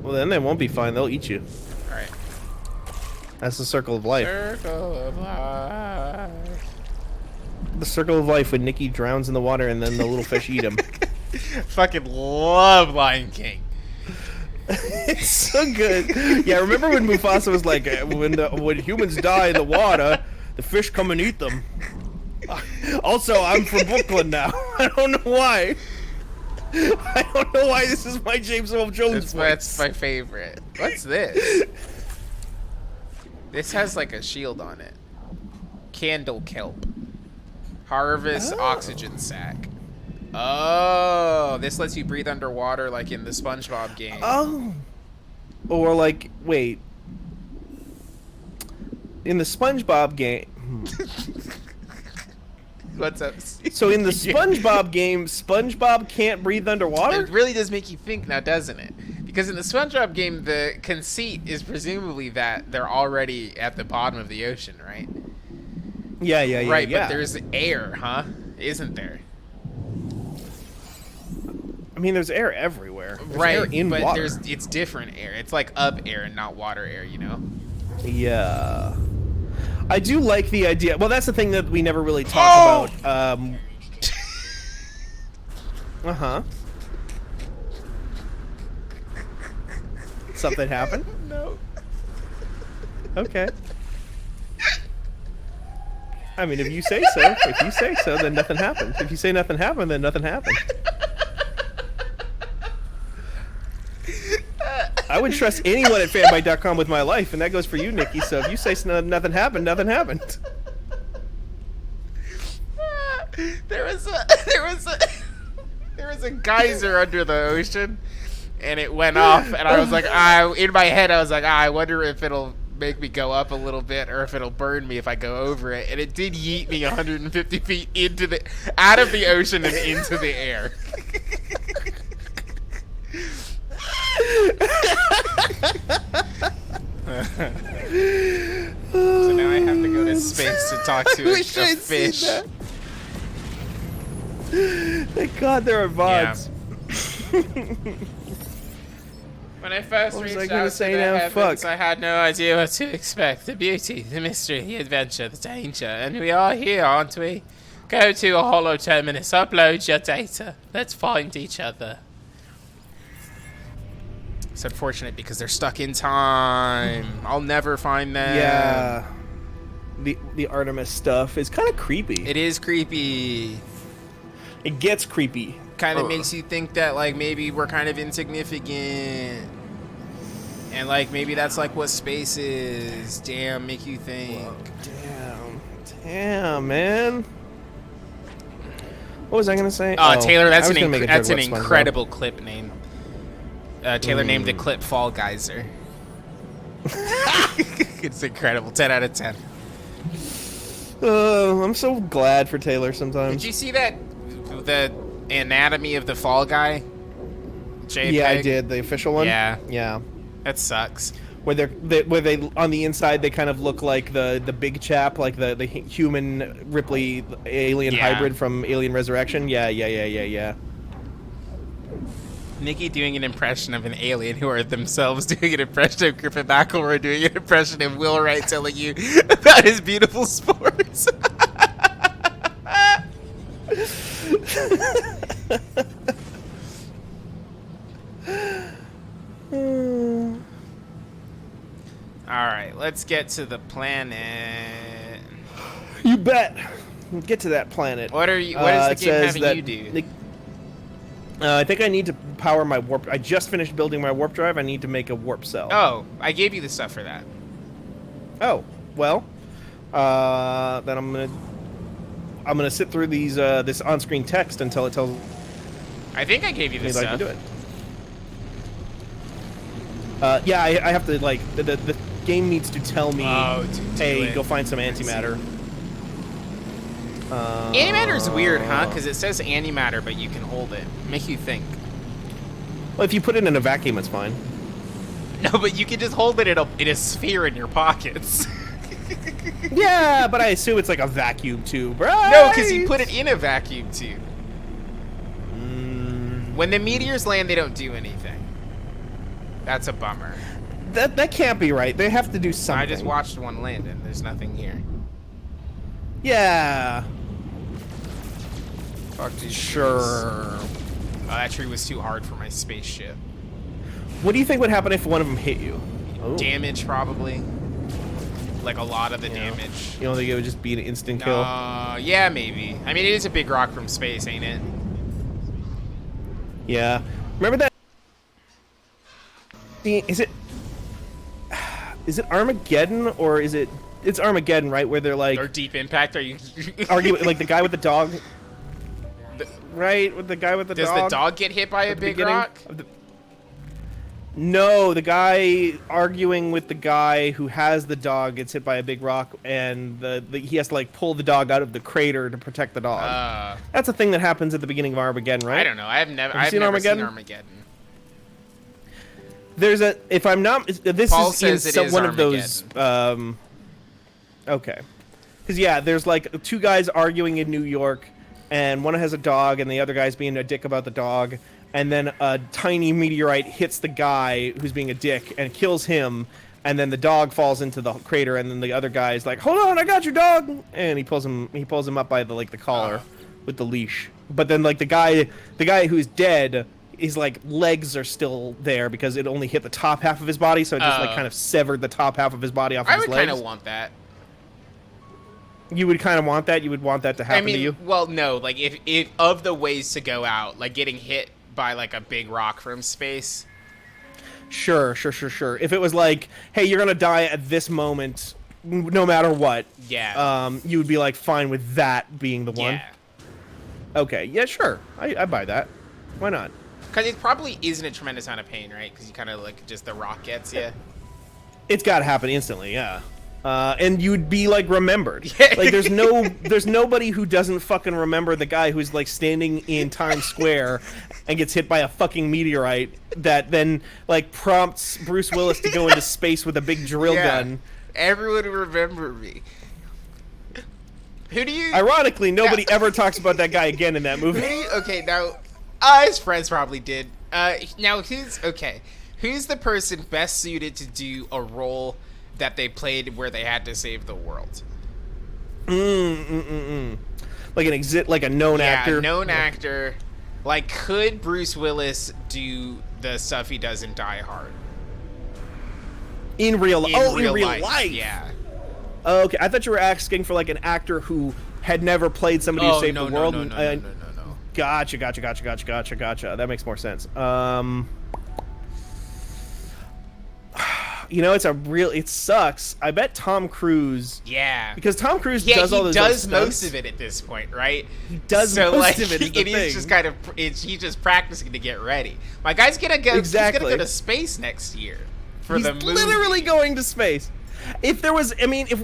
Well, then they won't be fine. They'll eat you. All right. That's the circle of life. Circle of life. The circle of life when Nikki drowns in the water and then the little fish eat him. Fucking love Lion King. It's so good. Yeah, remember when Mufasa was like, when humans die in the water, the fish come and eat them. Also, I'm from Brooklyn now. I don't know why. I don't know why this is my James Earl Jones voice. That's my favorite. What's this? This has like a shield on it. Candle kelp. Harvest oxygen sac. Oh, this lets you breathe underwater like in the SpongeBob game. Oh. Or like, wait. In the SpongeBob game. What's up? So in the SpongeBob game, SpongeBob can't breathe underwater? It really does make you think now, doesn't it? Because in the SpongeBob game, the conceit is presumably that they're already at the bottom of the ocean, right? Yeah. Right, but there's air, huh? Isn't there? I mean, there's air everywhere. There's right, air in but water. it's different air. It's like up air and not water air, you know? Yeah. I do like the idea. Well, that's the thing that we never really talk about. Uh-huh. Something happened? No. Okay. I mean, if you say so. If you say so, then nothing happened. If you say nothing happened, then nothing happened. I would trust anyone at Fanbyte.com with my life, and that goes for you, Nikki. So if you say nothing happened, nothing happened. There was a geyser under the ocean, and it went off, and I was like, in my head, I was like, I wonder if it'll make me go up a little bit, or if it'll burn me if I go over it. And it did yeet me 150 feet out of the ocean and into the air. So now I have to go to space to talk to a fish. Thank God there are VODs. Yeah. When I first reached out to the heavens, I had no idea what to expect. The beauty, the mystery, the adventure, the danger. And we are here, aren't we? Go to a hollow terminus, upload your data. Let's find each other. It's unfortunate because they're stuck in time. I'll never find them. Yeah. The Artemis stuff is kind of creepy. It is creepy. It gets creepy. Kind of makes you think that, like, maybe we're kind of insignificant. And, like, maybe that's, like, what space is. Damn, make you think. Whoa, damn, man. What was I going to say? Oh, Taylor, that's an SpongeBob. incredible clip name. Taylor named the clip Fall Geyser. It's incredible. 10 out of 10. I'm so glad for Taylor sometimes. Did you see that? The anatomy of the fall guy? JPEG? Yeah, I did. The official one? Yeah. Yeah. That sucks. Where they on the inside they kind of look like the big chap, like the human Ripley alien hybrid from Alien Resurrection. Yeah. Nikki doing an impression of an alien who are themselves doing an impression of Griffin McElroy doing an impression of Will Wright telling you about his beautiful sports. Alright, let's get to the planet. You bet. Get to that planet. What is the game having you do? I think I need to power my warp. I just finished building my warp drive. I need to make a warp cell. Oh, I gave you the stuff for that. Oh, well, then I'm gonna sit through these this on-screen text until it tells. I think I gave you the stuff. I can do it. Yeah, I have to like the game needs to tell me. Hey, go find some antimatter. Antimatter is weird, huh? Because it says antimatter, but you can hold it. Make you think. Well, if you put it in a vacuum, it's fine. No, but you can just hold it in a sphere in your pockets. Yeah, but I assume it's like a vacuum tube, right? No, because you put it in a vacuum tube. Mm. When the meteors land, they don't do anything. That's a bummer. That can't be right. They have to do something. I just watched one land, and there's nothing here. Yeah. Fuck these Sure. trees. Oh, that tree was too hard for my spaceship. What do you think would happen if one of them hit you? Oh. Damage, probably. Like a lot of the damage. You don't think it would just be an instant kill? Yeah, maybe. I mean, it is a big rock from space, ain't it? Yeah. Remember that? Is it Armageddon or is it? It's Armageddon, right? Where they're like. Or Deep Impact? Are you? Arguing like the guy with the dog. Right, with the guy with the Does dog. Does the dog get hit by a big rock? No, the guy arguing with the guy who has the dog gets hit by a big rock, and he has to like pull the dog out of the crater to protect the dog. That's a thing that happens at the beginning of Armageddon, right? I don't know. I've never seen never Armageddon? seen Armageddon. There's a, if I'm not, this Paul is says in it some, is one of those. Okay, because yeah, there's like two guys arguing in New York, and one has a dog, and the other guy's being a dick about the dog. And then a tiny meteorite hits the guy who's being a dick and kills him, and then the dog falls into the crater, and then the other guy's like, "Hold on, I got your dog!" And he pulls him up by the collar with the leash. But then like the guy who's dead, his like legs are still there because it only hit the top half of his body, so it just like kind of severed the top half of his body off of his legs. I would kind of want that. You would kind of want that. You would want that to happen to you. Well, no, like if of the ways to go out, like getting hit by like a big rock from space. Sure. If it was like, hey, you're gonna die at this moment, no matter what. Yeah. You would be like fine with that being the one. Yeah. Okay. Yeah. Sure. I buy that. Why not? Because it probably isn't a tremendous amount of pain, right? Because you kind of like just the rock gets you. It's got to happen instantly. Yeah. And you'd be like remembered. Like there's nobody who doesn't fucking remember the guy who's like standing in Times Square and gets hit by a fucking meteorite that then like prompts Bruce Willis to go into space with a big drill gun. Everyone would remember me. Who do you? Ironically, nobody ever talks about that guy again in that movie. Okay, now his friends probably did. Now who's the person best suited to do a role that they played where they had to save the world? Like a known actor. Yeah, known actor. Like, could Bruce Willis do the stuff he does in Die Hard? In real life. Yeah. Okay, I thought you were asking for like an actor who had never played somebody who saved the world. No. Gotcha. That makes more sense. You know, it sucks. I bet Tom Cruise. Yeah. Because Tom Cruise does all those he does stunts. most of it at this point, right? He does most of it. Is the thing. Is just kind of he's just practicing to get ready. My guy's gonna go. Exactly. He's gonna go to space next year for the movie. He's literally going to space. If there was, I mean, if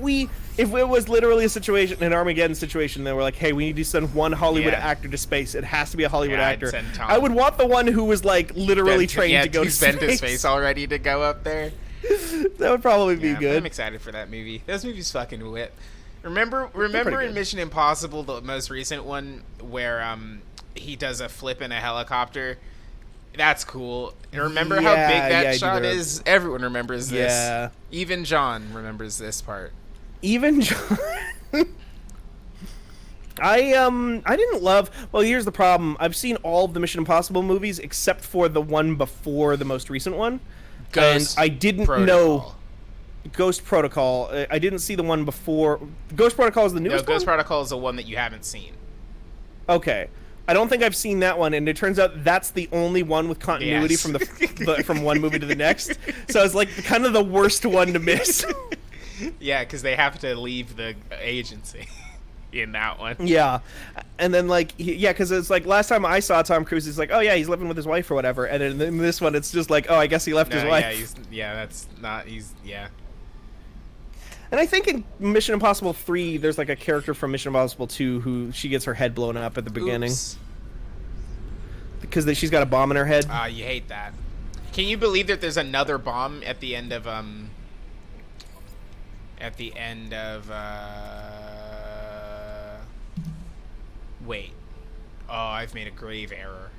it was literally a situation, an Armageddon situation, they were like, hey, we need to send one Hollywood actor to space. It has to be a Hollywood actor. I would want the one who was like literally trained to go to space. He's been to space already to go up there. That would probably be good. I'm excited for that movie. Those movies fucking whip. Remember in Mission Impossible, the most recent one, where he does a flip in a helicopter? That's cool. And remember how big that shot is? Everyone remembers this. Yeah. Even John remembers this part. Even John. I didn't love. Well, here's the problem. I've seen all of the Mission Impossible movies except for the one before the most recent one. Ghost and I didn't know Ghost Protocol. I didn't see the one before. Ghost Protocol is the newest one? Ghost Protocol is the one that you haven't seen. Okay. I don't think I've seen that one, and it turns out that's the only one with continuity from from one movie to the next. So it's like kind of the worst one to miss. Yeah, because they have to leave the agency in that one. Yeah, and then like because it's like last time I saw Tom Cruise, he's like, oh yeah, he's living with his wife or whatever, and then in this one, it's just like, oh, I guess he left his wife. Yeah. And I think in Mission Impossible 3, there's like a character from Mission Impossible 2 who she gets her head blown up at the beginning. Oops. Because she's got a bomb in her head. You hate that. Can you believe that there's another bomb at the end of At the end of wait. Oh, I've made a grave error.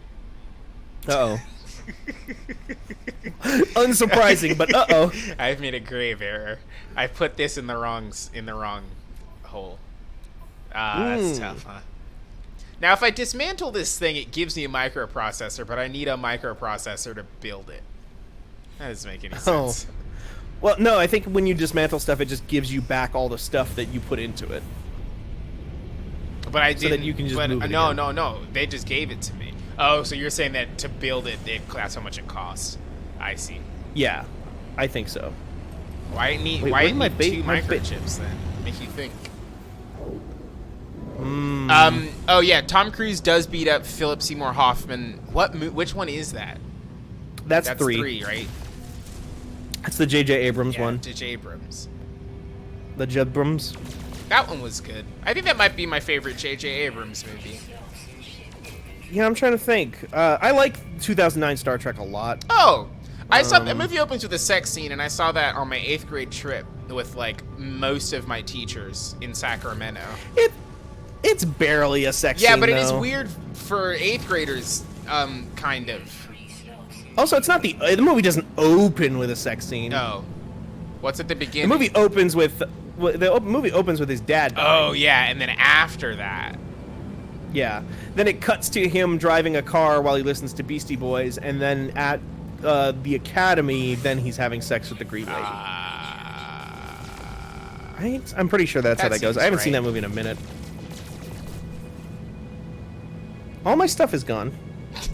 Uh-oh. Unsurprising, but uh-oh. I've made a grave error. I put this in the wrong hole. That's tough, huh? Now, if I dismantle this thing, it gives me a microprocessor, but I need a microprocessor to build it. That doesn't make any sense. Well, no, I think when you dismantle stuff, it just gives you back all the stuff that you put into it. But I didn't. So that you can just move it no, again. no. They just gave it to me. Oh, so you're saying that to build it, that's how much it costs. I see. Yeah, I think so. Why need Wait, why where'd my need two my microchips then? Make you think. Mm. Oh yeah, Tom Cruise does beat up Philip Seymour Hoffman. Which one is that? That's 3. 3, right? That's the J.J. Abrams one. J.J. Abrams. The Jubrams. That one was good. I think that might be my favorite J.J. Abrams movie. Yeah, I'm trying to think. I like 2009 Star Trek a lot. Oh, I saw the movie opens with a sex scene, and I saw that on my 8th grade trip with like most of my teachers in Sacramento. It's barely a sex scene. Yeah, but it is though. weird for 8th graders, kind of. Also, it's not the movie doesn't open with a sex scene. No. What's at the beginning? The movie opens with his dad dying. Oh yeah, and then after that. Yeah. Then it cuts to him driving a car while he listens to Beastie Boys, and then at the academy, then he's having sex with the Green Lady. Right? I'm pretty sure that's how that goes. I haven't seen that movie in a minute. All my stuff is gone.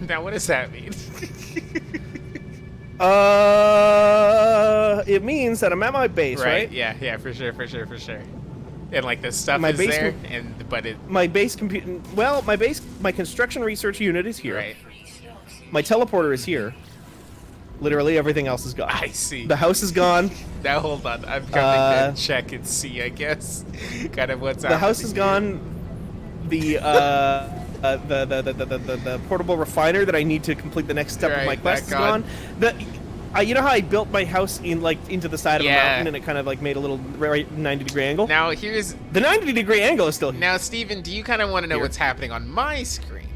Now, what does that mean? It means that I'm at my base, right? Yeah, for sure. And like the stuff My is base there, com- but it. My base computer. Well, my construction research unit is here. Right. My teleporter is here. Literally everything else is gone. I see. The house is gone. Now hold on, I'm coming to check and see. I guess, kind of what's happening. The house is gone. The portable refiner that I need to complete the next step of my quest is gone. You know how I built my house into the side of a mountain, and it kind of like made a little 90-degree angle? Now here's the 90-degree angle is still here. Now, Steven, do you kind of want to know what's happening on my screen?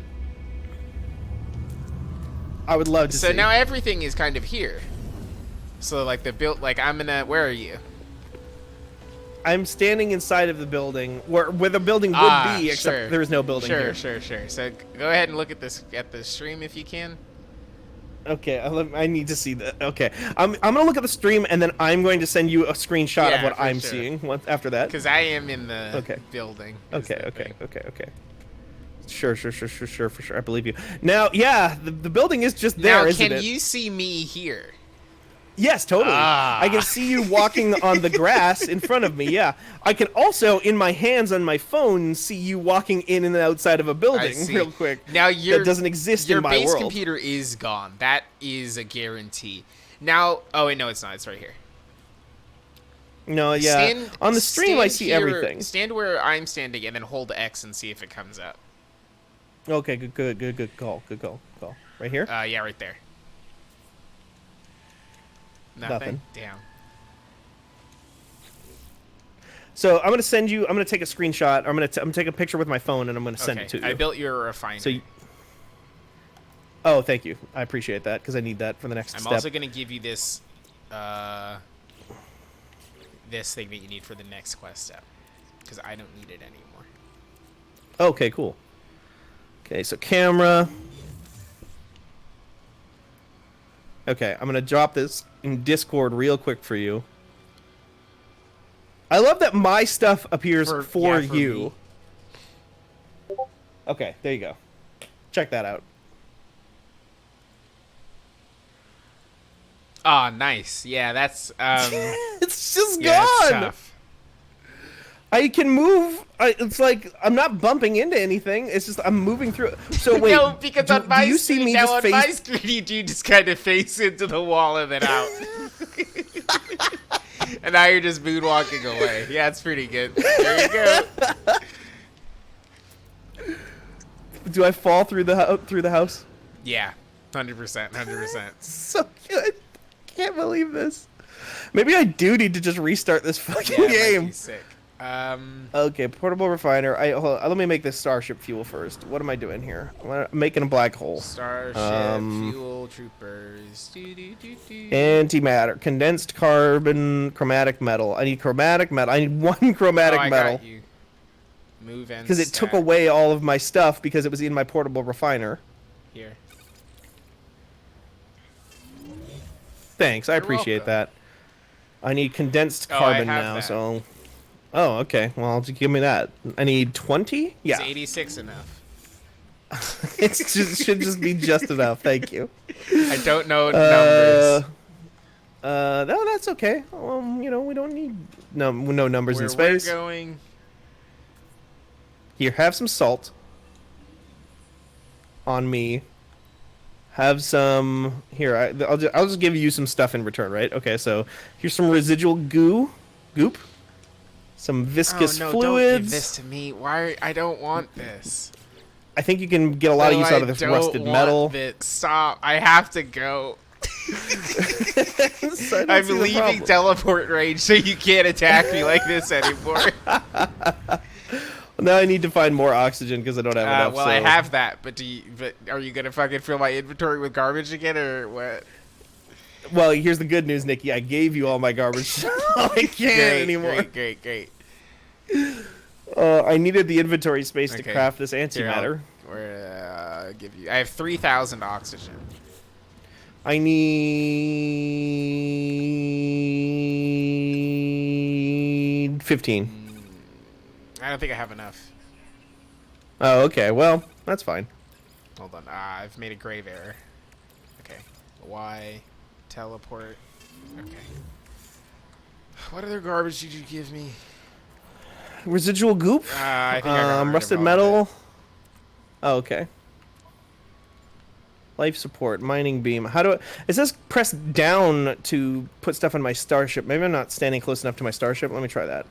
I would love to see. So now everything is kind of here. So like I'm in where are you? I'm standing inside of the building where the building would be, except there is no building here. Sure. So go ahead and look at the stream if you can. Okay, I need to see that. Okay, I'm gonna look at the stream, and then I'm going to send you a screenshot of what I'm seeing after that. Because I am in the building. Okay. Sure, for sure. I believe you. Now, yeah, the building is just there, isn't it? Now, can you see me here? Yes, totally. I can see you walking on the grass in front of me, yeah. I can also, in my hands on my phone, see you walking in and outside of a building real quick. Now, that doesn't exist in my world. Your base computer is gone. That is a guarantee. Now, oh wait, no, it's not. It's right here. No, yeah. On the stream, I see everything. Stand where I'm standing and then hold X and see if it comes up. Okay, good call. Right here? Yeah, right there. Nothing. Damn. So I'm gonna send you. I'm gonna take a screenshot. I'm gonna take a picture with my phone, and I'm gonna send it to you. I built your refinery. So oh, thank you. I appreciate that because I need that for the next step. I'm also gonna give you this, this thing that you need for the next quest step, because I don't need it anymore. Okay, cool. Okay, so camera. Okay, I'm gonna drop this in Discord real quick for you. I love that my stuff appears for you. Me. Okay, there you go. Check that out. Ah, nice. Yeah, that's it's just gone. It's tough. I can move. It's like I'm not bumping into anything. It's just I'm moving through. So wait. No, because on my you screen, see me now just on my screen, you do just kind of face into the wall and then out. And now you're just moonwalking away. Yeah, it's pretty good. There you go. Do I fall through the house? Yeah, 100%. So good. Can't believe this. Maybe I do need to just restart this fucking Yeah, it might game. be sick. Okay, portable refiner. Hold on, let me make this starship fuel first. What am I doing here? I'm making a black hole. Starship fuel troopers. Antimatter, condensed carbon, chromatic metal. I need chromatic metal. I need one chromatic I metal. got you. Move and Because it took stack. away all of my stuff because it was in my portable refiner. Here. Thanks, I You're appreciate welcome. that. I need condensed Oh, I carbon have now, that. so... Oh, okay. Well, just give me that. I need 20? Yeah. Is 86 enough? Should just be just enough, thank you. I don't know numbers. No, that's okay. You know, we don't need no numbers Where in space. we're going... Here, have some salt on me. Have some here. I'll just give you some stuff in return, right? Okay, so here's some residual goop, some viscous oh, no, fluids. Don't give this to me. Why? I don't want this. I think you can get a lot of use out of this rusted metal. Stop! I have to go. So I'm leaving teleport range, so you can't attack me like this anymore. Now I need to find more oxygen because I don't have enough. Well, so. I have that, but are you gonna fucking fill my inventory with garbage again, or what? Well, here's the good news, Nikki. I gave you all my garbage. So I can't anymore. Great. I needed the inventory space to Okay. craft this Here, antimatter. give you. I have 3,000 oxygen. I need 15. I don't think I have enough. Oh, okay. Well, that's fine. Hold on. I've made a grave error. Okay. Y. Teleport. Okay. What other garbage did you give me? Residual goop. I think I got rid of rusted all of metal. Oh, okay. Life support, mining beam. How do I... It says press down to put stuff on my starship. Maybe I'm not standing close enough to my starship. Let me try that.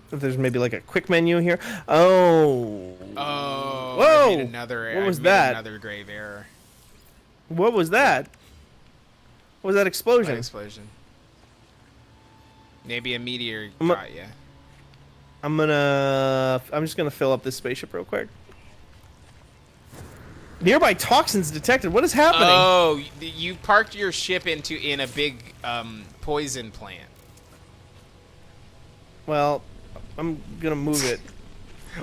If there's maybe like a quick menu here. Oh. Oh. Whoa. I made another, What was I made that? Another grave error. What was that? What was that explosion? Light explosion. Maybe a meteor I'm got ya. I'm just gonna fill up this spaceship real quick. Nearby toxins detected. What is happening? Oh, you parked your ship in a big poison plant. Well, I'm gonna move it.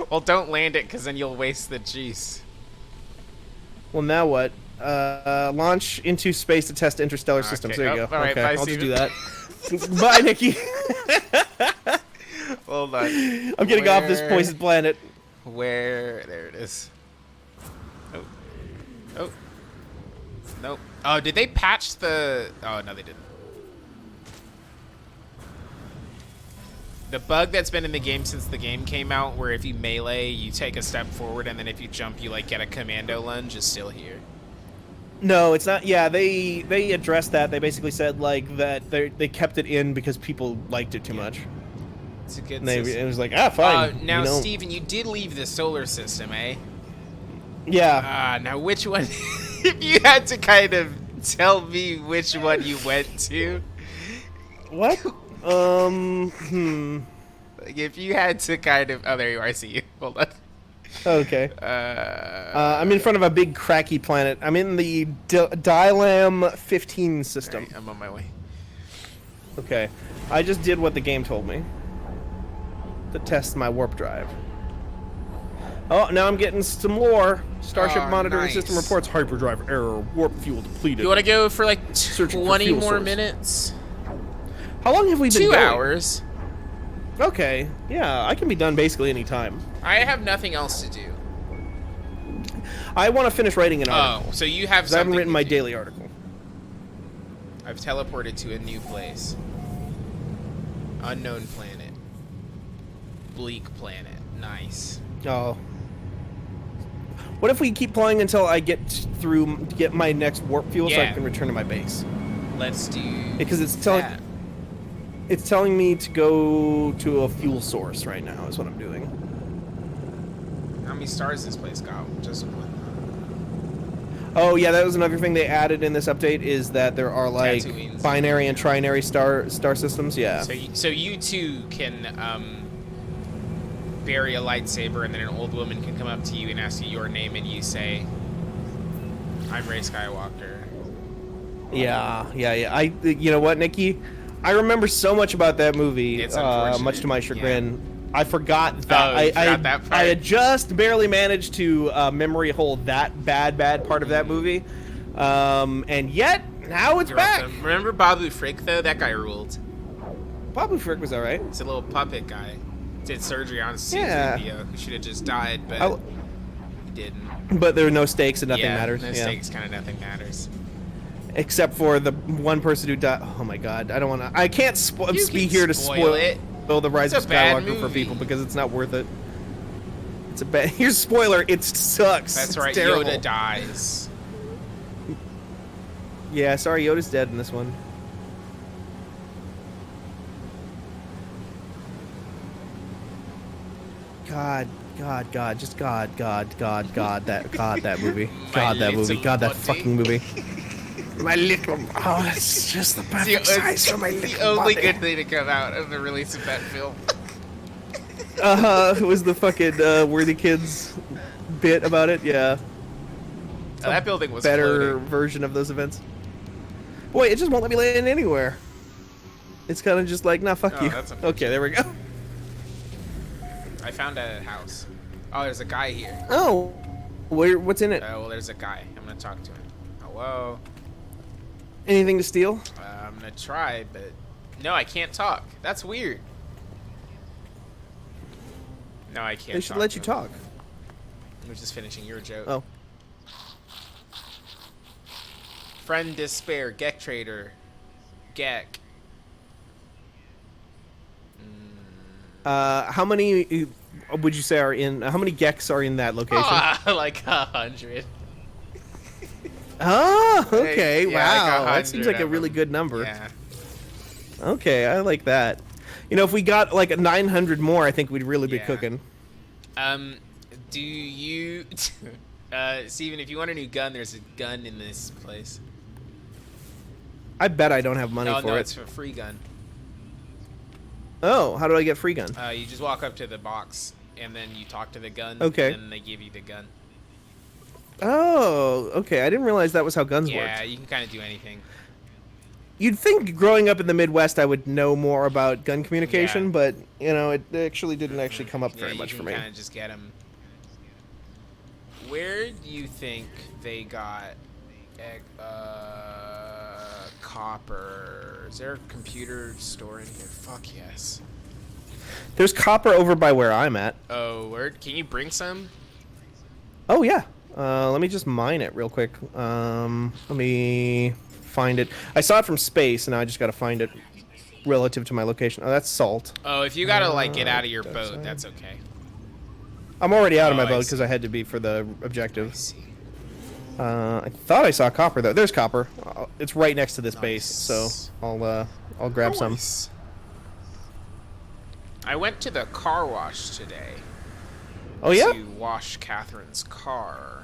Well, don't land it, because then you'll waste the juice. Well, now what? Launch into space to test interstellar systems. There you go. All right, okay, bye, I'll just Steven. do that. Bye, Nikki. Hold on. I'm getting off this poisoned planet. There it is. Oh. Nope. Oh, did they patch the... Oh, no, they didn't. The bug that's been in the game since the game came out, where if you melee, you take a step forward, and then if you jump, you, like, get a commando lunge, is still here. No, it's not. Yeah, they addressed that. They basically said like that they kept it in because people liked it too much. It's a good And system. it was like, fine. Now, you know? Steven, you did leave the solar system, eh? Yeah. Now which one... if you had to kind of tell me which one you went to... What? Like, if you had to kind of... Oh, there you are. I see you. Hold on. Okay. I'm in front of a big cracky planet. I'm in the Dilam 15 system. Right, I'm on my way. Okay. I just did what the game told me. To test my warp drive. Oh, now I'm getting some lore. Starship Oh, monitoring nice. system reports hyperdrive error. Warp fuel depleted. You want to go for like Searching for 20 fuel more source. minutes? How long have we been 2 going? hours. Okay. Yeah, I can be done basically any time. I have nothing else to do. I want to finish writing an article. Oh, so you have 'Cause I haven't something written to my do. daily article. I've teleported to a new place. Unknown planet. Bleak planet. Nice. Oh. What if we keep playing until I get my next warp fuel so I Yeah. can return to my base? Let's do Because it's that. telling me to go to a fuel source right now is what I'm doing. How many stars this place got? Just one. Oh yeah, that was another thing they added in this update is that there are like Tatooines. binary and trinary star systems. Yeah. So you too can bury a lightsaber, and then an old woman can come up to you and ask you your name, and you say, "I'm Rey Skywalker." Yeah. You know what, Nikki? I remember so much about that movie. It's unfortunate. Much to my chagrin. Yeah. I forgot that. You forgot that part? I had just barely managed to memory hold that bad part of that movie, and yet now it's You're back. welcome. Remember Babu Frick though? That guy ruled. Babu Frick was all right. It's a little puppet guy. Did surgery on Yeah. C-3PO. Who should have just died, but he didn't. But there were no stakes and nothing Yeah, matters. no stakes, kind of nothing matters. Except for the one person who died. Oh my god, I don't want to. I can't You be can here to spoil it. the Rise It's of a bad Skywalker for movie. people because it's not worth it. It's a bad. Here's a spoiler. It sucks. That's It's right. terrible. Yoda dies. Yeah, sorry, Yoda's dead in this one. God, just God, that movie. God, that movie. God, that fucking movie. My little... Oh, that's just the perfect size for my little the only body. good thing to come out of the release of that film. It was the fucking Worthy Kids bit about it, yeah. That building was Better floating. version of those events. Boy, it just won't let me land anywhere. It's kind of just like, nah, fuck Oh, you. that's unfortunate. Okay, there we go. I found a house. Oh, there's a guy here. Oh, what's in it? Well, there's a guy. I'm gonna talk to him. Hello. Anything to steal? I'm gonna try, but no, I can't talk. That's weird. No, I can't. They should talk let to you him. talk. I was just finishing your joke. Oh. Friend Despair, Gek Trader, Gek. How many would you say are in? How many Geks are in that location? Like 100. Oh, okay. Yeah, Wow, like that seems like a 100 of really them. good number. Yeah. Okay, I like that. You know, if we got like 900 more, I think we'd really be Yeah. cooking. Do you, Steven, if you want a new gun, there's a gun in this place. I bet I don't have money Oh, for no, it. it's a free gun. Oh, how do I get free gun? You just walk up to the box, and then you talk to the gun, Okay. and then they give you the gun. Oh, okay. I didn't realize that was how guns Yeah, worked. you can kind of do anything. You'd think growing up in the Midwest I would know more about gun communication, Yeah. but you know, it actually didn't actually come up Yeah, very you much can for me. kind of just get them. Where do you think they got copper? Is there a computer store in here? Fuck yes. There's copper over by where I'm at. Oh, word. Can you bring some? Oh yeah. Let me just mine it real quick. Let me find it. I saw it from space, and now I just gotta find it relative to my location. Oh, that's salt. Oh, if you gotta like get out of your that's boat, fine. that's okay. I'm already out of Oh, my I boat see. because I had to be for the objective. I see. I thought I saw copper though. There's copper. It's right next to this base, Nice. so I'll grab some. Nice. I went to the car wash today. Oh yeah. To wash Catherine's car.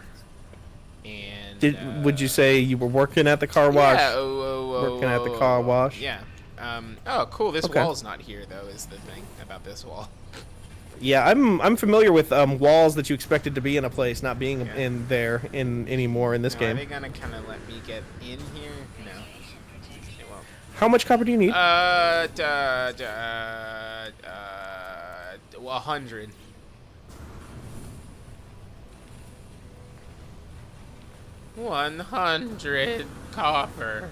And Would you say you were working at the car wash? Yeah, Working at the car wash? Yeah. Oh, cool. This Okay. wall's not here, though, is the thing about this wall. Yeah, I'm familiar with walls that you expected to be in a place not being Yeah. in there anymore in this Now, game. Are they gonna kind of let me get in here? No. They won't. How much copper do you need? 100. $100 copper.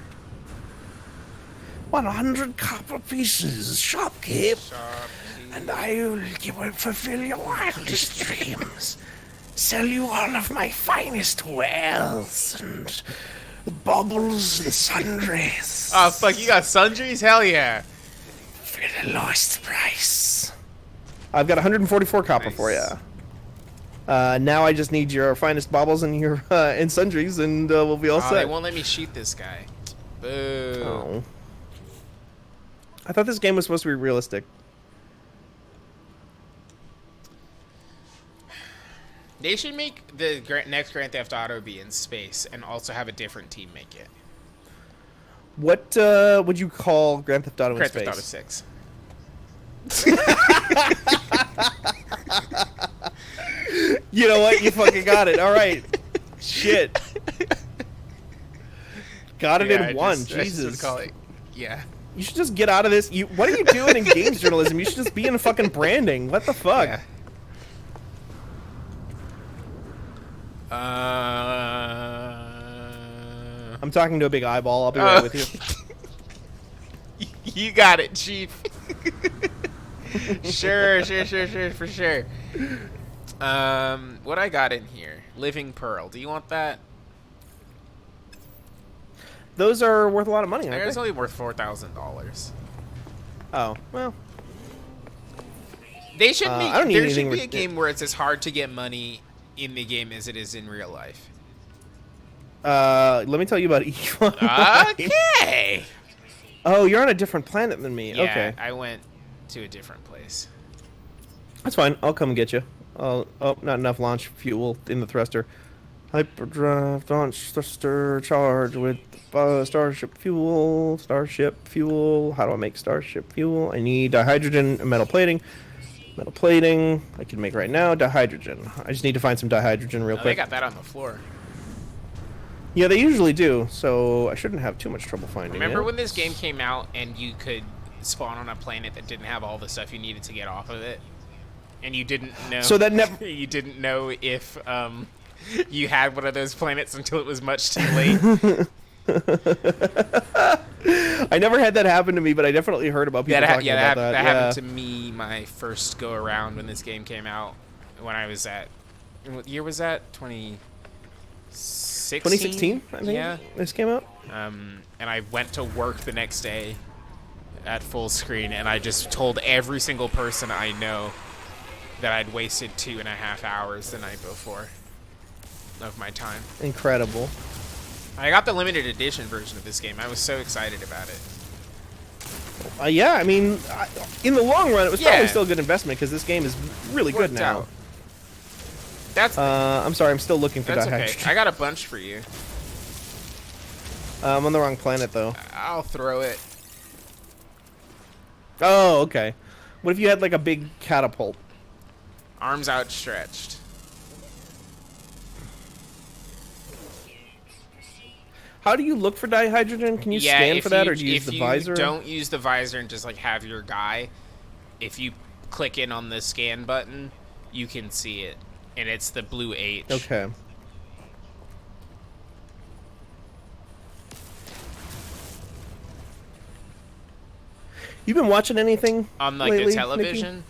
100 copper pieces, shopkeep, Sharp. and I will fulfill your wildest dreams. Sell you all of my finest wares and baubles and sundries Oh, fuck, you got sundries? Hell yeah. for the lowest price. I've got 144 copper for you. Nice. Now I just need your finest baubles and your and sundries, and we'll be all Oh, they set. won't let me shoot this guy. Boo. Oh. I thought this game was supposed to be realistic. They should make the next Grand Theft Auto be in space and also have a different team make it. What would you call Grand Theft Auto in Grand space? Theft Auto 6. You know what? You fucking got it. All right. Shit. Got it in one. Jesus. I just would call it, yeah. You should just get out of this. What are you doing in games journalism? You should just be in fucking branding. What the fuck? Yeah. I'm talking to a big eyeball. I'll be right with you. You got it, Chief. Sure, for sure. What I got in here? Living Pearl. Do you want that? Those are worth a lot of money, aren't They're they? only worth $4,000. Oh, well. They should make. I don't need There should anything be a game where it's as hard to get money in the game as it is in real life. Let me tell you about E1. Okay. Oh, you're on a different planet than me. Yeah, Okay. I went to a different place. That's fine. I'll come get you. Oh, not enough launch fuel in the thruster. Hyperdrive launch thruster charge with starship fuel. Starship fuel. How do I make starship fuel? I need dihydrogen and metal plating. Metal plating. I can make right now. Dihydrogen. I just need to find some dihydrogen real They quick. got that on the floor. Yeah, they usually do. So I shouldn't have too much trouble finding Remember it. when this game came out and you could spawn on a planet that didn't have all the stuff you needed to get off of it, and you didn't know? So that never. You didn't know if you had one of those planets until it was much too late. I never had that happen to me, but I definitely heard about people talking about that. That happened to me my first go around when this game came out. When I was at, what year was that? 2016. I think. Yeah. This came out. And I went to work the next day at full screen, and I just told every single person I know that I'd wasted 2.5 hours the night before of my time. Incredible. I got the limited edition version of this game. I was so excited about it. Yeah, I mean, in the long run, it was Yeah. probably still a good investment because this game is really good Worked now. out. That's I'm sorry, I'm still looking for that's that. okay. I got a bunch for you. I'm on the wrong planet though. I'll throw it. Oh, okay. What if you had like a big catapult? Arms outstretched. How do you look for dihydrogen? Can you scan for that, or do you use the visor? If you don't use the visor and just like have your guy, if you click in on the scan button, you can see it, and it's the blue H. Okay. You've been watching anything On like lately, the television? Nikki?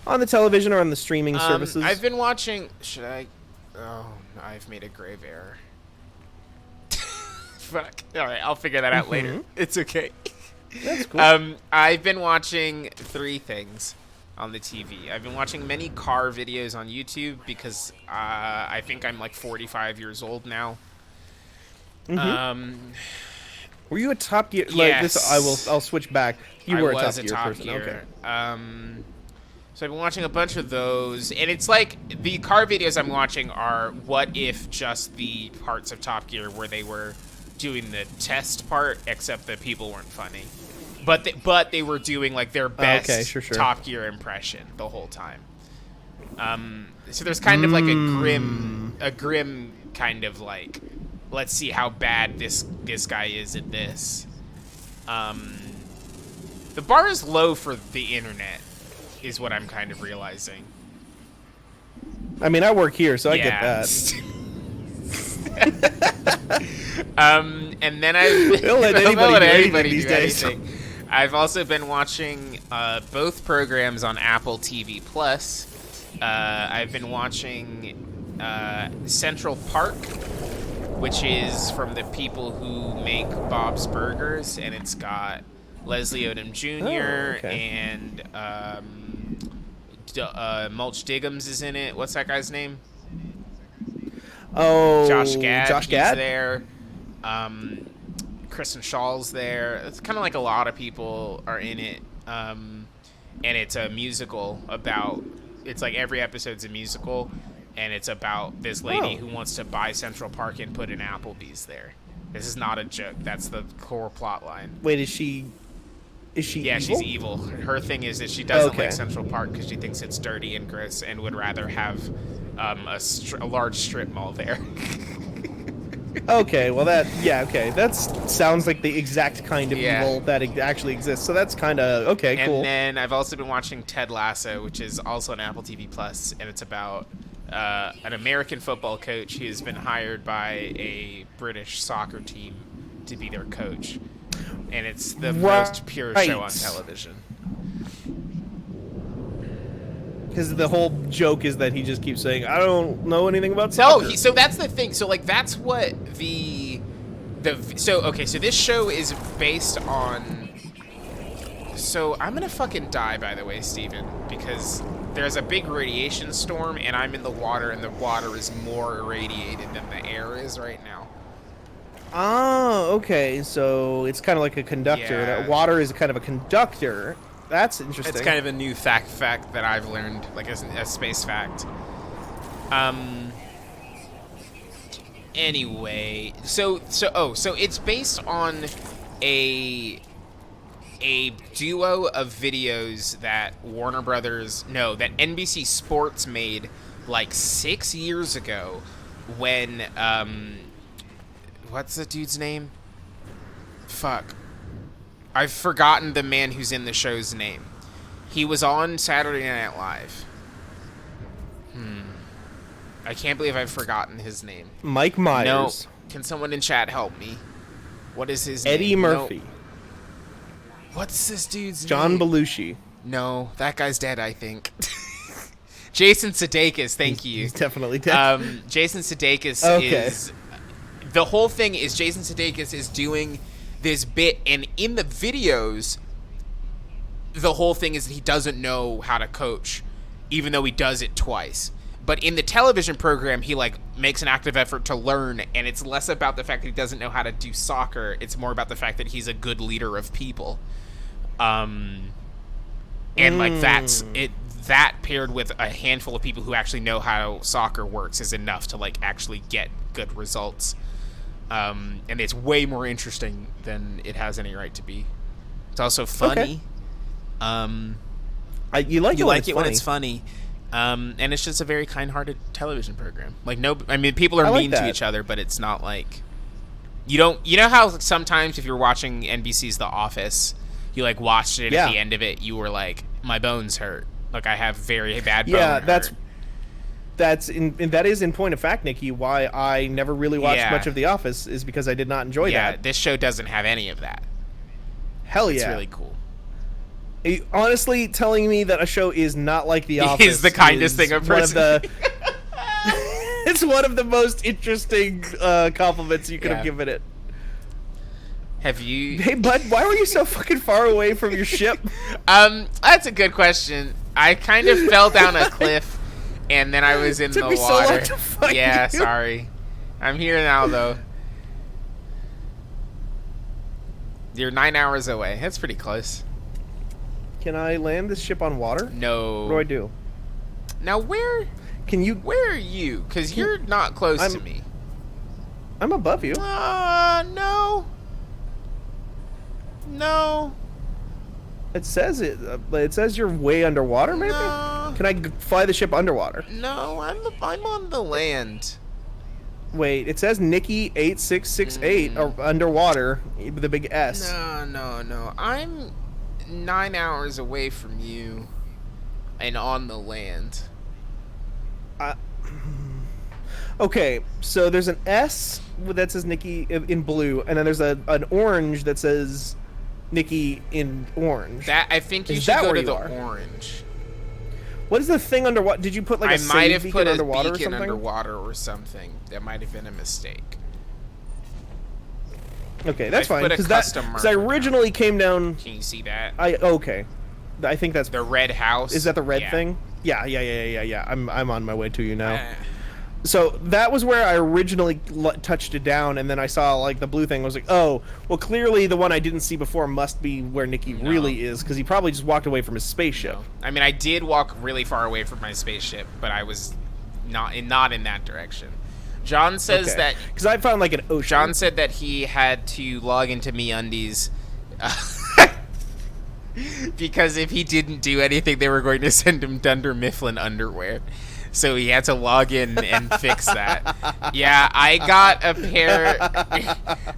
On the television or on the streaming services? I've been watching. Should I? Oh, I've made a grave error. Fuck. All right, I'll figure that out later. It's okay. That's cool. I've been watching 3 things on the TV. I've been watching many car videos on YouTube because I think I'm like 45 years old now. Were you a Top Gear? Yes. Like this, I'll switch back. You were I was a Top Gear person. Gear. Okay. So I've been watching a bunch of those, and it's like the car videos I'm watching are what if just the parts of Top Gear where they were doing the test part, except that people weren't funny, but they were doing like their best sure. Top Gear impression the whole time. So there's kind of like a grim kind of like, let's see how bad this guy is at this. The bar is low for the internet, is what I'm kind of realizing. I mean, I work here, so I get that. And then I've They'll let anybody do anything these days. I've also been watching both programs on Apple TV Plus. I've been watching Central Park, which is from the people who make Bob's Burgers, and it's got Leslie Odom Jr. And Mulch Diggums is in it. What's that guy's name? Oh, Josh Gad. Josh He's Gad? there. Kristen Schall's there. It's kind of like a lot of people are in it. And it's a musical about. It's like every episode's a musical, and it's about this lady who wants to buy Central Park and put an Applebee's there. This is not a joke. That's the core plot line. Wait, is she Yeah, evil? she's evil. Her thing is that she doesn't like Central Park because she thinks it's dirty and gross and would rather have a large strip mall there. Okay, well that sounds like the exact kind of evil that actually exists. So that's kind of okay, cool. And then I've also been watching Ted Lasso, which is also on Apple TV Plus, and it's about an American football coach who has been hired by a British soccer team to be their coach, and it's the most pure show on television. Because the whole joke is that he just keeps saying, "I don't know anything about soccer." No, so that's the thing. So like that's what so this show is based on. So I'm gonna fucking die, by the way, Steven, because there's a big radiation storm and I'm in the water, and the water is more irradiated than the air is right now. Oh, okay. So it's kind of like a conductor. Yeah. That water is kind of a conductor. That's interesting. It's kind of a new fact that I've learned, like a space fact. Anyway, so it's based on a duo of videos that that NBC Sports made like 6 years ago when what's the dude's name? Fuck. I've forgotten the man who's in the show's name. He was on Saturday Night Live. I can't believe I've forgotten his name. Mike Myers. No. Can someone in chat help me? What is his name? Eddie Murphy. No. What's this dude's John name? Belushi. No, that guy's dead, I think. Jason Sudeikis, thank you. He's definitely dead. Jason Sudeikis is... The whole thing is Jason Sudeikis is doing this bit, and in the videos, the whole thing is that he doesn't know how to coach, even though he does it twice. But in the television program, he like makes an active effort to learn, and it's less about the fact that he doesn't know how to do soccer. It's more about the fact that he's a good leader of people. And like that's it. That paired with a handful of people who actually know how soccer works is enough to like actually get good results. And it's way more interesting than it has any right to be. It's also funny. Okay. You like it when it's funny. And it's just a very kind-hearted television program. Like people are mean to each other, but it's not like you know how sometimes if you're watching NBC's The Office, you like watched it at the end of it, you were like, my bones hurt. Like I have very bad bone hurt. That is in point of fact, Nikki, why I never really watched much of The Office is because I did not enjoy that. Yeah, this show doesn't have any of that. Hell yeah. It's really cool. Honestly, telling me that a show is not like The Office is the kindest thing a person. It's one of the most interesting compliments you could have given it. Have you... Hey, bud, why were you so fucking far away from your ship? That's a good question. I kind of fell down a cliff, and then I was in the water. So long to find you. Sorry. I'm here now, though. You're 9 hours away. That's pretty close. Can I land this ship on water? No. What do I do? Now, where are you? Because you're not close to me. I'm above you. No. No. It says it. It says you're way underwater, maybe? No. Can I fly the ship underwater? No, I'm on the land. Wait, it says Niki 8668 underwater with a big S. No. I'm 9 hours away from you and on the land. Okay, so there's an S that says Niki in blue, and then there's an orange that says Niki in orange. That I think you should go to the orange. What is the thing underwater? Did you put like a might have beacon put a underwater beacon or something? underwater or something. That might have been a mistake. Okay, that's fine. Because I originally came down. Can you see that? Okay. I think that's the red house. Is that the red thing? Yeah. I'm on my way to you now. So that was where I originally touched it down, and then I saw like the blue thing. I was like, oh, well, clearly the one I didn't see before must be where Niki really is, because he probably just walked away from his spaceship. No. I mean, I did walk really far away from my spaceship, but I was not in that direction. John says that because I found like an ocean. John said that he had to log into MeUndies because if he didn't do anything, they were going to send him Dunder Mifflin underwear. So he had to log in and fix that. Yeah, I got a pair.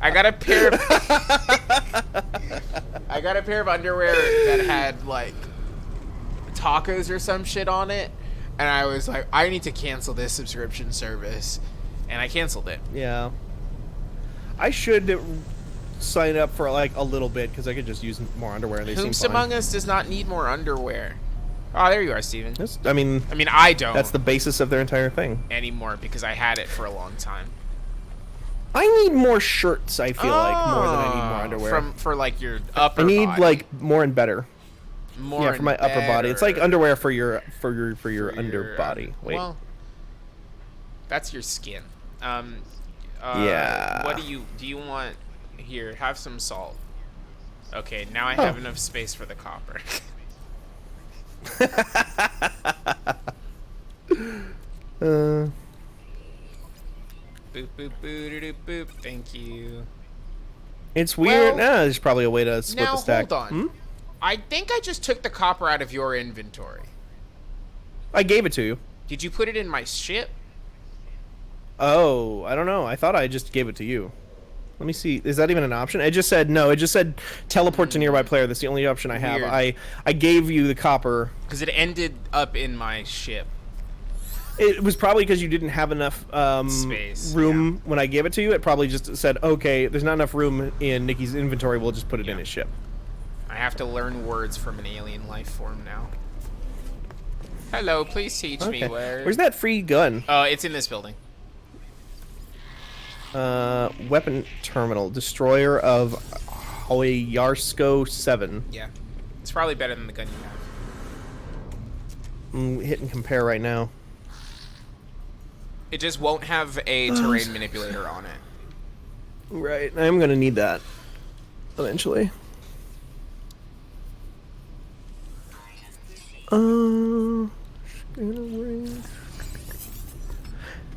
I got a pair of underwear that had like tacos or some shit on it, and I was like, I need to cancel this subscription service, and I canceled it. Yeah. I should sign up for like a little bit because I could just use more underwear. And they seem fine. Among Us does not need more underwear. Oh, there you are, Steven. I mean, I don't. That's the basis of their entire thing. Anymore because I had it for a long time. I need more shirts. I feel like more than I need more underwear. For like your upper. I need body. like more and better. More for my upper body. It's like underwear for your underbody. Wait. Well, that's your skin. Yeah. What do you want? Here, have some salt. Okay, now I have enough space for the copper. Boop boop boop boop boop. Thank you. It's weird. There's probably a way to split the stack. Hold on. I think I just took the copper out of your inventory. I gave it to you. Did you put it in my ship? Oh, I don't know. I thought I just gave it to you. Let me see. Is that even an option? It just said no. It just said teleport to nearby player. That's the only option I have. Weird. I gave you the copper because it ended up in my ship. It was probably because you didn't have enough room when I gave it to you. It probably just said, okay, there's not enough room in Niki's inventory. We'll just put it in his ship. I have to learn words from an alien life form now. Hello, please teach me words. Where's that free gun? Oh, it's in this building. Weapon terminal. Destroyer of Hoyarsko 7. Yeah. It's probably better than the gun you have. Hit and compare right now. It just won't have a terrain manipulator on it. Right. I'm going to need that eventually.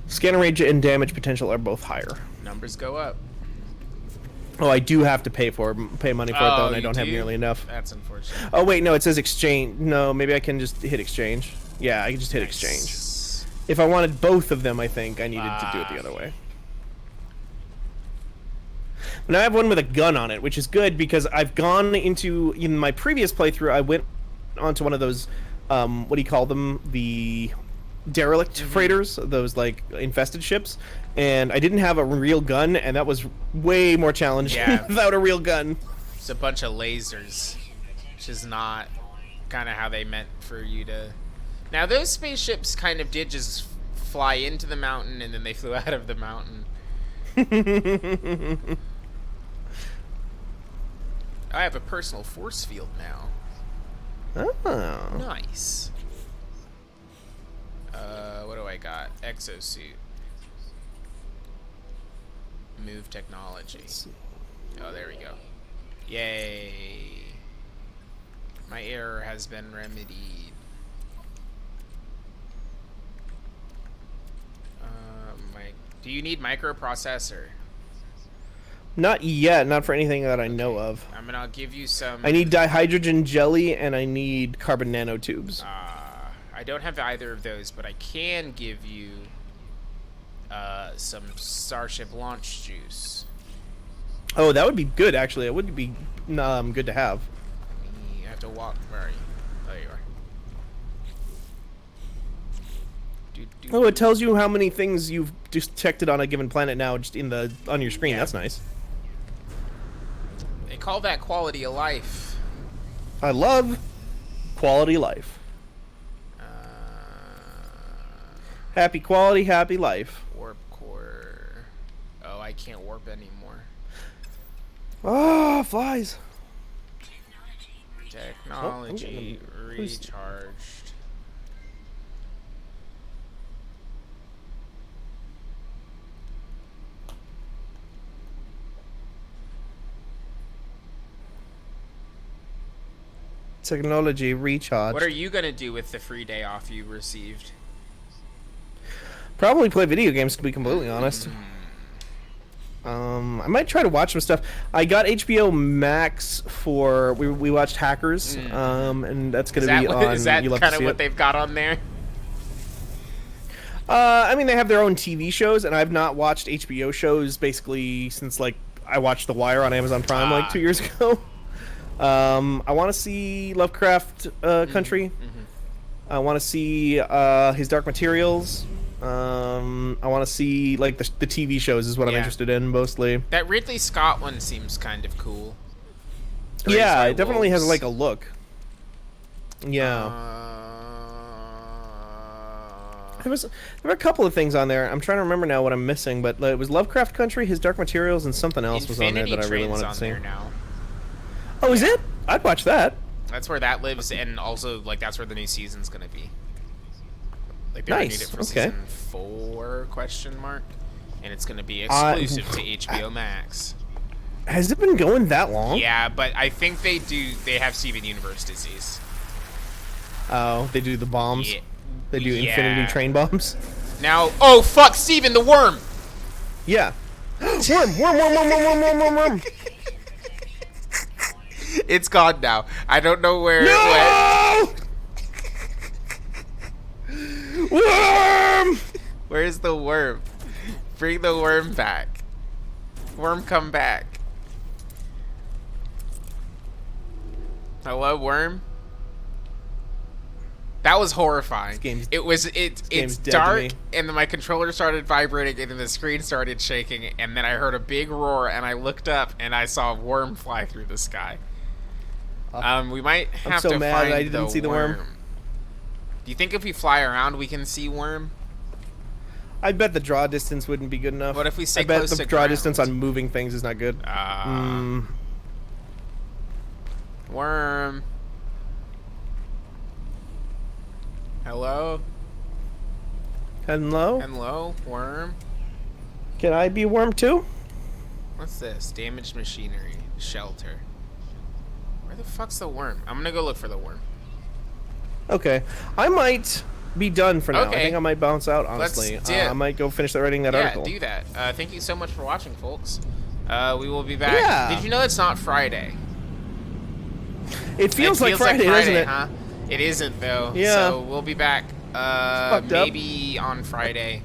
Scanner range and damage potential are both higher. Numbers go up. Oh, I do have to pay money for it though, and I don't have nearly enough. That's unfortunate. Oh wait, no, it says exchange. No, maybe I can just hit exchange. Yeah, I can just hit exchange. If I wanted both of them, I think I needed to do it the other way. Now I have one with a gun on it, which is good because I've gone into, in my previous playthrough, I went onto one of those, what do you call them? The derelict freighters, those like infested ships, and I didn't have a real gun, and that was way more challenging without a real gun. It's a bunch of lasers, which is not kind of how they meant for you to... Now, those spaceships kind of did just fly into the mountain, and then they flew out of the mountain. I have a personal force field now. Oh. Nice. What do I got? Exosuit. Move technology. Oh, there we go. Yay. My error has been remedied. Do you need microprocessor? Not yet, not for anything that I know of. I'll give you some... I need dihydrogen jelly, and I need carbon nanotubes. I don't have either of those, but I can give you some Starship launch juice. Oh, that would be good, actually. It would be good to have. You have to walk... Where are you? Oh, there you are. Oh, it tells you how many things you've detected on a given planet now, just on your screen. Yeah. That's nice. They call that quality of life. I love quality life. Happy quality, happy life. Warp core. Oh, I can't warp anymore. Oh, flies. Technology recharged. Technology recharged. What are you gonna do with the free day off you received? Probably play video games, to be completely honest. I might try to watch some stuff. I got HBO Max for we watched Hackers, and that's gonna be on. Is that kind of what they've got on there? I mean, they have their own TV shows, and I've not watched HBO shows basically since like I watched The Wire on Amazon Prime like 2 years ago. I want to see Lovecraft Country. I want to see his Dark Materials. I want to see like the TV shows is what I'm interested in mostly. That Ridley Scott one seems kind of cool. Yeah, it definitely has like a look. Yeah. There were a couple of things on there. I'm trying to remember now what I'm missing, but it was Lovecraft Country, his Dark Materials, and something else was on there that I really wanted to see. Now. Oh, is it? I'd watch that. That's where that lives, and also like that's where the new season's gonna be. Like they renewed it for season 4 ? And it's gonna be exclusive to HBO Max. Has it been going that long? Yeah, but I think they have Steven Universe disease. Oh, they do the bombs. Yeah. They do infinity train bombs. Now, oh fuck, Steven the worm. Yeah. Worm. It's gone now. I don't know where it went. Worm! Where's the worm? Bring the worm back. Worm, come back. Hello, worm? That was horrifying. It's dark, and then my controller started vibrating, and then the screen started shaking, and then I heard a big roar, and I looked up, and I saw a worm fly through the sky. We might have to find I didn't see the worm. Do you think if we fly around, we can see worm? I bet the draw distance wouldn't be good enough. What if we stay close to the draw distance on moving things is not good. Worm. Hello? Hello? Hello, worm? Can I be worm too? What's this? Damaged machinery. Shelter. Where the fuck's the worm? I'm gonna go look for the worm. Okay. I might be done for now. Okay. I think I might bounce out, honestly. I might go finish writing that article. Yeah, do that. Thank you so much for watching, folks. We will be back. Yeah. Did you know it's not Friday? It feels like Friday, doesn't it? Huh? It isn't, though. Yeah. So we'll be back maybe on Friday.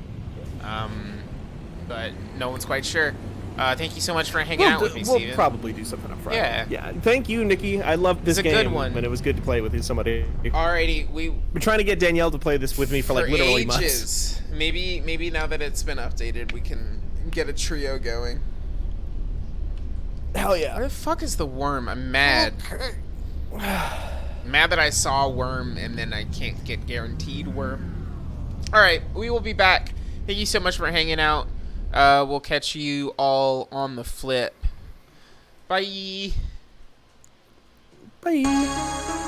But no one's quite sure. Thank you so much for hanging out with me, Steven. We'll probably do something on Friday. Yeah. Yeah. Thank you, Nikki. I loved this game. It's a good one. And it was good to play with somebody. Alrighty, we've been trying to get Danielle to play this with me for like literally months. Maybe now that it's been updated, we can get a trio going. Hell yeah. Where the fuck is the worm? I'm mad. Okay. Mad that I saw worm and then I can't get guaranteed worm. Alright, we will be back. Thank you so much for hanging out. We'll catch you all on the flip. Bye. Bye.